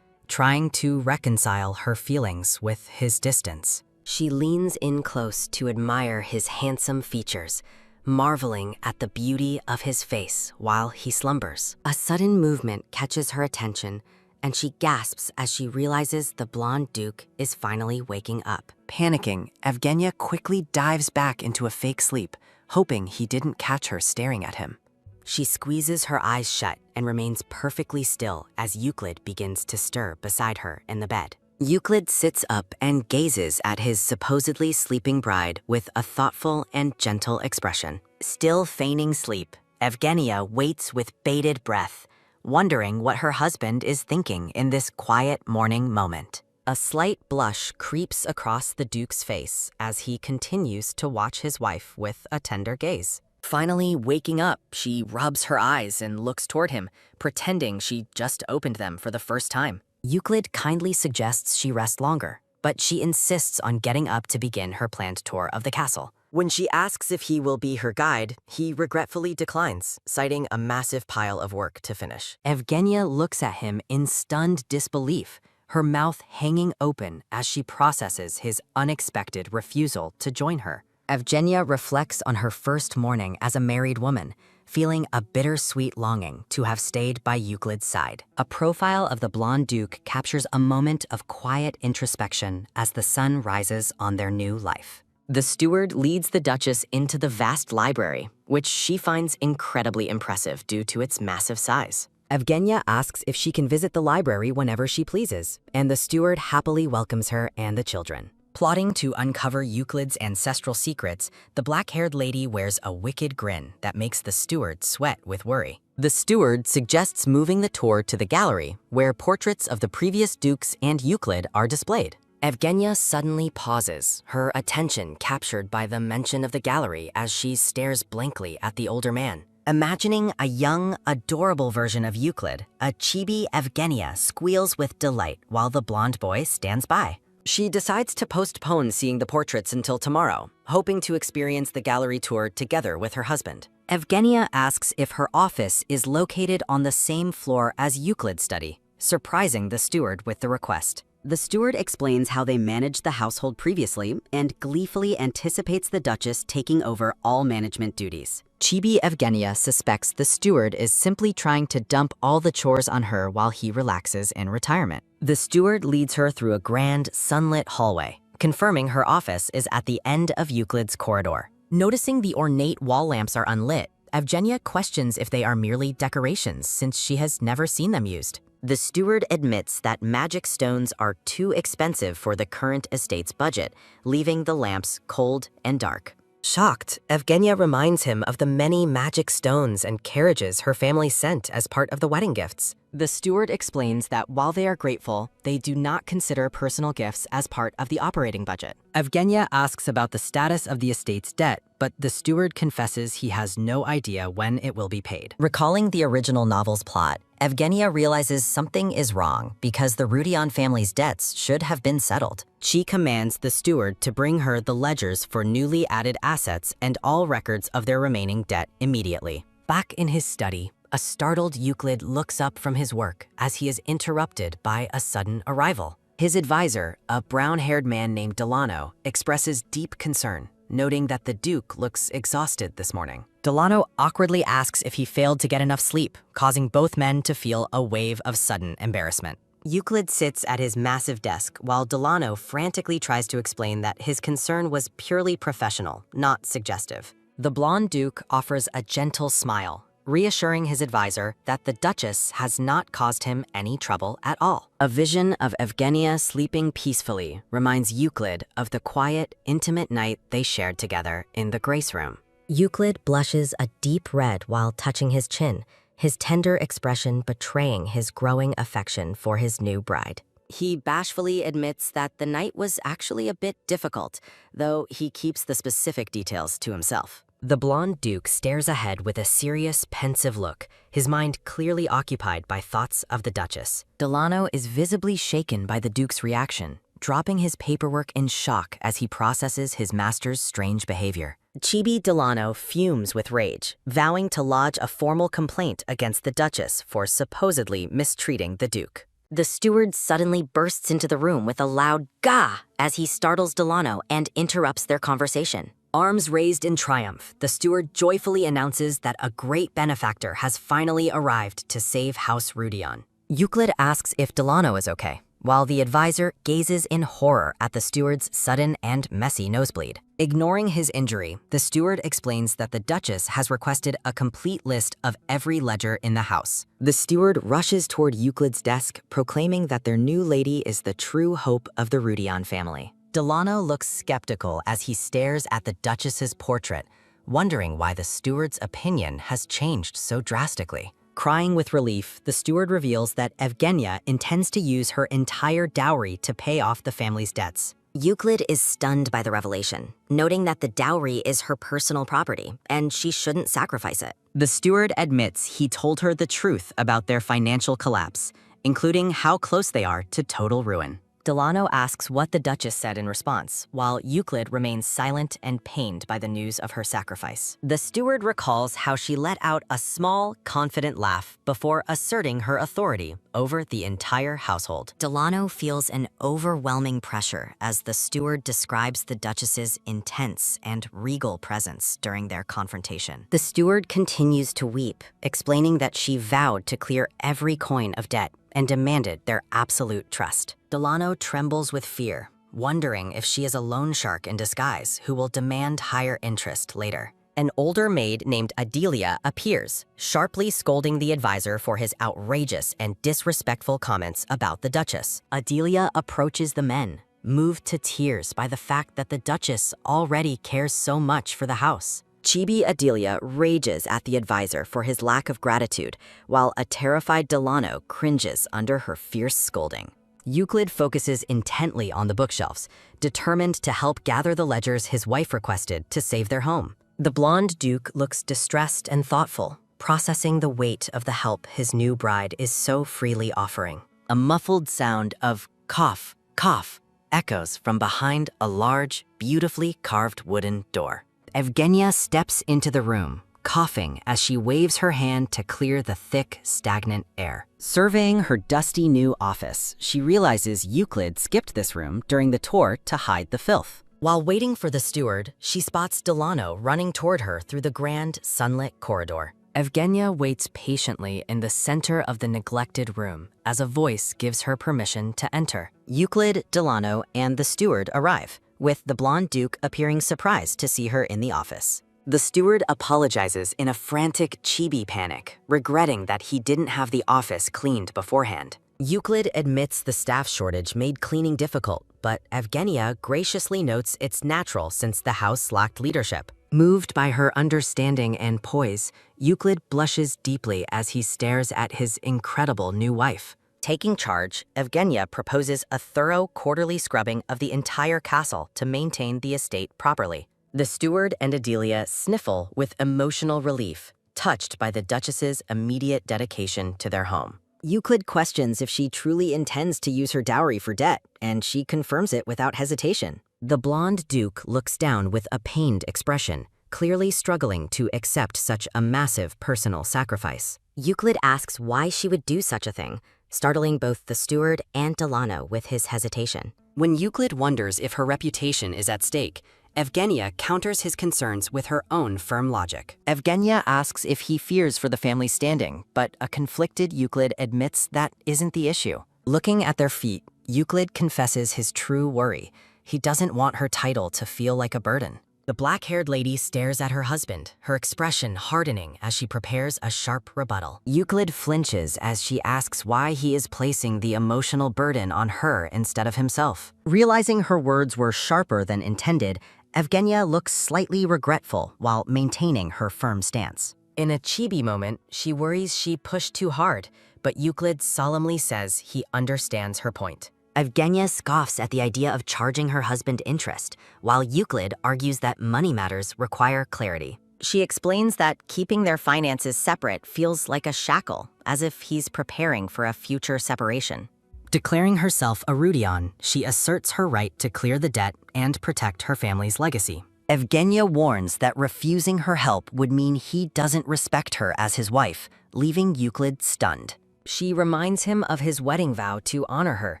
A: trying to reconcile her feelings with his distance. She leans in close to admire his handsome features, marveling at the beauty of his face while he slumbers. A sudden movement catches her attention, and she gasps as she realizes the blonde Duke is finally waking up. Panicking, Evgenia quickly dives back into a fake sleep, hoping he didn't catch her staring at him. She squeezes her eyes shut and remains perfectly still as Euclid begins to stir beside her in the bed. Euclid sits up and gazes at his supposedly sleeping bride with a thoughtful and gentle expression. Still feigning sleep, Evgenia waits with bated breath, wondering what her husband is thinking in this quiet morning moment. A slight blush creeps across the Duke's face as he continues to watch his wife with a tender gaze. Finally waking up, she rubs her eyes and looks toward him, pretending she just opened them for the first time. Euclid kindly suggests she rest longer, but she insists on getting up to begin her planned tour of the castle.
B: When she asks if he will be her guide, he regretfully declines, citing a massive pile of work to finish.
A: Evgenia looks at him in stunned disbelief, her mouth hanging open as she processes his unexpected refusal to join her. Evgenia reflects on her first morning as a married woman, feeling a bittersweet longing to have stayed by Euclid's side. A profile of the blonde duke captures a moment of quiet introspection as the sun rises on their new life. The steward leads the Duchess into the vast library, which she finds incredibly impressive due to its massive size.
B: Evgenia asks if she can visit the library whenever she pleases, and the steward happily welcomes her and the children.
A: Plotting to uncover Euclid's ancestral secrets, the black-haired lady wears a wicked grin that makes the steward sweat with worry.
B: The steward suggests moving the tour to the gallery, where portraits of the previous dukes and Euclid are displayed.
A: Evgenia suddenly pauses, her attention captured by the mention of the gallery as she stares blankly at the older man.
B: Imagining a young, adorable version of Euclid, a chibi Evgenia squeals with delight while the blonde boy stands by. She decides to postpone seeing the portraits until tomorrow, hoping to experience the gallery tour together with her husband.
A: Evgenia asks if her office is located on the same floor as Euclid's study, surprising the steward with the request.
B: The steward explains how they managed the household previously and gleefully anticipates the Duchess taking over all management duties.
A: Chibi Evgenia suspects the steward is simply trying to dump all the chores on her while he relaxes in retirement.
B: The steward leads her through a grand, sunlit hallway, confirming her office is at the end of Euclid's corridor.
A: Noticing the ornate wall lamps are unlit, Evgenia questions if they are merely decorations since she has never seen them used.
B: The steward admits that magic stones are too expensive for the current estate's budget, leaving the lamps cold and dark. Shocked, Evgenia reminds him of the many magic stones and carriages her family sent as part of the wedding gifts.
A: The steward explains that while they are grateful, they do not consider personal gifts as part of the operating budget. Evgenia asks about the status of the estate's debt, but the steward confesses he has no idea when it will be paid.
B: Recalling the original novel's plot, Evgenia realizes something is wrong because the Rudion family's debts should have been settled. She commands the steward to bring her the ledgers for newly added assets and all records of their remaining debt immediately.
A: Back in his study, a startled Euclid looks up from his work as he is interrupted by a sudden arrival. His advisor, a brown-haired man named Delano, expresses deep concern, noting that the Duke looks exhausted this morning. Delano awkwardly asks if he failed to get enough sleep, causing both men to feel a wave of sudden embarrassment.
B: Euclid sits at his massive desk while Delano frantically tries to explain that his concern was purely professional, not suggestive.
A: The blonde Duke offers a gentle smile, reassuring his advisor that the Duchess has not caused him any trouble at all.
B: A vision of Evgenia sleeping peacefully reminds Euclid of the quiet, intimate night they shared together in the Grace Room.
C: Euclid blushes a deep red while touching his chin, his tender expression betraying his growing affection for his new bride.
B: He bashfully admits that the night was actually a bit difficult, though he keeps the specific details to himself.
A: The blonde Duke stares ahead with a serious, pensive look, his mind clearly occupied by thoughts of the Duchess. Delano is visibly shaken by the Duke's reaction, dropping his paperwork in shock as he processes his master's strange behavior.
B: Chibi Delano fumes with rage, vowing to lodge a formal complaint against the Duchess for supposedly mistreating the Duke.
C: The steward suddenly bursts into the room with a loud "Gah!" as he startles Delano and interrupts their conversation.
A: Arms raised in triumph, the steward joyfully announces that a great benefactor has finally arrived to save House Rudion. Euclid asks if Delano is okay, while the advisor gazes in horror at the steward's sudden and messy nosebleed. Ignoring his injury, the steward explains that the Duchess has requested a complete list of every ledger in the house.
B: The steward rushes toward Euclid's desk, proclaiming that their new lady is the true hope of the Rudion family.
A: Delano looks skeptical as he stares at the Duchess's portrait, wondering why the steward's opinion has changed so drastically. Crying with relief, the steward reveals that Evgenia intends to use her entire dowry to pay off the family's debts.
C: Euclid is stunned by the revelation, noting that the dowry is her personal property and she shouldn't sacrifice it.
A: The steward admits he told her the truth about their financial collapse, including how close they are to total ruin.
B: Delano asks what the Duchess said in response, while Euclid remains silent and pained by the news of her sacrifice. The steward recalls how she let out a small, confident laugh before asserting her authority over the entire household. Delano feels an overwhelming pressure as the steward describes the Duchess's intense and regal presence during their confrontation. The steward continues to weep, explaining that she vowed to clear every coin of debt and demanded their absolute trust. Delano trembles with fear, wondering if she is a loan shark in disguise who will demand higher interest later. An older maid named Adelia appears, sharply scolding the advisor for his outrageous and disrespectful comments about the Duchess. Adelia approaches the men, moved to tears by the fact that the Duchess already cares so much for the house. Chibi Adelia rages at the advisor for his lack of gratitude, while a terrified Delano cringes under her fierce scolding. Euclid focuses intently on the bookshelves, determined to help gather the ledgers his wife requested to save their home. The blonde duke looks distressed and thoughtful, processing the weight of the help his new bride is so freely offering. A muffled sound of cough, cough echoes from behind a large, beautifully carved wooden door. Evgenia steps into the room, coughing as she waves her hand to clear the thick, stagnant air. Surveying her dusty new office, she realizes Euclid skipped this room during the tour to hide the filth. While waiting for the steward, she spots Delano running toward her through the grand, sunlit corridor. Evgenia waits patiently in the center of the neglected room as a voice gives her permission to enter. Euclid, Delano, and the steward arrive, with the blonde duke appearing surprised to see her in the office. The steward apologizes in a frantic chibi panic, regretting that he didn't have the office cleaned beforehand. Euclid admits the staff shortage made cleaning difficult, but Evgenia graciously notes it's natural since the house lacked leadership. Moved by her understanding and poise, Euclid blushes deeply as he stares at his incredible new wife. Taking charge, Evgenia proposes a thorough quarterly scrubbing of the entire castle to maintain the estate properly. The steward and Adelia sniffle with emotional relief, touched by the Duchess's immediate dedication to their home. Euclid questions if she truly intends to use her dowry for debt, and she confirms it without hesitation. The blonde duke looks down with a pained expression, clearly struggling to accept such a massive personal sacrifice. Euclid asks why she would do such a thing, startling both the steward and Delano with his hesitation. When Euclid wonders if her reputation is at stake, Evgenia counters his concerns with her own firm logic. Evgenia asks if he fears for the family's standing, but a conflicted Euclid admits that isn't the issue. Looking at their feet, Euclid confesses his true worry. He doesn't want her title to feel like a burden. The black-haired lady stares at her husband, her expression hardening as she prepares a sharp rebuttal. Euclid flinches as she asks why he is placing the emotional burden on her instead of himself. Realizing her words were sharper than intended, Evgenia looks slightly regretful while maintaining her firm stance. In a chibi moment, she worries she pushed too hard, but Euclid solemnly says he understands her point. Evgenia scoffs at the idea of charging her husband interest, while Euclid argues that money matters require clarity. She explains that keeping their finances separate feels like a shackle, as if he's preparing for a future separation. Declaring herself a Rudion, she asserts her right to clear the debt and protect her family's legacy. Evgenia warns that refusing her help would mean he doesn't respect her as his wife, leaving Euclid stunned. She reminds him of his wedding vow to honor her,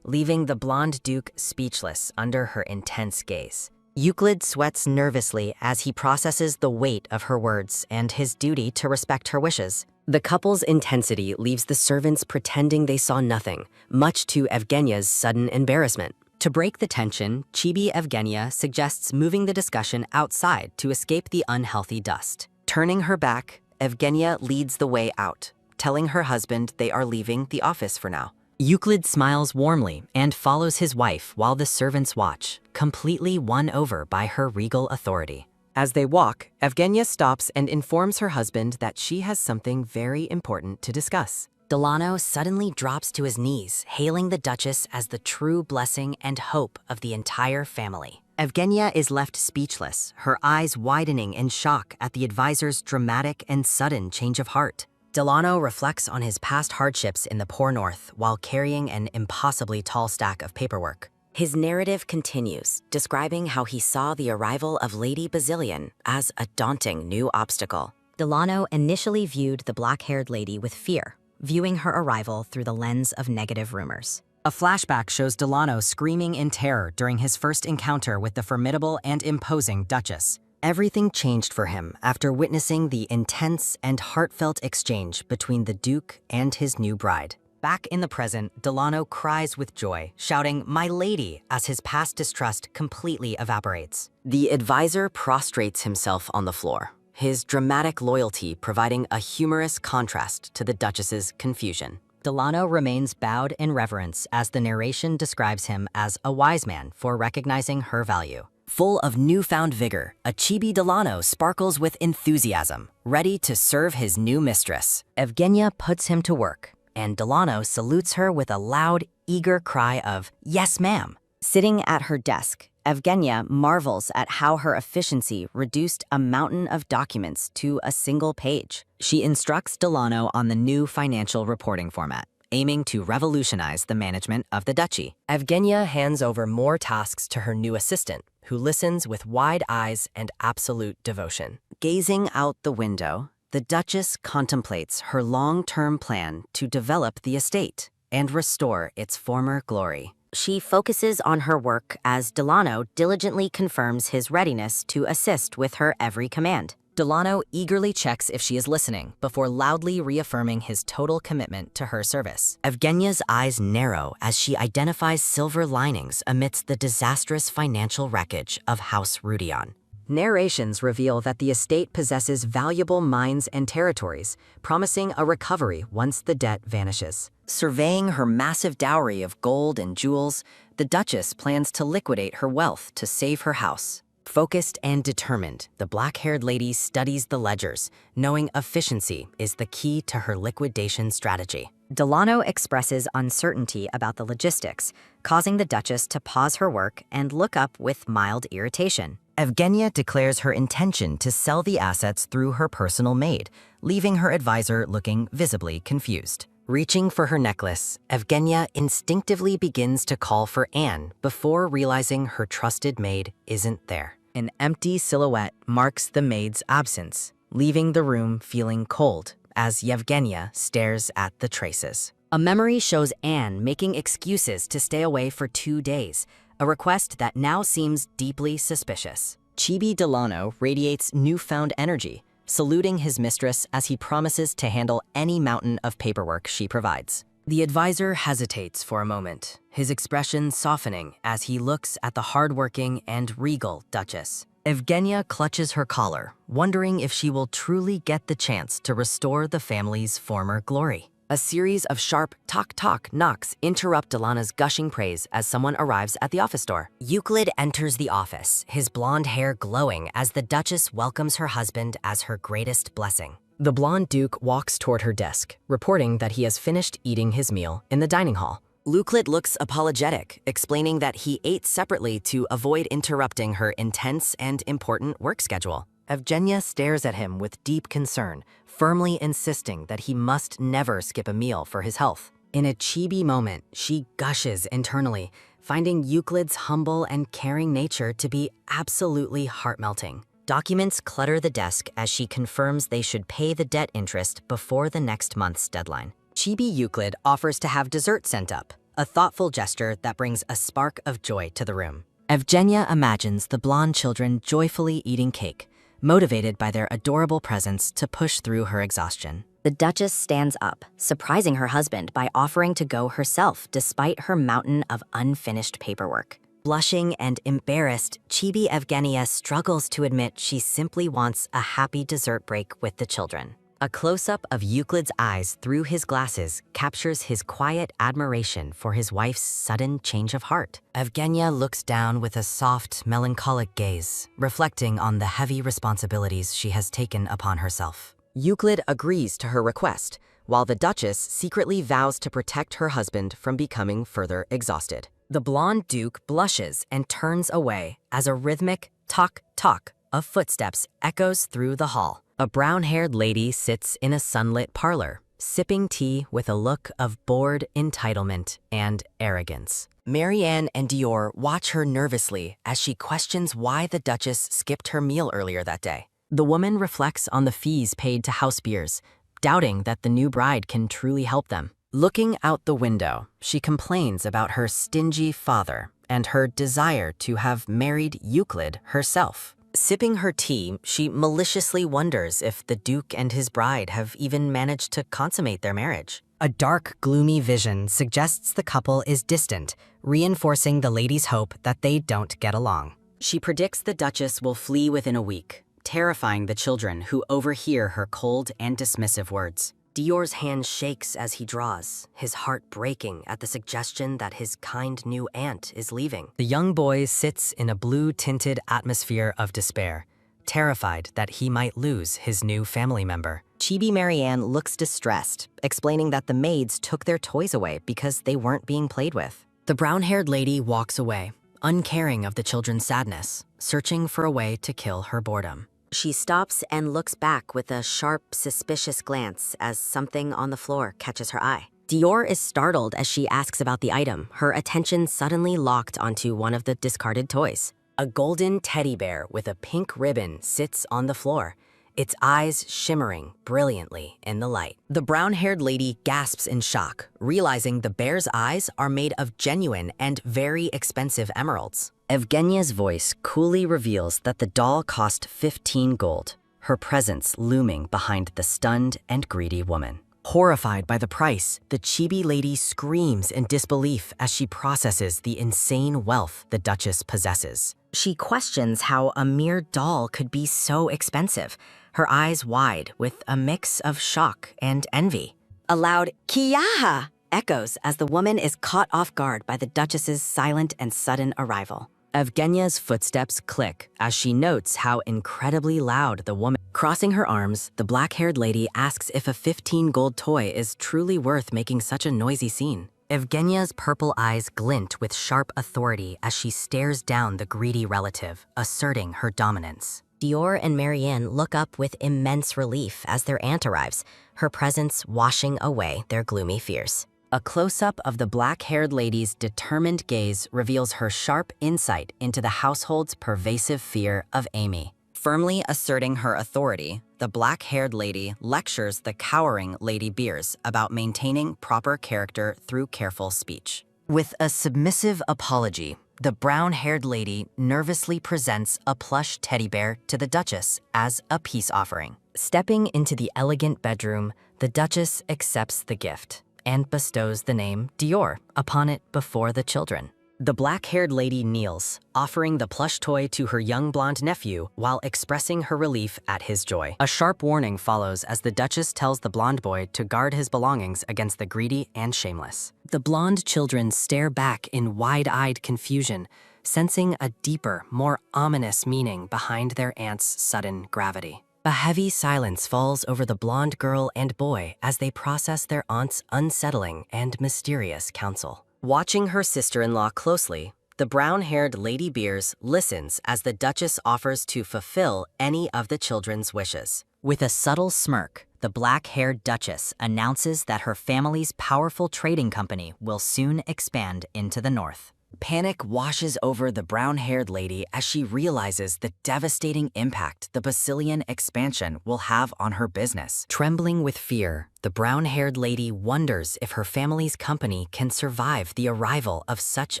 B: leaving the blonde duke speechless under her intense gaze. Euclid sweats nervously as he processes the weight of her words and his duty to respect her wishes. The couple's intensity leaves the servants pretending they saw nothing, much to Evgenia's sudden embarrassment. To break the tension, Chibi Evgenia suggests moving the discussion outside to escape the unhealthy dust. Turning her back, Evgenia leads the way out, telling her husband they are leaving the office for now. Euclid smiles warmly and follows his wife while the servants watch, completely won over by her regal authority. As they walk, Evgenia stops and informs her husband that she has something very important to discuss. Delano suddenly drops to his knees, hailing the Duchess as the true blessing and hope of the entire family. Evgenia is left speechless, her eyes widening in shock at the advisor's dramatic and sudden change of heart.
A: Delano reflects on his past hardships in the poor North while carrying an impossibly tall stack of paperwork.
C: His narrative continues, describing how he saw the arrival of Lady Bazillion as a daunting new obstacle. Delano initially viewed the black-haired lady with fear, viewing her arrival through the lens of negative rumors.
A: A flashback shows Delano screaming in terror during his first encounter with the formidable and imposing Duchess. Everything changed for him after witnessing the intense and heartfelt exchange between the Duke and his new bride. Back in the present, Delano cries with joy, shouting, "My lady," as his past distrust completely evaporates.
C: The advisor prostrates himself on the floor, his dramatic loyalty providing a humorous contrast to the Duchess's confusion.
A: Delano remains bowed in reverence as the narration describes him as a wise man for recognizing her value. Full of newfound vigor, a Chibi Delano sparkles with enthusiasm, ready to serve his new mistress. Evgenia puts him to work, and Delano salutes her with a loud, eager cry of, "Yes, ma'am."
C: Sitting at her desk, Evgenia marvels at how her efficiency reduced a mountain of documents to a single page.
A: She instructs Delano on the new financial reporting format, aiming to revolutionize the management of the duchy. Evgenia hands over more tasks to her new assistant, who listens with wide eyes and absolute devotion.
C: Gazing out the window, the Duchess contemplates her long-term plan to develop the estate and restore its former glory. She focuses on her work as Delano diligently confirms his readiness to assist with her every command.
A: Delano eagerly checks if she is listening before loudly reaffirming his total commitment to her service. Evgenia's eyes narrow as she identifies silver linings amidst the disastrous financial wreckage of House Rudion. Narrations reveal that the estate possesses valuable mines and territories, promising a recovery once the debt vanishes. Surveying her massive dowry of gold and jewels, the Duchess plans to liquidate her wealth to save her house. Focused and determined, the black-haired lady studies the ledgers, knowing efficiency is the key to her liquidation strategy.
C: Delano expresses uncertainty about the logistics, causing the Duchess to pause her work and look up with mild irritation.
A: Evgenia declares her intention to sell the assets through her personal maid, leaving her advisor looking visibly confused. Reaching for her necklace, Evgenia instinctively begins to call for Anne before realizing her trusted maid isn't there. An empty silhouette marks the maid's absence, leaving the room feeling cold as Yevgenia stares at the traces. A memory shows Anne making excuses to stay away for 2 days, a request that now seems deeply suspicious. Chibi Delano radiates newfound energy, saluting his mistress as he promises to handle any mountain of paperwork she provides. The advisor hesitates for a moment, his expression softening as he looks at the hardworking and regal Duchess. Evgenia clutches her collar, wondering if she will truly get the chance to restore the family's former glory. A series of sharp tock-tock knocks interrupt Delano's gushing praise as someone arrives at the office door. Euclid enters the office, his blonde hair glowing as the Duchess welcomes her husband as her greatest blessing. The blonde Duke walks toward her desk, reporting that he has finished eating his meal in the dining hall. Euclid looks apologetic, explaining that he ate separately to avoid interrupting her intense and important work schedule. Evgenia stares at him with deep concern, firmly insisting that he must never skip a meal for his health. In a chibi moment, she gushes internally, finding Euclid's humble and caring nature to be absolutely heart-melting. Documents clutter the desk as she confirms they should pay the debt interest before the next month's deadline. Chibi Euclid offers to have dessert sent up, a thoughtful gesture that brings a spark of joy to the room. Evgenia imagines the blonde children joyfully eating cake, motivated by their adorable presence to push through her exhaustion.
C: The Duchess stands up, surprising her husband by offering to go herself despite her mountain of unfinished paperwork.
A: Blushing and embarrassed, Chibi Evgenia struggles to admit she simply wants a happy dessert break with the children. A close-up of Euclid's eyes through his glasses captures his quiet admiration for his wife's sudden change of heart. Evgenia looks down with a soft, melancholic gaze, reflecting on the heavy responsibilities she has taken upon herself. Euclid agrees to her request, while the Duchess secretly vows to protect her husband from becoming further exhausted. The blonde Duke blushes and turns away as a rhythmic tock-tock of footsteps echoes through the hall. A brown-haired lady sits in a sunlit parlor, sipping tea with a look of bored entitlement and arrogance. Marianne and Dior watch her nervously as she questions why the Duchess skipped her meal earlier that day. The woman reflects on the fees paid to house beers, doubting that the new bride can truly help them. Looking out the window, she complains about her stingy father and her desire to have married Euclid herself. Sipping her tea, she maliciously wonders if the Duke and his bride have even managed to consummate their marriage.
D: A dark, gloomy vision suggests the couple is distant, reinforcing the lady's hope that they don't get along.
A: She predicts the Duchess will flee within a week, terrifying the children who overhear her cold and dismissive words. Dior's hand shakes as he draws, his heart breaking at the suggestion that his kind new aunt is leaving. The young boy sits in a blue-tinted atmosphere of despair, terrified that he might lose his new family member.
C: Chibi Marianne looks distressed, explaining that the maids took their toys away because they weren't being played with.
A: The brown-haired lady walks away, uncaring of the children's sadness, searching for a way to kill her boredom.
C: She stops and looks back with a sharp, suspicious glance as something on the floor catches her eye. Dior is startled as she asks about the item, her attention suddenly locked onto one of the discarded toys.
A: A golden teddy bear with a pink ribbon sits on the floor, its eyes shimmering brilliantly in the light. The brown-haired lady gasps in shock, realizing the bear's eyes are made of genuine and very expensive emeralds.
C: Evgenia's voice coolly reveals that the doll cost 15 gold, her presence looming behind the stunned and greedy woman.
A: Horrified by the price, the chibi lady screams in disbelief as she processes the insane wealth the Duchess possesses.
C: She questions how a mere doll could be so expensive, her eyes wide with a mix of shock and envy. A loud "Kiyaha!" echoes as the woman is caught off guard by the Duchess's silent and sudden arrival.
A: Evgenia's footsteps click as she notes how incredibly loud the woman. Crossing her arms, the black-haired lady asks if a 15 gold toy is truly worth making such a noisy scene. Evgenia's purple eyes glint with sharp authority as she stares down the greedy relative, asserting her dominance.
C: Dior and Marianne look up with immense relief as their aunt arrives, her presence washing away their gloomy fears.
A: A close-up of the black-haired lady's determined gaze reveals her sharp insight into the household's pervasive fear of Amy. Firmly asserting her authority, the black-haired lady lectures the cowering Lady Beers about maintaining proper character through careful speech. With a submissive apology, the brown-haired lady nervously presents a plush teddy bear to the Duchess as a peace offering. Stepping into the elegant bedroom, the Duchess accepts the gift and bestows the name Dior upon it before the children. The black-haired lady kneels, offering the plush toy to her young blonde nephew while expressing her relief at his joy. A sharp warning follows as the Duchess tells the blonde boy to guard his belongings against the greedy and shameless. The blonde children stare back in wide-eyed confusion, sensing a deeper, more ominous meaning behind their aunt's sudden gravity. A heavy silence falls over the blonde girl and boy as they process their aunt's unsettling and mysterious counsel. Watching her sister-in-law closely, the brown-haired Lady Beers listens as the Duchess offers to fulfill any of the children's wishes.
C: With a subtle smirk, the black-haired Duchess announces that her family's powerful trading company will soon expand into the north.
A: Panic washes over the brown-haired lady as she realizes the devastating impact the Basilian expansion will have on her business. Trembling with fear, the brown-haired lady wonders if her family's company can survive the arrival of such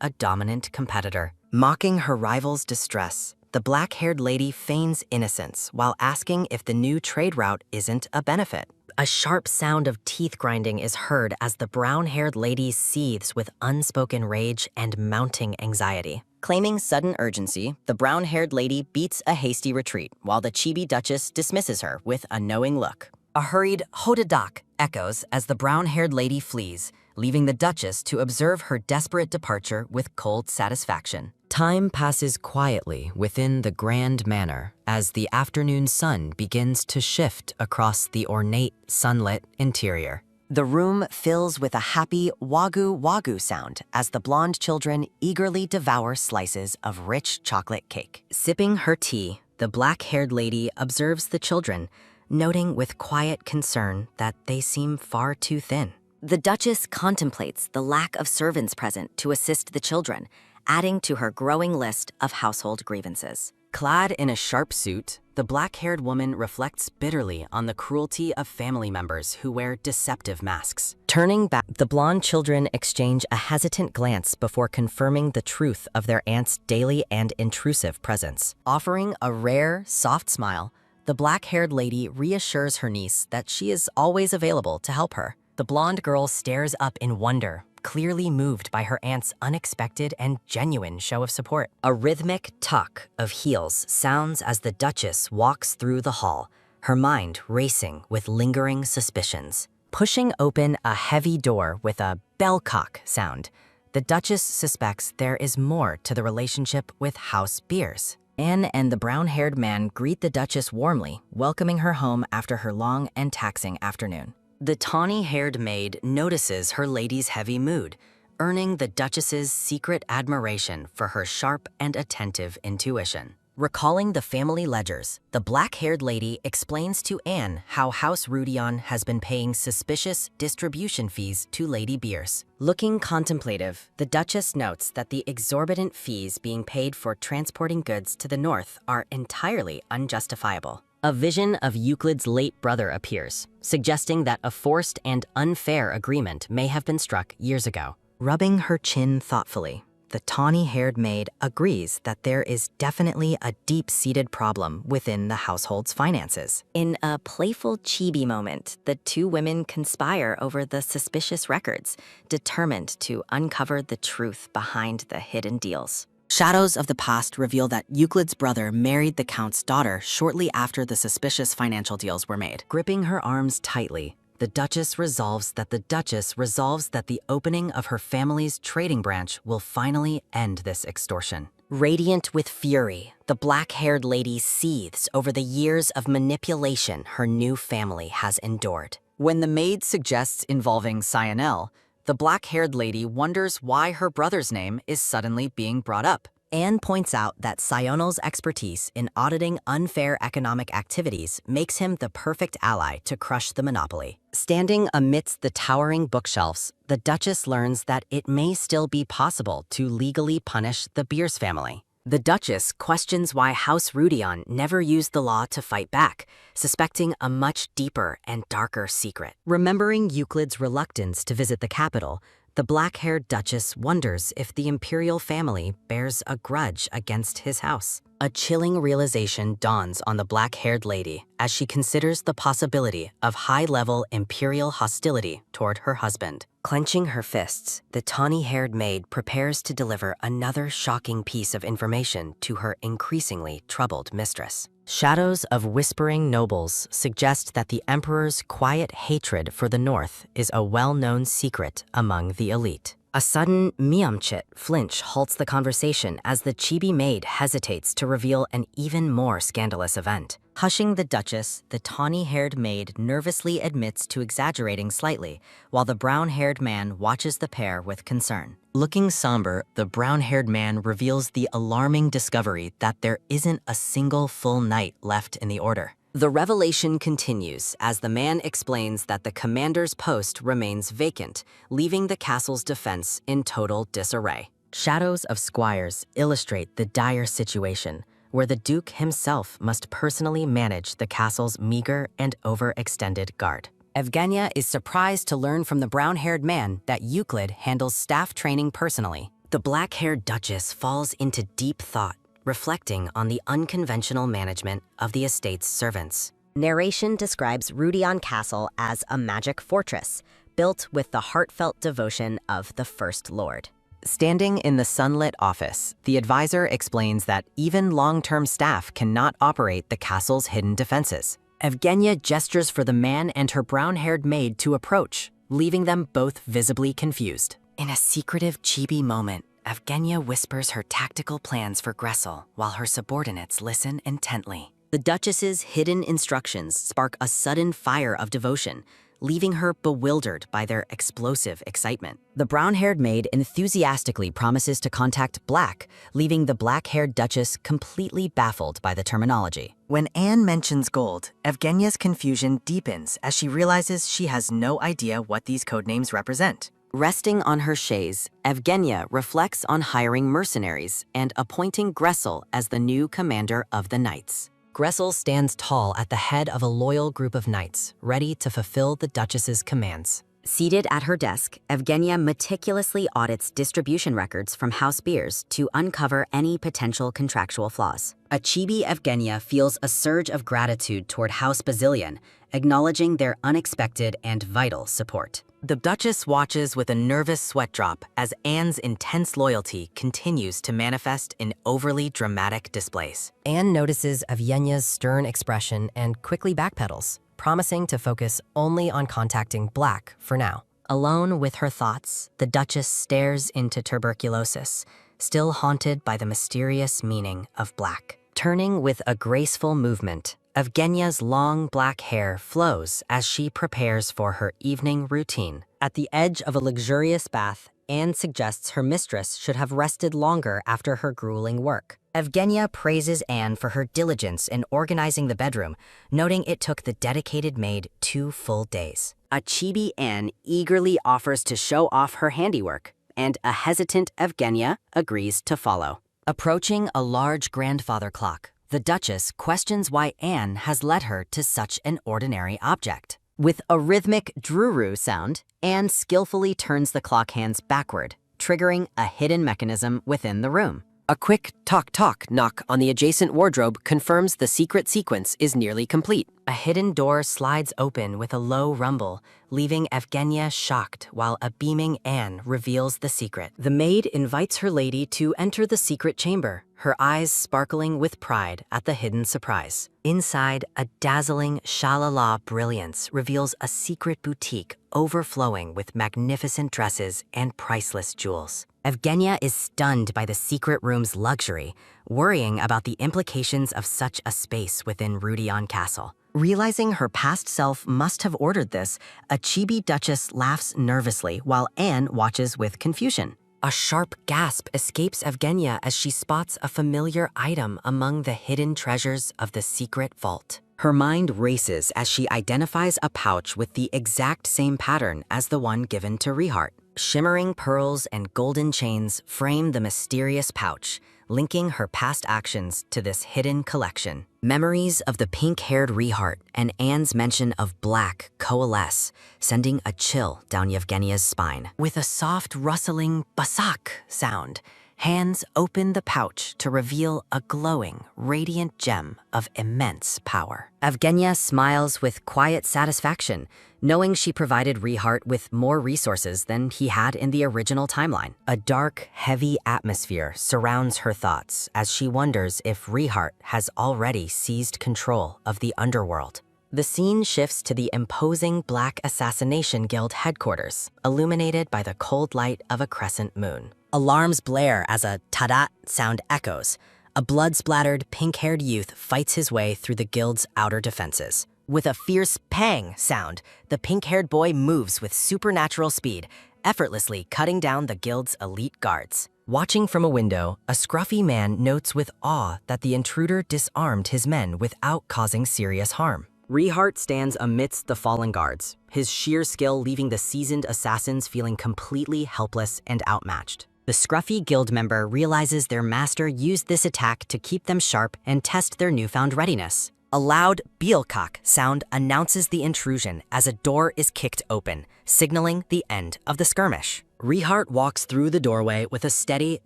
A: a dominant competitor. Mocking her rival's distress, the black-haired lady feigns innocence while asking if the new trade route isn't a benefit. A sharp sound of teeth grinding is heard as the brown-haired lady seethes with unspoken rage and mounting anxiety. Claiming sudden urgency, the brown-haired lady beats a hasty retreat while the chibi Duchess dismisses her with a knowing look. A hurried "Hodadak" echoes as the brown-haired lady flees, leaving the Duchess to observe her desperate departure with cold satisfaction. Time passes quietly within the grand manor as the afternoon sun begins to shift across the ornate, sunlit interior. The room fills with a happy wagyu wagyu sound as the blonde children eagerly devour slices of rich chocolate cake. Sipping her tea, the black-haired lady observes the children,
B: noting with quiet concern that they seem far too thin.
C: The Duchess contemplates the lack of servants present to assist the children, adding to her growing list of household grievances.
B: Clad in a sharp suit, the black-haired woman reflects bitterly on the cruelty of family members who wear deceptive masks. Turning back, the blonde children exchange a hesitant glance before confirming the truth of their aunt's daily and intrusive presence. Offering a rare, soft smile, the black-haired lady reassures her niece that she is always available to help her. The blonde girl stares up in wonder, clearly moved by her aunt's unexpected and genuine show of support. A rhythmic tuck of heels sounds as the Duchess walks through the hall, her mind racing with lingering suspicions. Pushing open a heavy door with a bellcock sound, the Duchess suspects there is more to the relationship with House Beers. Anne and the brown-haired man greet the Duchess warmly, welcoming her home after her long and taxing afternoon. The tawny-haired maid notices her lady's heavy mood, earning the Duchess's secret admiration for her sharp and attentive intuition. Recalling the family ledgers, the black-haired lady explains to Anne how House Rudion has been paying suspicious distribution fees to Lady Beers. Looking contemplative, the Duchess notes that the exorbitant fees being paid for transporting goods to the north are entirely unjustifiable. A vision of Euclid's late brother appears, suggesting that a forced and unfair agreement may have been struck years ago. Rubbing her chin thoughtfully, the tawny-haired maid agrees that there is definitely a deep-seated problem within the household's finances.
C: In a playful chibi moment, the two women conspire over the suspicious records, determined to uncover the truth behind the hidden deals.
B: Shadows of the past reveal that Euclid's brother married the Count's daughter shortly after the suspicious financial deals were made. Gripping her arms tightly, the Duchess resolves that the opening of her family's trading branch will finally end this extortion. Radiant with fury, the black-haired lady seethes over the years of manipulation her new family has endured. When the maid suggests involving Cyanel, the black-haired lady wonders why her brother's name is suddenly being brought up. Anne points out that Cyanel's expertise in auditing unfair economic activities makes him the perfect ally to crush the monopoly. Standing amidst the towering bookshelves, the Duchess learns that it may still be possible to legally punish the Beers family. The Duchess questions why House Rudion never used the law to fight back, suspecting a much deeper and darker secret. Remembering Euclid's reluctance to visit the capital, the black-haired Duchess wonders if the imperial family bears a grudge against his house. A chilling realization dawns on the black-haired lady as she considers the possibility of high-level imperial hostility toward her husband. Clenching her fists, the tawny-haired maid prepares to deliver another shocking piece of information to her increasingly troubled mistress. Shadows of whispering nobles suggest that the Emperor's quiet hatred for the North is a well-known secret among the elite. A sudden Miamchit flinch halts the conversation as the chibi maid hesitates to reveal an even more scandalous event. Hushing the Duchess, the tawny-haired maid nervously admits to exaggerating slightly, while the brown-haired man watches the pair with concern. Looking somber, the brown-haired man reveals the alarming discovery that there isn't a single full knight left in the order. The revelation continues as the man explains that the commander's post remains vacant, leaving the castle's defense in total disarray. Shadows of squires illustrate the dire situation, where the Duke himself must personally manage the castle's meager and overextended guard. Evgenia is surprised to learn from the brown-haired man that Euclid handles staff training personally. The black-haired Duchess falls into deep thought, reflecting on the unconventional management of the estate's servants.
C: Narration describes Rudion Castle as a magic fortress, built with the heartfelt devotion of the First Lord.
B: Standing in the sunlit office, the advisor explains that even long-term staff cannot operate the castle's hidden defenses. Evgenia gestures for the man and her brown-haired maid to approach, leaving them both visibly confused. In a secretive chibi moment, Evgenia whispers her tactical plans for Gressel while her subordinates listen intently. The Duchess's hidden instructions spark a sudden fire of devotion, leaving her bewildered by their explosive excitement. The brown-haired maid enthusiastically promises to contact Black, leaving the black-haired Duchess completely baffled by the terminology. When Anne mentions gold, Evgenia's confusion deepens as she realizes she has no idea what these codenames represent. Resting on her chaise, Evgenia reflects on hiring mercenaries and appointing Gressel as the new commander of the knights. Gressel stands tall at the head of a loyal group of knights, ready to fulfill the Duchess's commands.
C: Seated at her desk, Evgenia meticulously audits distribution records from House Beers to uncover any potential contractual flaws.
B: A chibi Evgenia feels a surge of gratitude toward House Basilian, acknowledging their unexpected and vital support. The Duchess watches with a nervous sweat drop as Anne's intense loyalty continues to manifest in overly dramatic displays.
A: Anne notices Evgenia's stern expression and quickly backpedals, promising to focus only on contacting Black for now. Alone with her thoughts, the Duchess stares into tuberculosis, still haunted by the mysterious meaning of Black. Turning with a graceful movement, Evgenia's long black hair flows as she prepares for her evening routine. At the edge of a luxurious bath, Anne suggests her mistress should have rested longer after her grueling work. Evgenia praises Anne for her diligence in organizing the bedroom, noting it took the dedicated maid 2 full days.
B: A chibi Anne eagerly offers to show off her handiwork, and a hesitant Evgenia agrees to follow. Approaching a large grandfather clock, the Duchess questions why Anne has led her to such an ordinary object. With a rhythmic druru sound, Anne skillfully turns the clock hands backward, triggering a hidden mechanism within the room. A quick tock-tock knock on the adjacent wardrobe confirms the secret sequence is nearly complete.
A: A hidden door slides open with a low rumble, leaving Evgenia shocked while a beaming Anne reveals the secret.
B: The maid invites her lady to enter the secret chamber, her eyes sparkling with pride at the hidden surprise.
A: Inside, a dazzling shalala brilliance reveals a secret boutique overflowing with magnificent dresses and priceless jewels. Evgenia is stunned by the secret room's luxury, worrying about the implications of such a space within Rudion Castle.
B: Realizing her past self must have ordered this, a chibi Duchess laughs nervously while Anne watches with confusion.
A: A sharp gasp escapes Evgenia as she spots a familiar item among the hidden treasures of the secret vault.
B: Her mind races as she identifies a pouch with the exact same pattern as the one given to Rehart.
A: Shimmering pearls and golden chains frame the mysterious pouch, linking her past actions to this hidden collection.
B: Memories of the pink-haired Rehart and Anne's mention of Black coalesce, sending a chill down Yevgenia's spine.
A: With a soft rustling basak sound, hands open the pouch to reveal a glowing, radiant gem of immense power.
B: Evgenia smiles with quiet satisfaction, knowing she provided Rehart with more resources than he had in the original timeline.
A: A dark, heavy atmosphere surrounds her thoughts as she wonders if Rehart has already seized control of the underworld. The scene shifts to the imposing Black Assassination Guild headquarters, illuminated by the cold light of a crescent moon. Alarms blare as a tadat sound echoes. A blood-splattered, pink-haired youth fights his way through the guild's outer defenses. With a fierce pang sound, the pink-haired boy moves with supernatural speed, effortlessly cutting down the guild's elite guards. Watching from a window, a scruffy man notes with awe that the intruder disarmed his men without causing serious harm.
B: Rehart stands amidst the fallen guards, his sheer skill leaving the seasoned assassins feeling completely helpless and outmatched.
A: The scruffy guild member realizes their master used this attack to keep them sharp and test their newfound readiness. A loud bielkak sound announces the intrusion as a door is kicked open, signaling the end of the skirmish.
B: Rehart walks through the doorway with a steady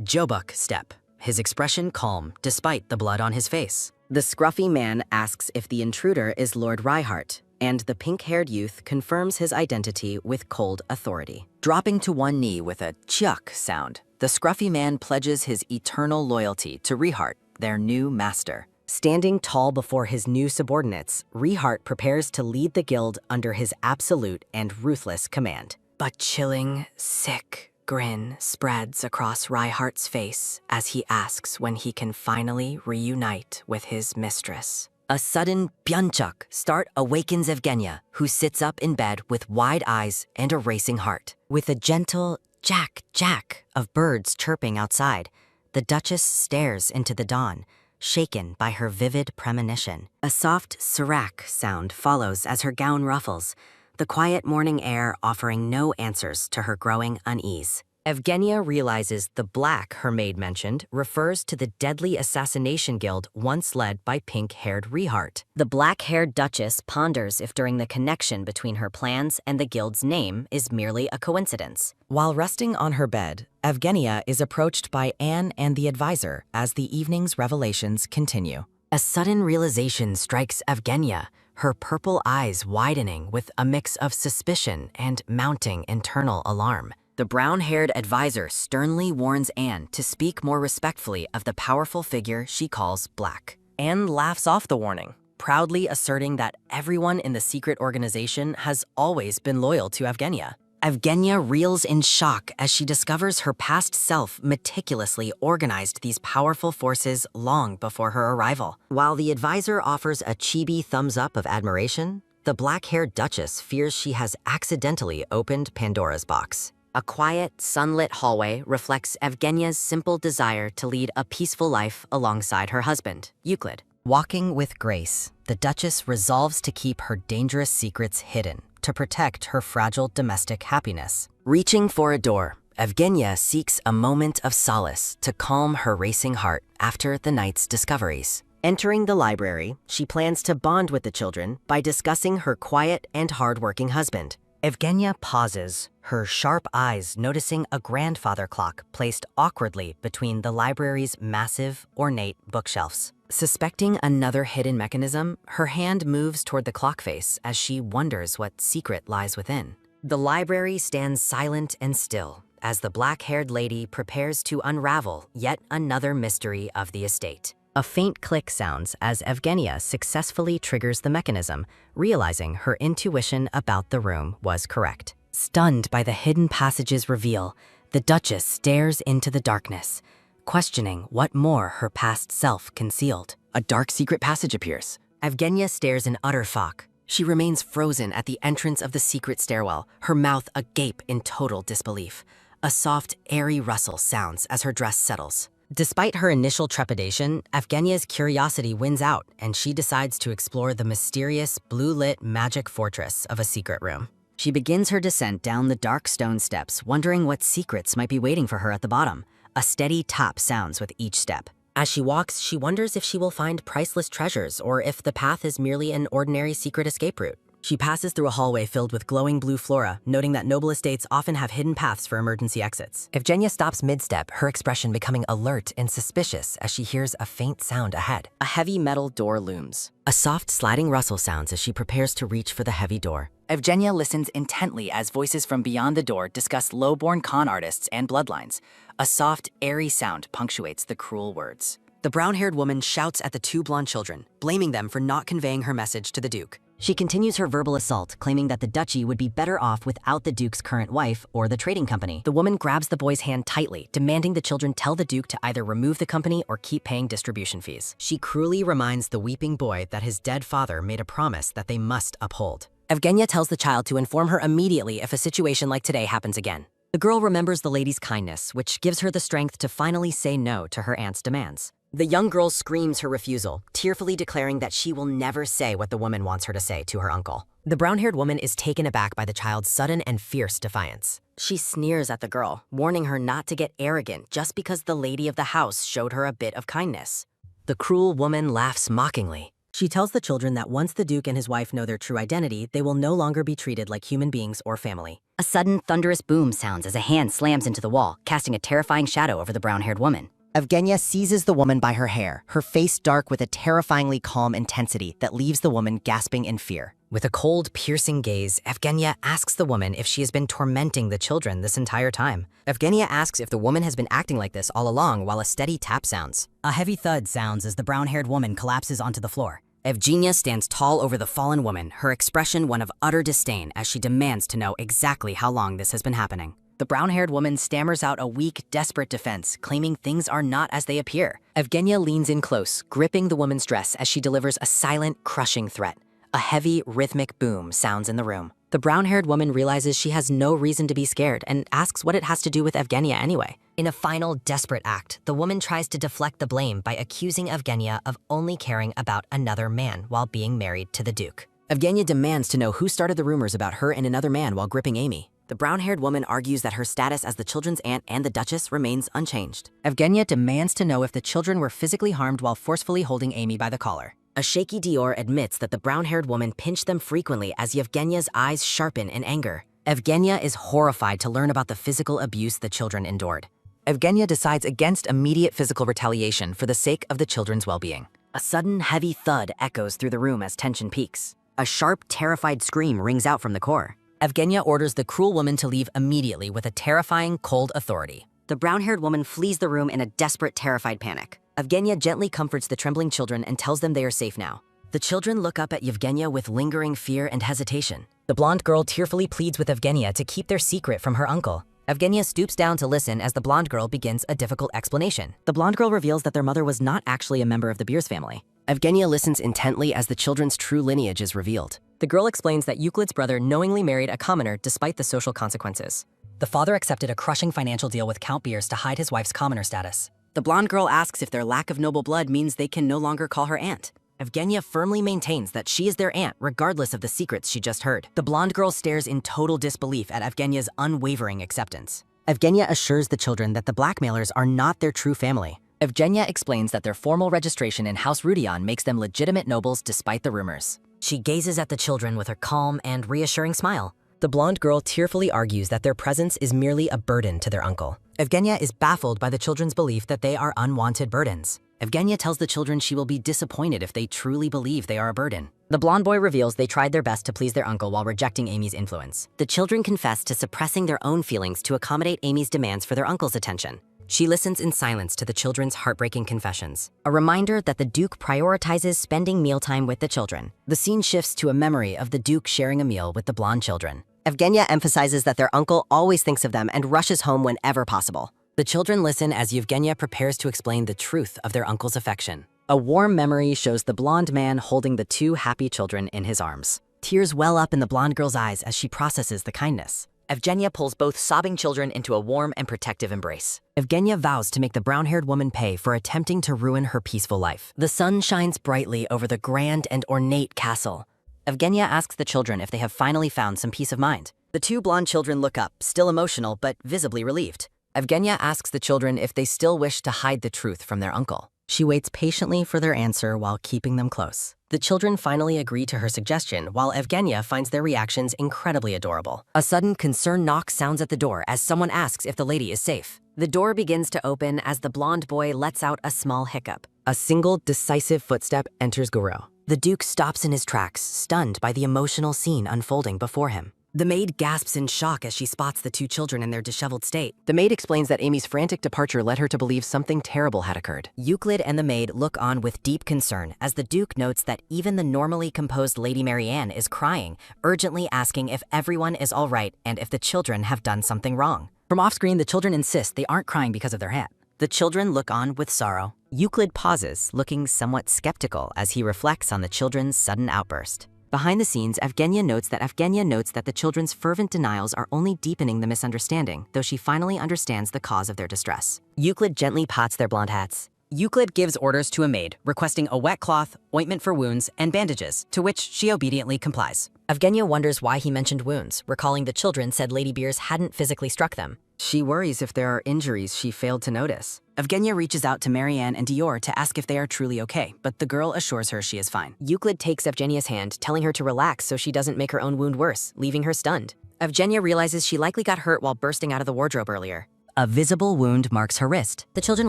B: jobuk step, his expression calm despite the blood on his face. The scruffy man asks if the intruder is Lord Reinhardt, and the pink-haired youth confirms his identity with cold authority. Dropping to one knee with a chuck sound, the scruffy man pledges his eternal loyalty to Rehart, their new master.
A: Standing tall before his new subordinates, Rehart prepares to lead the guild under his absolute and ruthless command. A chilling, sick grin spreads across Reihart's face as he asks when he can finally reunite with his mistress.
B: A sudden byunchuk start awakens Evgenia, who sits up in bed with wide eyes and a racing heart. With a gentle jack, jack of birds chirping outside, the Duchess stares into the dawn, shaken by her vivid premonition. A soft sarak sound follows as her gown ruffles, the quiet morning air offering no answers to her growing unease. Evgenia realizes the black her maid mentioned refers to the deadly assassination guild once led by pink-haired Rehart. The black-haired Duchess ponders if during the connection between her plans and the guild's name is merely a coincidence. While resting on her bed, Evgenia is approached by Anne and the advisor as the evening's revelations continue. A sudden realization strikes Evgenia, her purple eyes widening with a mix of suspicion and mounting internal alarm. The brown-haired advisor sternly warns Anne to speak more respectfully of the powerful figure she calls Black. Anne laughs off the warning, proudly asserting that everyone in the secret organization has always been loyal to Evgenia. Evgenia reels in shock as she discovers her past self meticulously organized these powerful forces long before her arrival. While the advisor offers a chibi thumbs-up of admiration, the black-haired Duchess fears she has accidentally opened Pandora's box. A quiet, sunlit hallway reflects Evgenia's simple desire to lead a peaceful life alongside her husband, Euclid. Walking with grace, the Duchess resolves to keep her dangerous secrets hidden to protect her fragile domestic happiness. Reaching for a door, Evgenia seeks a moment of solace to calm her racing heart after the night's discoveries. Entering the library, she plans to bond with the children by discussing her quiet and hardworking husband. Evgenia pauses, her sharp eyes noticing a grandfather clock placed awkwardly between the library's massive, ornate bookshelves. Suspecting another hidden mechanism, her hand moves toward the clock face as she wonders what secret lies within. The library stands silent and still as the black-haired lady prepares to unravel yet another mystery of the estate. A faint click sounds as Evgenia successfully triggers the mechanism, realizing her intuition about the room was correct. Stunned by the hidden passage's reveal, the Duchess stares into the darkness, questioning what more her past self concealed. A dark secret passage appears. Evgenia stares in utter shock. She remains frozen at the entrance of the secret stairwell, her mouth agape in total disbelief. A soft, airy rustle sounds as her dress settles. Despite her initial trepidation, Evgenia's curiosity wins out, and she decides to explore the mysterious, blue-lit magic fortress of a secret room. She begins her descent down the dark stone steps, wondering what secrets might be waiting for her at the bottom. A steady tap sounds with each step. As she walks, she wonders if she will find priceless treasures or if the path is merely an ordinary secret escape route. She passes through a hallway filled with glowing blue flora, noting that noble estates often have hidden paths for emergency exits. Evgenia stops mid-step, her expression becoming alert and suspicious as she hears a faint sound ahead. A heavy metal door looms. A soft sliding rustle sounds as she prepares to reach for the heavy door. Evgenia listens intently as voices from beyond the door discuss low-born con artists and bloodlines. A soft, airy sound punctuates the cruel words. The brown-haired woman shouts at the two blonde children, blaming them for not conveying her message to the Duke. She continues her verbal assault, claiming that the duchy would be better off without the Duke's current wife or the trading company. The woman grabs the boy's hand tightly, demanding the children tell the Duke to either remove the company or keep paying distribution fees. She cruelly reminds the weeping boy that his dead father made a promise that they must uphold. Evgenia tells the child to inform her immediately if a situation like today happens again. The girl remembers the lady's kindness, which gives her the strength to finally say no to her aunt's demands. The young girl screams her refusal, tearfully declaring that she will never say what the woman wants her to say to her uncle. The brown-haired woman is taken aback by the child's sudden and fierce defiance. She sneers at the girl, warning her not to get arrogant just because the lady of the house showed her a bit of kindness. The cruel woman laughs mockingly. She tells the children that once the Duke and his wife know their true identity, they will no longer be treated like human beings or family. A sudden, thunderous boom sounds as a hand slams into the wall, casting a terrifying shadow over the brown-haired woman. Evgenia seizes the woman by her hair, her face dark with a terrifyingly calm intensity that leaves the woman gasping in fear. With a cold, piercing gaze, Evgenia asks the woman if she has been tormenting the children this entire time. Evgenia asks if the woman has been acting like this all along while a steady tap sounds. A heavy thud sounds as the brown-haired woman collapses onto the floor. Evgenia stands tall over the fallen woman, her expression one of utter disdain as she demands to know exactly how long this has been happening.
A: The brown-haired woman stammers out a weak, desperate defense, claiming things are not as they appear. Evgenia leans in close, gripping the woman's dress as she delivers a silent, crushing threat. A heavy, rhythmic boom sounds in the room. The brown-haired woman realizes she has no reason to be scared and asks what it has to do with Evgenia anyway. In a final, desperate act, the woman tries to deflect the blame by accusing Evgenia of only caring about another man while being married to the Duke. Evgenia demands to know who started the rumors about her and another man while gripping Amy. The brown-haired woman argues that her status as the children's aunt and the Duchess remains unchanged. Evgenia demands to know if the children were physically harmed while forcefully holding Amy by the collar. A shaky Dior admits that the brown-haired woman pinched them frequently as Yevgenia's eyes sharpen in anger. Evgenia is horrified to learn about the physical abuse the children endured. Evgenia decides against immediate physical retaliation for the sake of the children's well-being. A sudden, heavy thud echoes through the room as tension peaks. A sharp, terrified scream rings out from the core. Evgenia orders the cruel woman to leave immediately with a terrifying, cold authority. The brown-haired woman flees the room in a desperate, terrified panic. Evgenia gently comforts the trembling children and tells them they are safe now. The children look up at Yevgenia with lingering fear and hesitation. The blonde girl tearfully pleads with Evgenia to keep their secret from her uncle. Evgenia stoops down to listen as the blonde girl begins a difficult explanation. The blonde girl reveals that their mother was not actually a member of the Beers family. Evgenia listens intently as the children's true lineage is revealed. The girl explains that Euclid's brother knowingly married a commoner despite the social consequences. The father accepted a crushing financial deal with Count Beers to hide his wife's commoner status. The blonde girl asks if their lack of noble blood means they can no longer call her aunt. Evgenia firmly maintains that she is their aunt regardless of the secrets she just heard. The blonde girl stares in total disbelief at Evgenia's unwavering acceptance. Evgenia assures the children that the blackmailers are not their true family. Evgenia explains that their formal registration in House Rudion makes them legitimate nobles despite the rumors. She gazes at the children with her calm and reassuring smile. The blonde girl tearfully argues that their presence is merely a burden to their uncle. Evgenia is baffled by the children's belief that they are unwanted burdens. Evgenia tells the children she will be disappointed if they truly believe they are a burden. The blonde boy reveals they tried their best to please their uncle while rejecting Amy's influence. The children confess to suppressing their own feelings to accommodate Amy's demands for their uncle's attention. She listens in silence to the children's heartbreaking confessions, a reminder that the Duke prioritizes spending mealtime with the children. The scene shifts to a memory of the Duke sharing a meal with the blonde children. Evgenia emphasizes that their uncle always thinks of them and rushes home whenever possible. The children listen as Yevgenia prepares to explain the truth of their uncle's affection. A warm memory shows the blonde man holding the two happy children in his arms. Tears well up in the blonde girl's eyes as she processes the kindness. Evgenia pulls both sobbing children into a warm and protective embrace. Evgenia vows to make the brown-haired woman pay for attempting to ruin her peaceful life. The sun shines brightly over the grand and ornate castle. Evgenia asks the children if they have finally found some peace of mind. The two blonde children look up, still emotional but visibly relieved. Evgenia asks the children if they still wish to hide the truth from their uncle. She waits patiently for their answer while keeping them close. The children finally agree to her suggestion, while Evgenia finds their reactions incredibly adorable. A sudden concerned knock sounds at the door as someone asks if the lady is safe. The door begins to open as the blonde boy lets out a small hiccup. A single, decisive footstep enters Guru. The Duke stops in his tracks, stunned by the emotional scene unfolding before him. The maid gasps in shock as she spots the two children in their disheveled state. The maid explains that Amy's frantic departure led her to believe something terrible had occurred. Euclid and the maid look on with deep concern as the Duke notes that even the normally composed Lady Marianne is crying, urgently asking if everyone is all right and if the children have done something wrong. From off-screen, the children insist they aren't crying because of their aunt. The children look on with sorrow. Euclid pauses, looking somewhat skeptical as he reflects on the children's sudden outburst. Behind the scenes, Evgenia notes that the children's fervent denials are only deepening the misunderstanding, though she finally understands the cause of their distress. Euclid gently pats their blonde hats. Euclid gives orders to a maid, requesting a wet cloth, ointment for wounds, and bandages, to which she obediently complies. Evgenia wonders why he mentioned wounds, recalling the children said Lady Beers hadn't physically struck them. She worries if there are injuries she failed to notice. Evgenia reaches out to Marianne and Dior to ask if they are truly okay, but the girl assures her she is fine. Euclid takes Evgenia's hand, telling her to relax so she doesn't make her own wound worse, leaving her stunned. Evgenia realizes she likely got hurt while bursting out of the wardrobe earlier. A visible wound marks her wrist. The children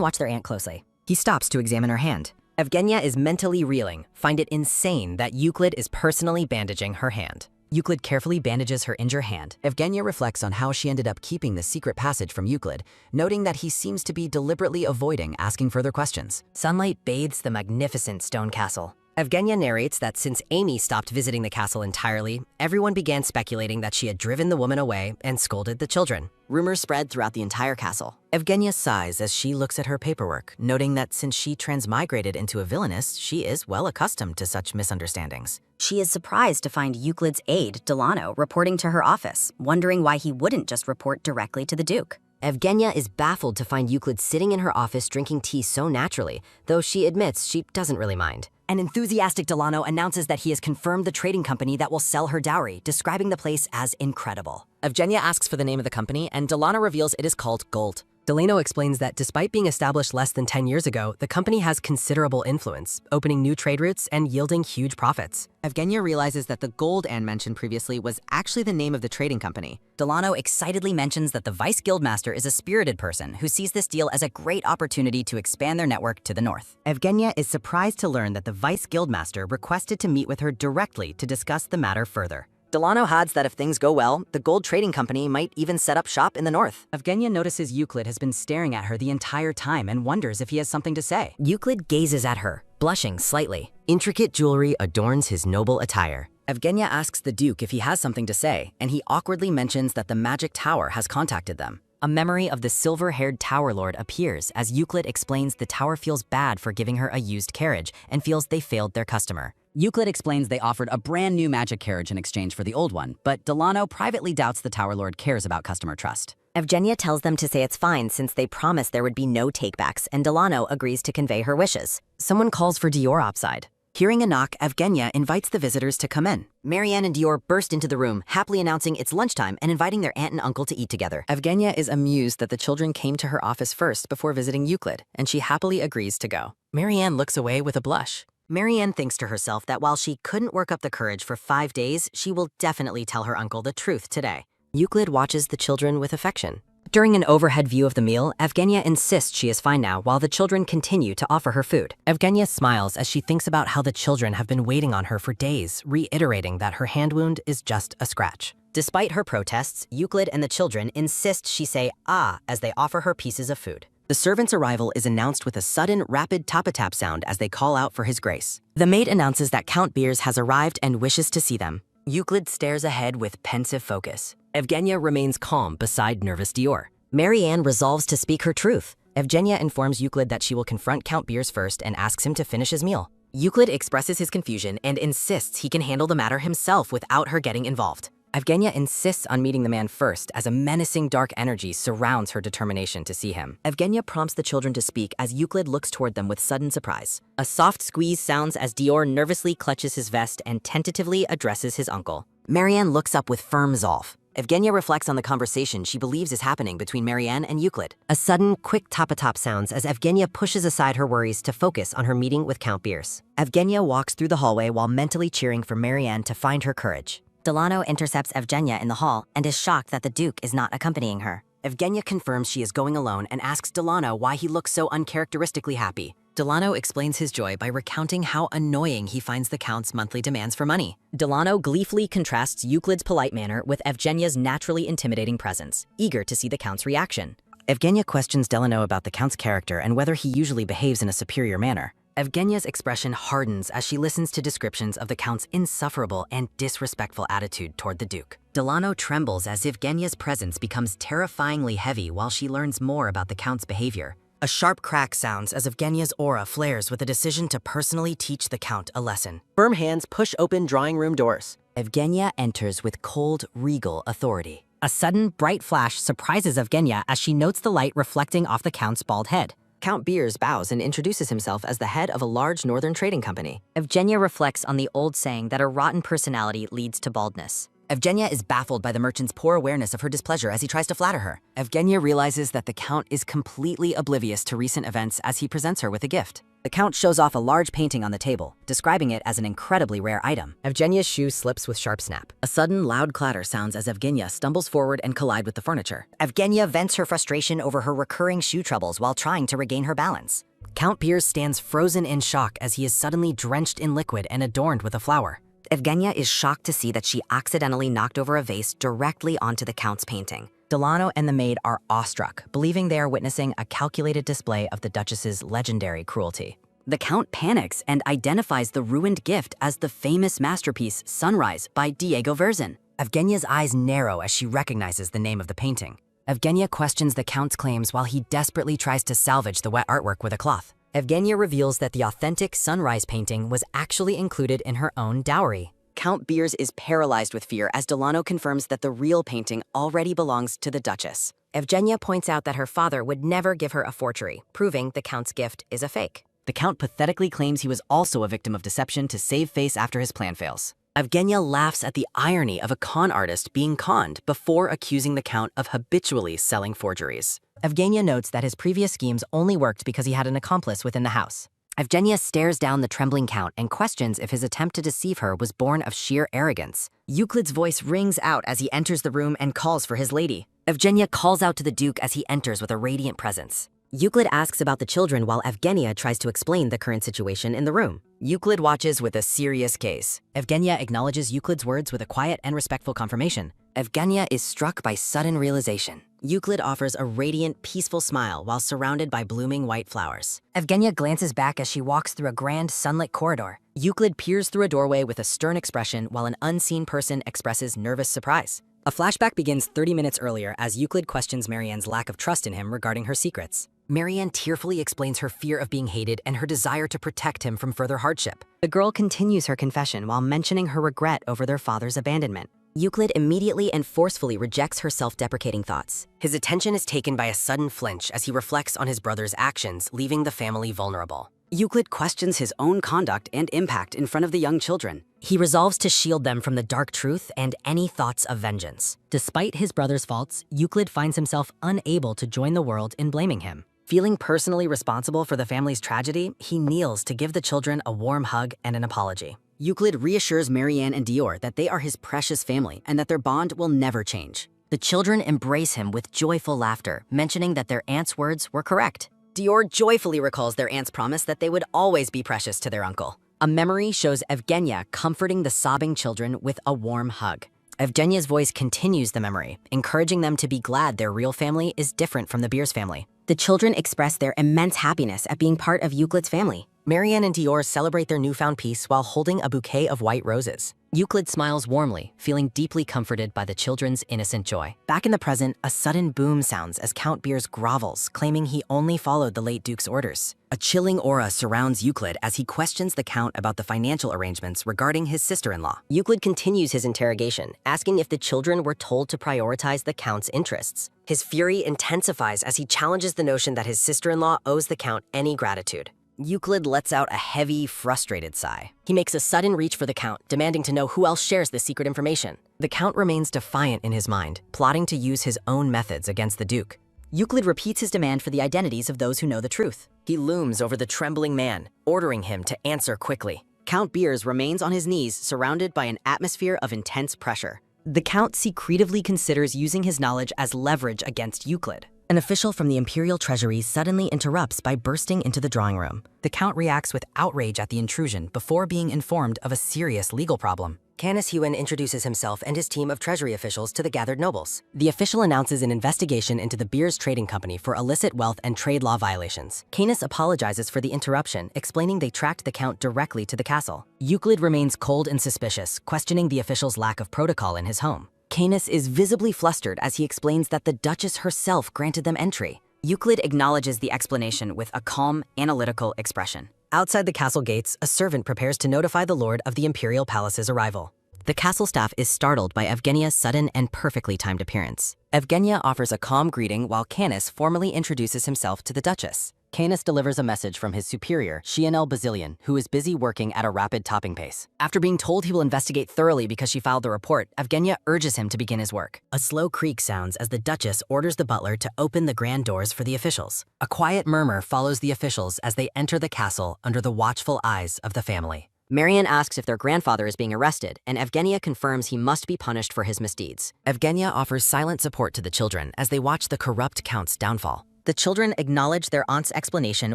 A: watch their aunt closely. He stops to examine her hand. Evgenia is mentally reeling, find it insane that Euclid is personally bandaging her hand. Euclid carefully bandages her injured hand. Evgenia reflects on how she ended up keeping the secret passage from Euclid, noting that he seems to be deliberately avoiding asking further questions. Sunlight bathes the magnificent stone castle.
B: Evgenia narrates that since Amy stopped visiting the castle entirely, everyone began speculating that she had driven the woman away and scolded the children.
C: Rumors spread throughout the entire castle.
B: Evgenia sighs as she looks at her paperwork, noting that since she transmigrated into a villainess, she is well accustomed to such misunderstandings.
C: She is surprised to find Euclid's aide, Delano, reporting to her office, wondering why he wouldn't just report directly to the Duke.
B: Evgenia is baffled to find Euclid sitting in her office drinking tea so naturally, though she admits she doesn't really mind.
C: An enthusiastic Delano announces that he has confirmed the trading company that will sell her dowry, describing the place as incredible.
B: Evgenia asks for the name of the company, and Delano reveals it is called Gold. Delano explains that despite being established less than 10 years ago, the company has considerable influence, opening new trade routes and yielding huge profits.
E: Evgenia realizes that the gold Anne mentioned previously was actually the name of the trading company.
C: Delano excitedly mentions that the Vice Guildmaster is a spirited person who sees this deal as a great opportunity to expand their network to the north.
E: Evgenia is surprised to learn that the Vice Guildmaster requested to meet with her directly to discuss the matter further.
C: Delano adds that if things go well, the gold trading company might even set up shop in the north.
D: Evgenia notices Euclid has been staring at her the entire time and wonders if he has something to say.
B: Euclid gazes at her, blushing slightly. Intricate jewelry adorns his noble attire.
C: Evgenia asks the Duke if he has something to say, and he awkwardly mentions that the Magic Tower has contacted them.
B: A memory of the silver-haired Tower Lord appears as Euclid explains the tower feels bad for giving her a used carriage and feels they failed their customer.
D: Euclid explains they offered a brand new magic carriage in exchange for the old one, but Delano privately doubts the Tower Lord cares about customer trust.
C: Evgenia tells them to say it's fine since they promised there would be no takebacks, and Delano agrees to convey her wishes.
B: Someone calls for Dior outside.
C: Hearing a knock, Evgenia invites the visitors to come in. Marianne and Dior burst into the room, happily announcing it's lunchtime and inviting their aunt and uncle to eat together.
B: Evgenia is amused that the children came to her office first before visiting Euclid, and she happily agrees to go. Marianne looks away with a blush.
C: Marianne thinks to herself that while she couldn't work up the courage for 5 days, she will definitely tell her uncle the truth today.
B: Euclid watches the children with affection. During an overhead view of the meal, Evgenia insists she is fine now while the children continue to offer her food. Evgenia smiles as she thinks about how the children have been waiting on her for days, reiterating that her hand wound is just a scratch.
C: Despite her protests, Euclid and the children insist she say "ah" as they offer her pieces of food.
B: The servant's arrival is announced with a sudden, rapid tap-a-tap sound as they call out for his grace.
C: The maid announces that Count Beers has arrived and wishes to see them. Euclid stares ahead with pensive focus.
B: Evgenia remains calm beside nervous Dior.
C: Marianne resolves to speak her truth.
B: Evgenia informs Euclid that she will confront Count Beers first and asks him to finish his meal.
C: Euclid expresses his confusion and insists he can handle the matter himself without her getting involved.
B: Evgenia insists on meeting the man first as a menacing dark energy surrounds her determination to see him.
C: Evgenia prompts the children to speak as Euclid looks toward them with sudden surprise. A soft squeeze sounds as Dior nervously clutches his vest and tentatively addresses his uncle. Marianne looks up with firm resolve. Evgenia reflects on the conversation she believes is happening between Marianne and Euclid.
B: A sudden, quick tap-a-tap sounds as Evgenia pushes aside her worries to focus on her meeting with Count Beers.
C: Evgenia walks through the hallway while mentally cheering for Marianne to find her courage. Delano intercepts Evgenia in the hall and is shocked that the Duke is not accompanying her. Evgenia confirms she is going alone and asks Delano why he looks so uncharacteristically happy.
B: Delano explains his joy by recounting how annoying he finds the Count's monthly demands for money.
C: Delano gleefully contrasts Euclid's polite manner with Evgenia's naturally intimidating presence, eager to see the Count's reaction.
B: Evgenia questions Delano about the Count's character and whether he usually behaves in a superior manner. Evgenia's expression hardens as she listens to descriptions of the Count's insufferable and disrespectful attitude toward the Duke.
C: Delano trembles as Evgenia's presence becomes terrifyingly heavy while she learns more about the Count's behavior.
B: A sharp crack sounds as Evgenia's aura flares with a decision to personally teach the Count a lesson. Firm hands push open drawing room doors.
C: Evgenia enters with cold, regal authority.
B: A sudden, bright flash surprises Evgenia as she notes the light reflecting off the Count's bald head. Count Beers bows and introduces himself as the head of a large northern trading company.
C: Evgenia reflects on the old saying that a rotten personality leads to baldness.
B: Evgenia is baffled by the merchant's poor awareness of her displeasure as he tries to flatter her. Evgenia realizes that the Count is completely oblivious to recent events as he presents her with a gift.
C: The Count shows off a large painting on the table, describing it as an incredibly rare item.
B: Evgenia's shoe slips with sharp snap. A sudden, loud clatter sounds as Evgenia stumbles forward and collide with the furniture.
C: Evgenia vents her frustration over her recurring shoe troubles while trying to regain her balance.
B: Count Beers stands frozen in shock as he is suddenly drenched in liquid and adorned with a flower.
C: Evgenia is shocked to see that she accidentally knocked over a vase directly onto the Count's painting.
B: Delano and the maid are awestruck, believing they are witnessing a calculated display of the Duchess's legendary cruelty.
C: The Count panics and identifies the ruined gift as the famous masterpiece Sunrise by Diego Verzin.
B: Evgenia's eyes narrow as she recognizes the name of the painting. Evgenia questions the Count's claims while he desperately tries to salvage the wet artwork with a cloth. Evgenia reveals that the authentic Sunrise painting was actually included in her own dowry.
C: Count Beers is paralyzed with fear as Delano confirms that the real painting already belongs to the Duchess.
B: Evgenia points out that her father would never give her a forgery, proving the Count's gift is a fake.
E: The Count pathetically claims he was also a victim of deception to save face after his plan fails.
B: Evgenia laughs at the irony of a con artist being conned before accusing the Count of habitually selling forgeries. Evgenia notes that his previous schemes only worked because he had an accomplice within the house. Evgenia stares down the trembling Count and questions if his attempt to deceive her was born of sheer arrogance. Euclid's voice rings out as he enters the room and calls for his lady. Evgenia calls out to the Duke as he enters with a radiant presence. Euclid asks about the children while Evgenia tries to explain the current situation in the room. Euclid watches with a serious gaze.
E: Evgenia acknowledges Euclid's words with a quiet and respectful confirmation.
B: Evgenia is struck by sudden realization. Euclid offers a radiant, peaceful smile while surrounded by blooming white flowers. Evgenia glances back as she walks through a grand, sunlit corridor. Euclid peers through a doorway with a stern expression while an unseen person expresses nervous surprise. A flashback begins 30 minutes earlier as Euclid questions Marianne's lack of trust in him regarding her secrets. Marianne tearfully explains her fear of being hated and her desire to protect him from further hardship. The girl continues her confession while mentioning her regret over their father's abandonment. Euclid immediately and forcefully rejects her self-deprecating thoughts. His attention is taken by a sudden flinch as he reflects on his brother's actions, leaving the family vulnerable.
C: Euclid questions his own conduct and impact in front of the young children.
B: He resolves to shield them from the dark truth and any thoughts of vengeance. Despite his brother's faults, Euclid finds himself unable to join the world in blaming him. Feeling personally responsible for the family's tragedy, he kneels to give the children a warm hug and an apology.
C: Euclid reassures Marianne and Dior that they are his precious family and that their bond will never change.
B: The children embrace him with joyful laughter, mentioning that their aunt's words were correct. Dior joyfully recalls their aunt's promise that they would always be precious to their uncle. A memory shows Evgenia comforting the sobbing children with a warm hug. Evgenia's voice continues the memory, encouraging them to be glad their real family is different from the Beers family. The children express their immense happiness at being part of Euclid's family. Marianne and Dior celebrate their newfound peace while holding a bouquet of white roses. Euclid smiles warmly, feeling deeply comforted by the children's innocent joy. Back in the present, a sudden boom sounds as Count Beers grovels, claiming he only followed the late Duke's orders. A chilling aura surrounds Euclid as he questions the Count about the financial arrangements regarding his sister-in-law. Euclid continues his interrogation, asking if the children were told to prioritize the Count's interests. His fury intensifies as he challenges the notion that his sister-in-law owes the Count any gratitude. Euclid lets out a heavy, frustrated sigh. He makes a sudden reach for the Count, demanding to know who else shares this secret information. The Count remains defiant in his mind, plotting to use his own methods against the Duke. Euclid repeats his demand for the identities of those who know the truth. He looms over the trembling man, ordering him to answer quickly.
C: Count Beers remains on his knees, surrounded by an atmosphere of intense pressure.
B: The Count secretively considers using his knowledge as leverage against Euclid. An official from the Imperial Treasury suddenly interrupts by bursting into the drawing room. The Count reacts with outrage at the intrusion before being informed of a serious legal problem. Canis Hewen introduces himself and his team of Treasury officials to the gathered nobles. The official announces an investigation into the Beers Trading Company for illicit wealth and trade law violations. Canis apologizes for the interruption, explaining they tracked the Count directly to the castle. Euclid remains cold and suspicious, questioning the official's lack of protocol in his home. Canis is visibly flustered as he explains that the Duchess herself granted them entry.
C: Euclid acknowledges the explanation with a calm, analytical expression.
B: Outside the castle gates, a servant prepares to notify the lord of the Imperial Palace's arrival. The castle staff is startled by Evgenia's sudden and perfectly timed appearance. Evgenia offers a calm greeting while Canis formally introduces himself to the Duchess. Canis delivers a message from his superior, Chianel Bazilian, who is busy working at a rapid topping pace. After being told he will investigate thoroughly because she filed the report, Evgenia urges him to begin his work. A slow creak sounds as the Duchess orders the butler to open the grand doors for the officials. A quiet murmur follows the officials as they enter the castle under the watchful eyes of the family. Marianne asks if their grandfather is being arrested, and Evgenia confirms he must be punished for his misdeeds. Evgenia offers silent support to the children as they watch the corrupt Count's downfall. The children acknowledge their aunt's explanation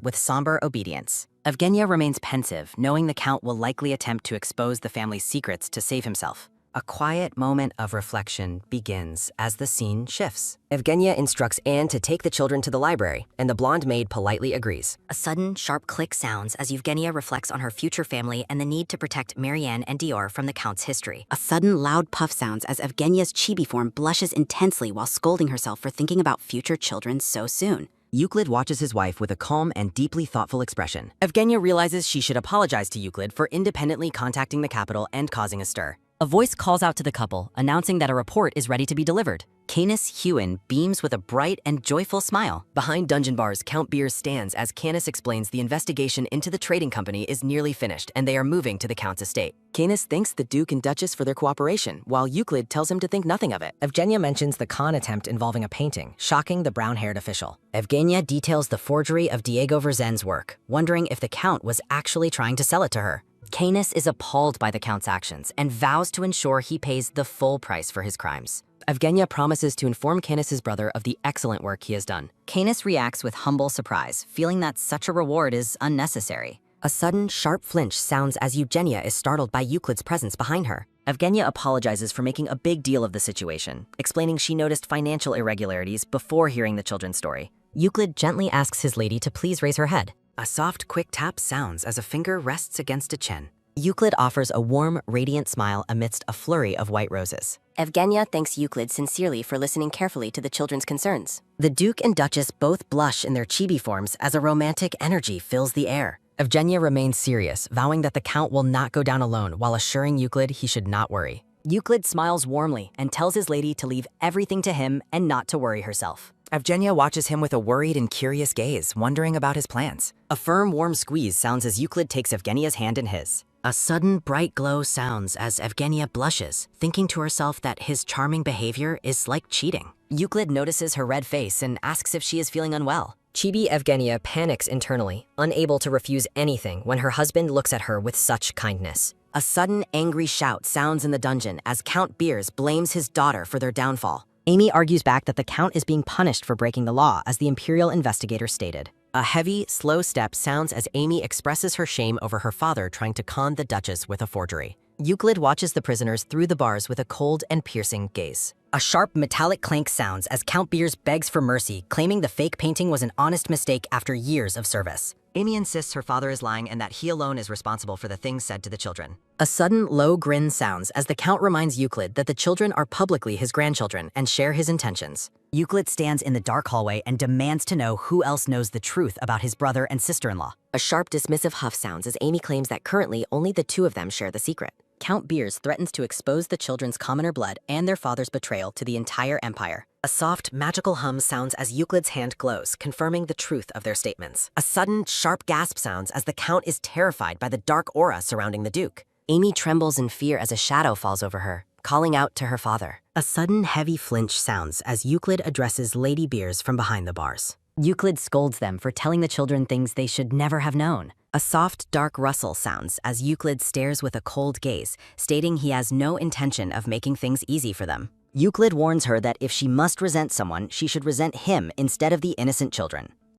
B: with somber obedience. Evgenia remains pensive, knowing the Count will likely attempt to expose the family's secrets to save himself. A quiet moment of reflection begins as the scene shifts. Evgenia instructs Anne to take the children to the library, and the blonde maid politely agrees.
C: A sudden, sharp click sounds as Evgenia reflects on her future family and the need to protect Marianne and Dior from the Count's history.
F: A sudden, loud puff sounds as Evgenia's chibi form blushes intensely while scolding herself for thinking about future children so soon.
B: Euclid watches his wife with a calm and deeply thoughtful expression. Evgenia realizes she should apologize to Euclid for independently contacting the capital and causing a stir.
A: A voice calls out to the couple, announcing that a report is ready to be delivered.
B: Canis Hewin beams with a bright and joyful smile. Behind dungeon bars, Count Beers stands as Canis explains the investigation into the trading company is nearly finished and they are moving to the Count's estate. Canis thanks the Duke and Duchess for their cooperation, while Euclid tells him to think nothing of it. Evgenia mentions the con attempt involving a painting, shocking the brown-haired official.
C: Evgenia details the forgery of Diego Verzen's work, wondering if the Count was actually trying to sell it to her. Canis is appalled by the Count's actions and vows to ensure he pays the full price for his crimes.
B: Evgenia promises to inform Canis's brother of the excellent work he has done.
C: Canis reacts with humble surprise, feeling that such a reward is unnecessary.
B: A sudden, sharp flinch sounds as Eugenia is startled by Euclid's presence behind her. Evgenia apologizes for making a big deal of the situation, explaining she noticed financial irregularities before hearing the children's story.
C: Euclid gently asks his lady to please raise her head.
B: A soft, quick tap sounds as a finger rests against a chin. Euclid offers a warm, radiant smile amidst a flurry of white roses.
C: Evgenia thanks Euclid sincerely for listening carefully to the children's concerns.
B: The Duke and Duchess both blush in their chibi forms as a romantic energy fills the air. Evgenia remains serious, vowing that the Count will not go down alone while assuring Euclid he should not worry.
C: Euclid smiles warmly and tells his lady to leave everything to him and not to worry herself.
B: Evgenia watches him with a worried and curious gaze, wondering about his plans. A firm, warm squeeze sounds as Euclid takes Evgenia's hand in his.
C: A sudden bright glow sounds as Evgenia blushes, thinking to herself that his charming behavior is like cheating.
B: Euclid notices her red face and asks if she is feeling unwell. Chibi Evgenia panics internally, unable to refuse anything when her husband looks at her with such kindness. A sudden angry shout sounds in the dungeon as Count Beers blames his daughter for their downfall.
A: Amy argues back that the Count is being punished for breaking the law, as the Imperial investigator stated.
B: A heavy, slow step sounds as Amy expresses her shame over her father trying to con the Duchess with a forgery. Euclid watches the prisoners through the bars with a cold and piercing gaze.
A: A sharp metallic clank sounds as Count Beers begs for mercy, claiming the fake painting was an honest mistake after years of service.
B: Amy insists her father is lying and that he alone is responsible for the things said to the children.
A: A sudden low grin sounds as the Count reminds Euclid that the children are publicly his grandchildren and share his intentions. Euclid stands in the dark hallway and demands to know who else knows the truth about his brother and sister-in-law.
B: A sharp dismissive huff sounds as Amy claims that currently only the two of them share the secret.
A: Count Beers threatens to expose the children's commoner blood and their father's betrayal to the entire empire.
B: A soft, magical hum sounds as Euclid's hand glows, confirming the truth of their statements. A sudden, sharp gasp sounds as the Count is terrified by the dark aura surrounding the Duke. Amy trembles in fear as a shadow falls over her, calling out to her father.
A: A sudden heavy flinch sounds as Euclid addresses Lady Beers from behind the bars. Euclid scolds them for telling the children things they should never have known.
B: A soft, dark rustle sounds as Euclid stares with a cold gaze, stating he has no intention of making things easy for them.
A: Euclid warns her that if she must resent someone, she should resent him instead of the innocent children.